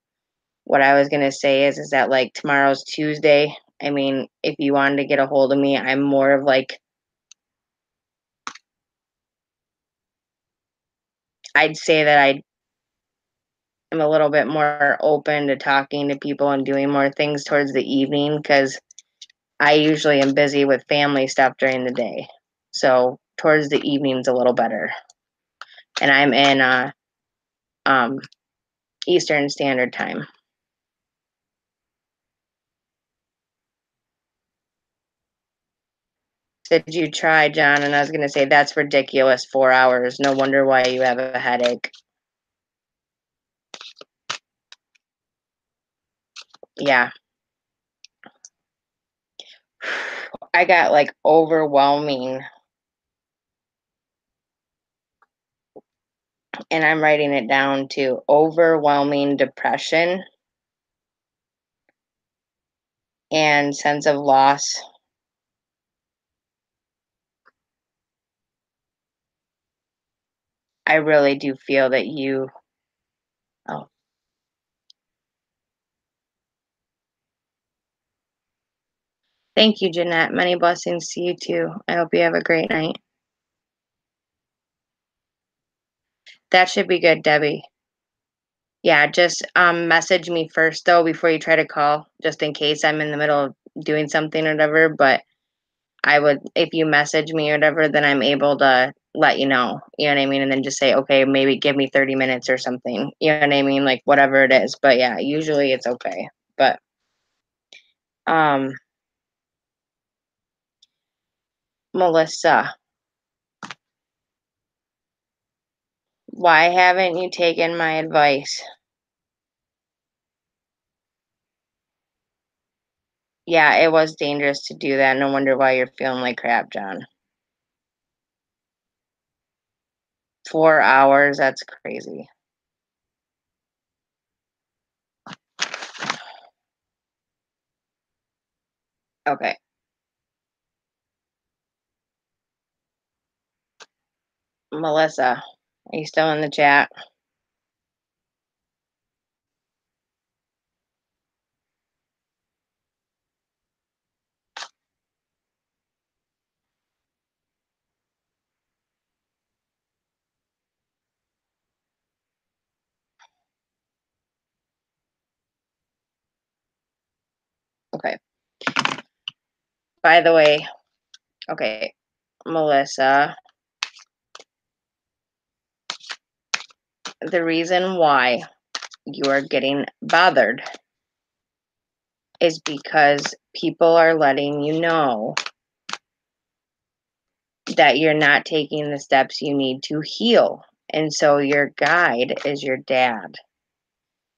[SPEAKER 1] what I was gonna say is that like tomorrow's Tuesday. I mean, if you wanted to get a hold of me, I'm more of like, I'd say that I'm a little bit more open to talking to people and doing more things towards the evening, because I usually am busy with family stuff during the day. So towards the evening's a little better. And I'm in um Eastern Standard Time. Did you try, John? And I was gonna say that's ridiculous, 4 hours. No wonder why you have a headache. Yeah. I got like overwhelming, and I'm writing it down to overwhelming depression and sense of loss. I really do feel that you, oh, thank you, Jeanette. Many blessings to you too. I hope you have a great night. That should be good, Debbie. Yeah, just message me first though before you try to call, just in case I'm in the middle of doing something or whatever. But I would, if you message me or whatever, then I'm able to let you know. You know what I mean? And then just say, okay, maybe give me 30 minutes or something. You know what I mean? Like whatever it is. But yeah, usually it's okay. But Melissa, Why haven't you taken my advice? Yeah, it was dangerous to do that. No wonder why you're feeling like crap, John. 4 hours? That's crazy. Okay. Melissa, are you still in the chat? Okay. By the way, okay, Melissa, the reason why you are getting bothered is because people are letting you know that you're not taking the steps you need to heal. And so your guide is your dad.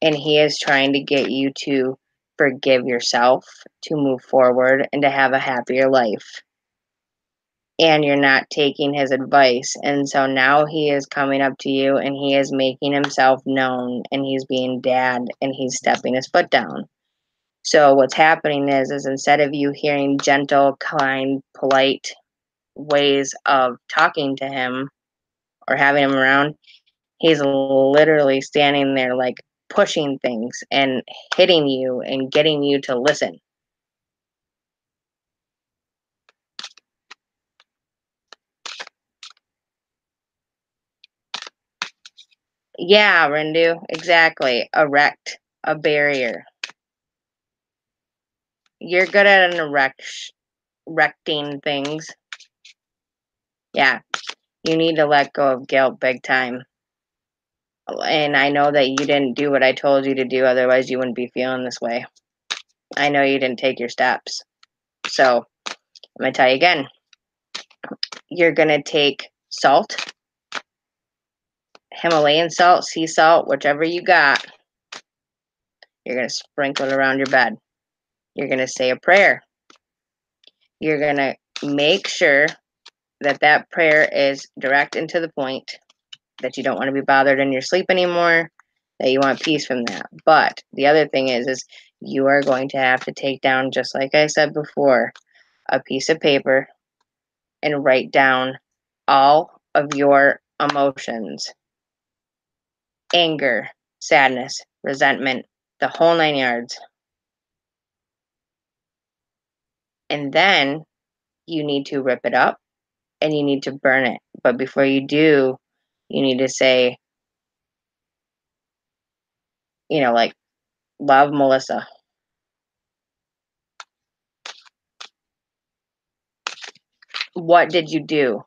[SPEAKER 1] And he is trying to get you to forgive yourself, to move forward, and to have a happier life. And you're not taking his advice. And so now he is coming up to you and he is making himself known and he's being dad and he's stepping his foot down. So what's happening is instead of you hearing gentle, kind, polite ways of talking to him or having him around, he's literally standing there like pushing things and hitting you and getting you to listen. Yeah, Rindu, exactly. Erect a barrier. You're good at erecting things. Yeah, you need to let go of guilt big time. And I know that you didn't do what I told you to do, otherwise you wouldn't be feeling this way. I know you didn't take your steps. So, I'm going to tell you again. You're going to take salt, Himalayan salt, sea salt, whichever you got. You're going to sprinkle it around your bed. You're going to say a prayer. You're going to make sure that that prayer is direct and to the point, that you don't want to be bothered in your sleep anymore, that you want peace from that. But the other thing is you are going to have to take down, just like I said before, a piece of paper and write down all of your emotions: anger, sadness, resentment, the whole 9 yards. And then you need to rip it up and you need to burn it. But before you do, you need to say, like, love, Melissa. What did you do?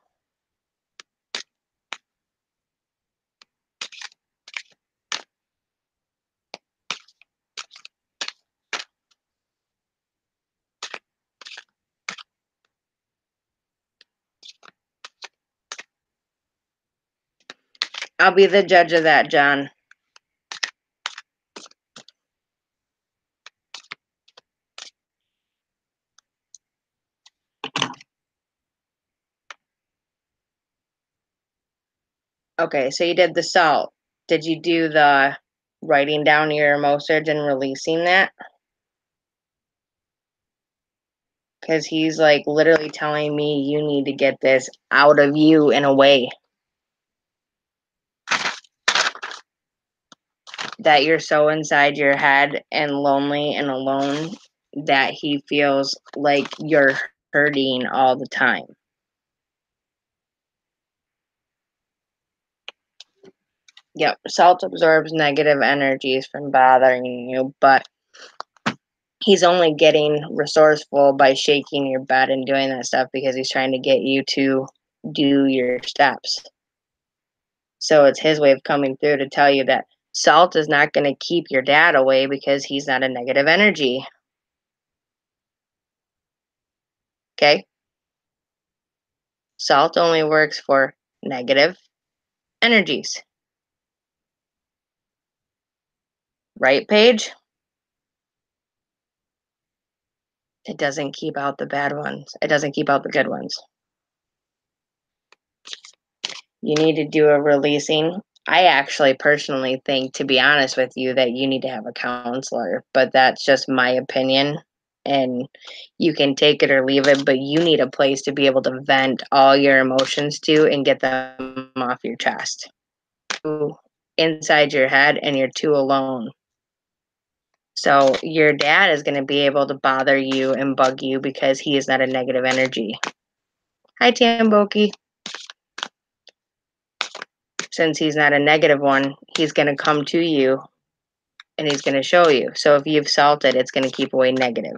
[SPEAKER 1] I'll be the judge of that, John. Okay, so you did the salt. Did you do the writing down your emotions and releasing that? Because he's like literally telling me you need to get this out of you in a way that you're so inside your head and lonely and alone that he feels like you're hurting all the time. Yep, salt absorbs negative energies from bothering you, but he's only getting resourceful by shaking your bed and doing that stuff because he's trying to get you to do your steps. So it's his way of coming through to tell you that salt is not going to keep your dad away because he's not a negative energy. Okay? Salt only works for negative energies. Right, Paige? It doesn't keep out the bad ones. It doesn't keep out the good ones. You need to do a releasing. I actually personally think, to be honest with you, that you need to have a counselor, but that's just my opinion. And you can take it or leave it, but you need a place to be able to vent all your emotions to and get them off your chest. Inside your head, and you're too alone. So your dad is going to be able to bother you and bug you because he is not a negative energy. Hi, Tamboki. Since he's not a negative one, he's going to come to you and he's going to show you. So if you've salted, it's going to keep away negative.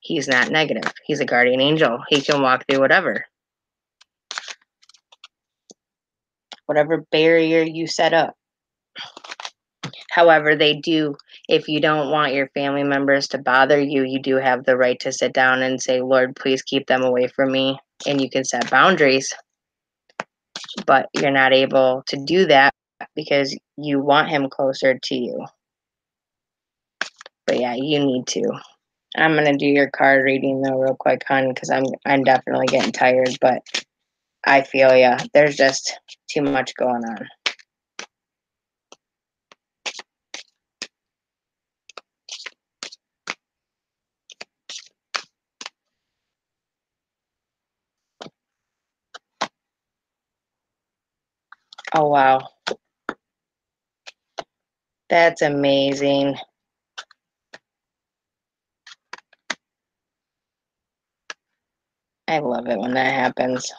[SPEAKER 1] He's not negative. He's a guardian angel. He can walk through whatever barrier you set up. However, they do, if you don't want your family members to bother you, you do have the right to sit down and say, Lord, please keep them away from me. And you can set boundaries, but you're not able to do that because you want him closer to you. But yeah, you need to. I'm gonna do your card reading though real quick, hon, because I'm definitely getting tired, but I feel ya. There's just too much going on. Oh wow. That's amazing. I love it when that happens.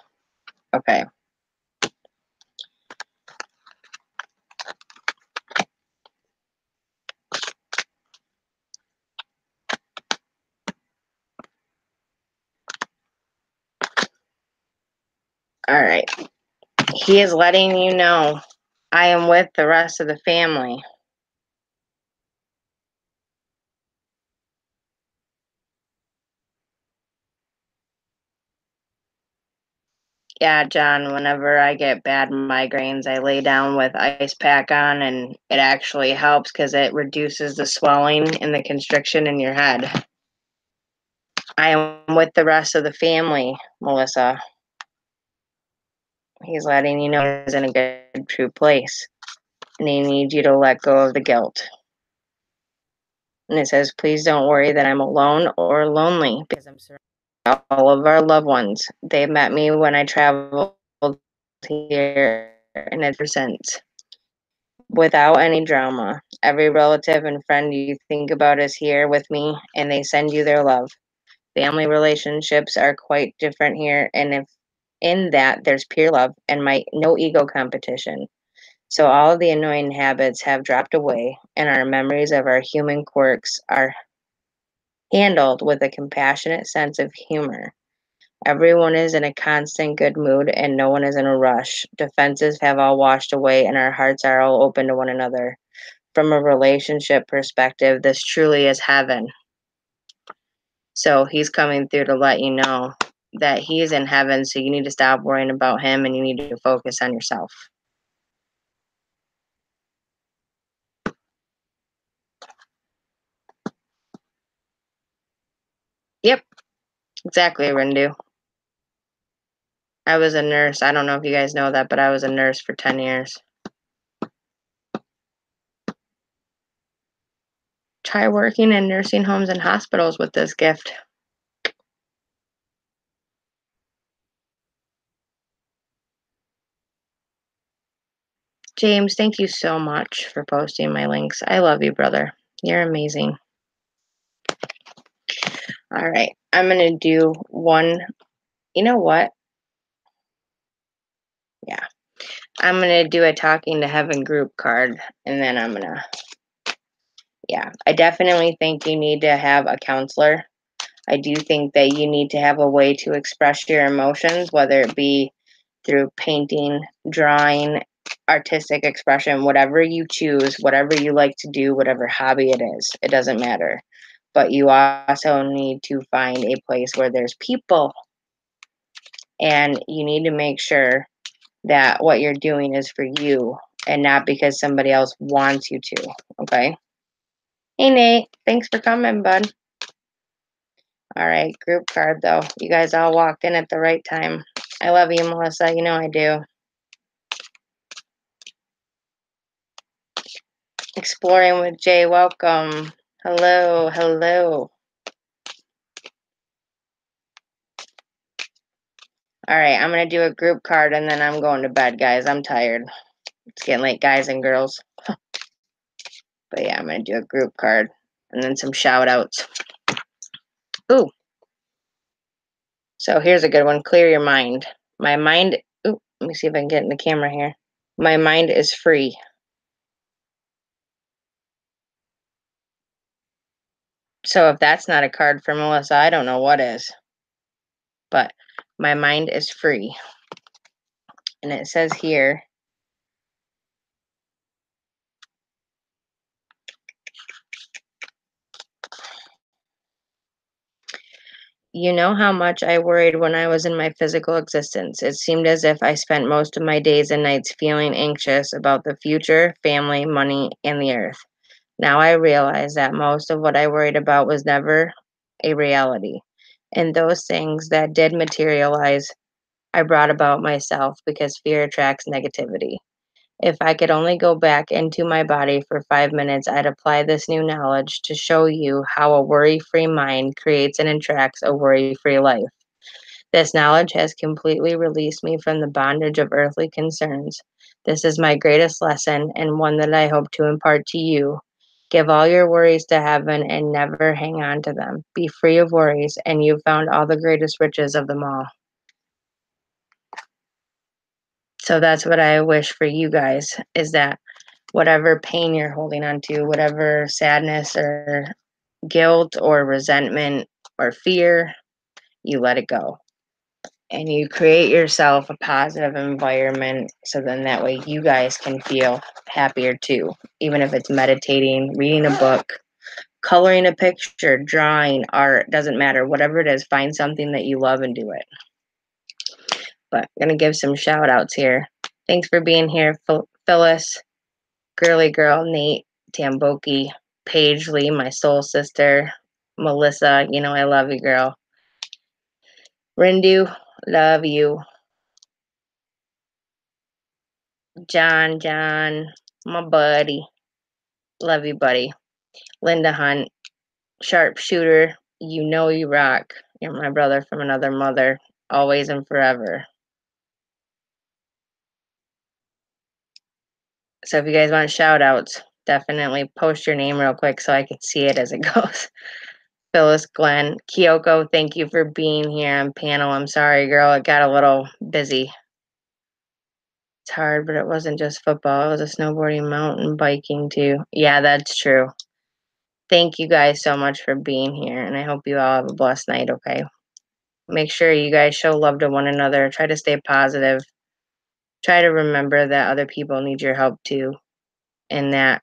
[SPEAKER 1] Okay. All right. He is letting you know I am with the rest of the family. Yeah, John, whenever I get bad migraines, I lay down with ice pack on, and it actually helps because it reduces the swelling and the constriction in your head. I am with the rest of the family, Melissa. He's letting you know he's in a good, true place. And he needs you to let go of the guilt. And it says, please don't worry that I'm alone or lonely because I'm surrounded by all of our loved ones. They met me when I traveled here, and it's since. Without any drama. Every relative and friend you think about is here with me, and they send you their love. Family relationships are quite different here, and if in that there's pure love and no ego competition. So all of the annoying habits have dropped away, and our memories of our human quirks are handled with a compassionate sense of humor. Everyone is in a constant good mood, and no one is in a rush. Defenses have all washed away, and our hearts are all open to one another. From a relationship perspective, this truly is heaven. So he's coming through to let you know that he's in heaven, so you need to stop worrying about him and you need to focus on yourself. Yep, exactly, Rindu. I was a nurse. I don't know if you guys know that, but I was a nurse for 10 years. Try working in nursing homes and hospitals with this gift. James, thank you so much for posting my links. I love you, brother. You're amazing. All right, I'm going to do one. You know what? Yeah. I'm going to do a Talking to Heaven group card, and then I'm going to, yeah. I definitely think you need to have a counselor. I do think that you need to have a way to express your emotions, whether it be through painting, drawing, artistic expression, whatever you choose, whatever you like to do, whatever hobby it is, it doesn't matter. But you also need to find a place where there's people, and you need to make sure that what you're doing is for you and not because somebody else wants you to, okay? Hey, Nate. Thanks for coming, bud. All right, group card, though. You guys all walked in at the right time. I love you, Melissa. You know I do. Exploring with Jay, welcome. Hello, hello. All right, I'm going to do a group card, and then I'm going to bed, guys. I'm tired. It's getting late, guys and girls. But yeah, I'm going to do a group card, and then some shout-outs. Ooh. So here's a good one. Clear your mind. My mind... Ooh, let me see if I can get in the camera here. My mind is free. So if that's not a card for Melissa, I don't know what is. But my mind is free. And it says here, you know how much I worried when I was in my physical existence. It seemed as if I spent most of my days and nights feeling anxious about the future, family, money, and the earth. Now I realize that most of what I worried about was never a reality. And those things that did materialize, I brought about myself because fear attracts negativity. If I could only go back into my body for 5 minutes, I'd apply this new knowledge to show you how a worry free mind creates and attracts a worry free life. This knowledge has completely released me from the bondage of earthly concerns. This is my greatest lesson and one that I hope to impart to you. Give all your worries to heaven and never hang on to them. Be free of worries, and you've found all the greatest riches of them all. So that's what I wish for you guys, is that whatever pain you're holding on to, whatever sadness or guilt or resentment or fear, you let it go. And you create yourself a positive environment so then that way you guys can feel happier too. Even if it's meditating, reading a book, coloring a picture, drawing, art, doesn't matter. Whatever it is, find something that you love and do it. But I'm going to give some shout outs here. Thanks for being here, Phyllis, Girly Girl, Nate, Tamboki, Paige Lee, my soul sister, Melissa, you know I love you, girl. Rindu, love you. John, my buddy, love you, buddy. Linda Hunt, sharpshooter, you know you rock. You're my brother from another mother, always and forever. So if you guys want shout outs, definitely post your name real quick so I can see it as it goes. Phyllis, Glenn, Kyoko, thank you for being here on panel. I'm sorry, girl, it got a little busy. It's hard, but it wasn't just football. It was a snowboarding, mountain biking too. Yeah, that's true. Thank you guys so much for being here, and I hope you all have a blessed night, okay? Make sure you guys show love to one another. Try to stay positive. Try to remember that other people need your help too, and that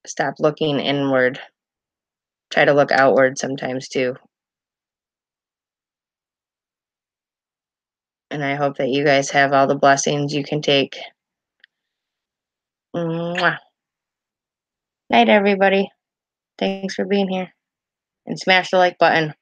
[SPEAKER 1] stop looking inward. Try to look outward sometimes too. And I hope that you guys have all the blessings you can take. Mwah. Night, everybody. Thanks for being here. And smash the like button.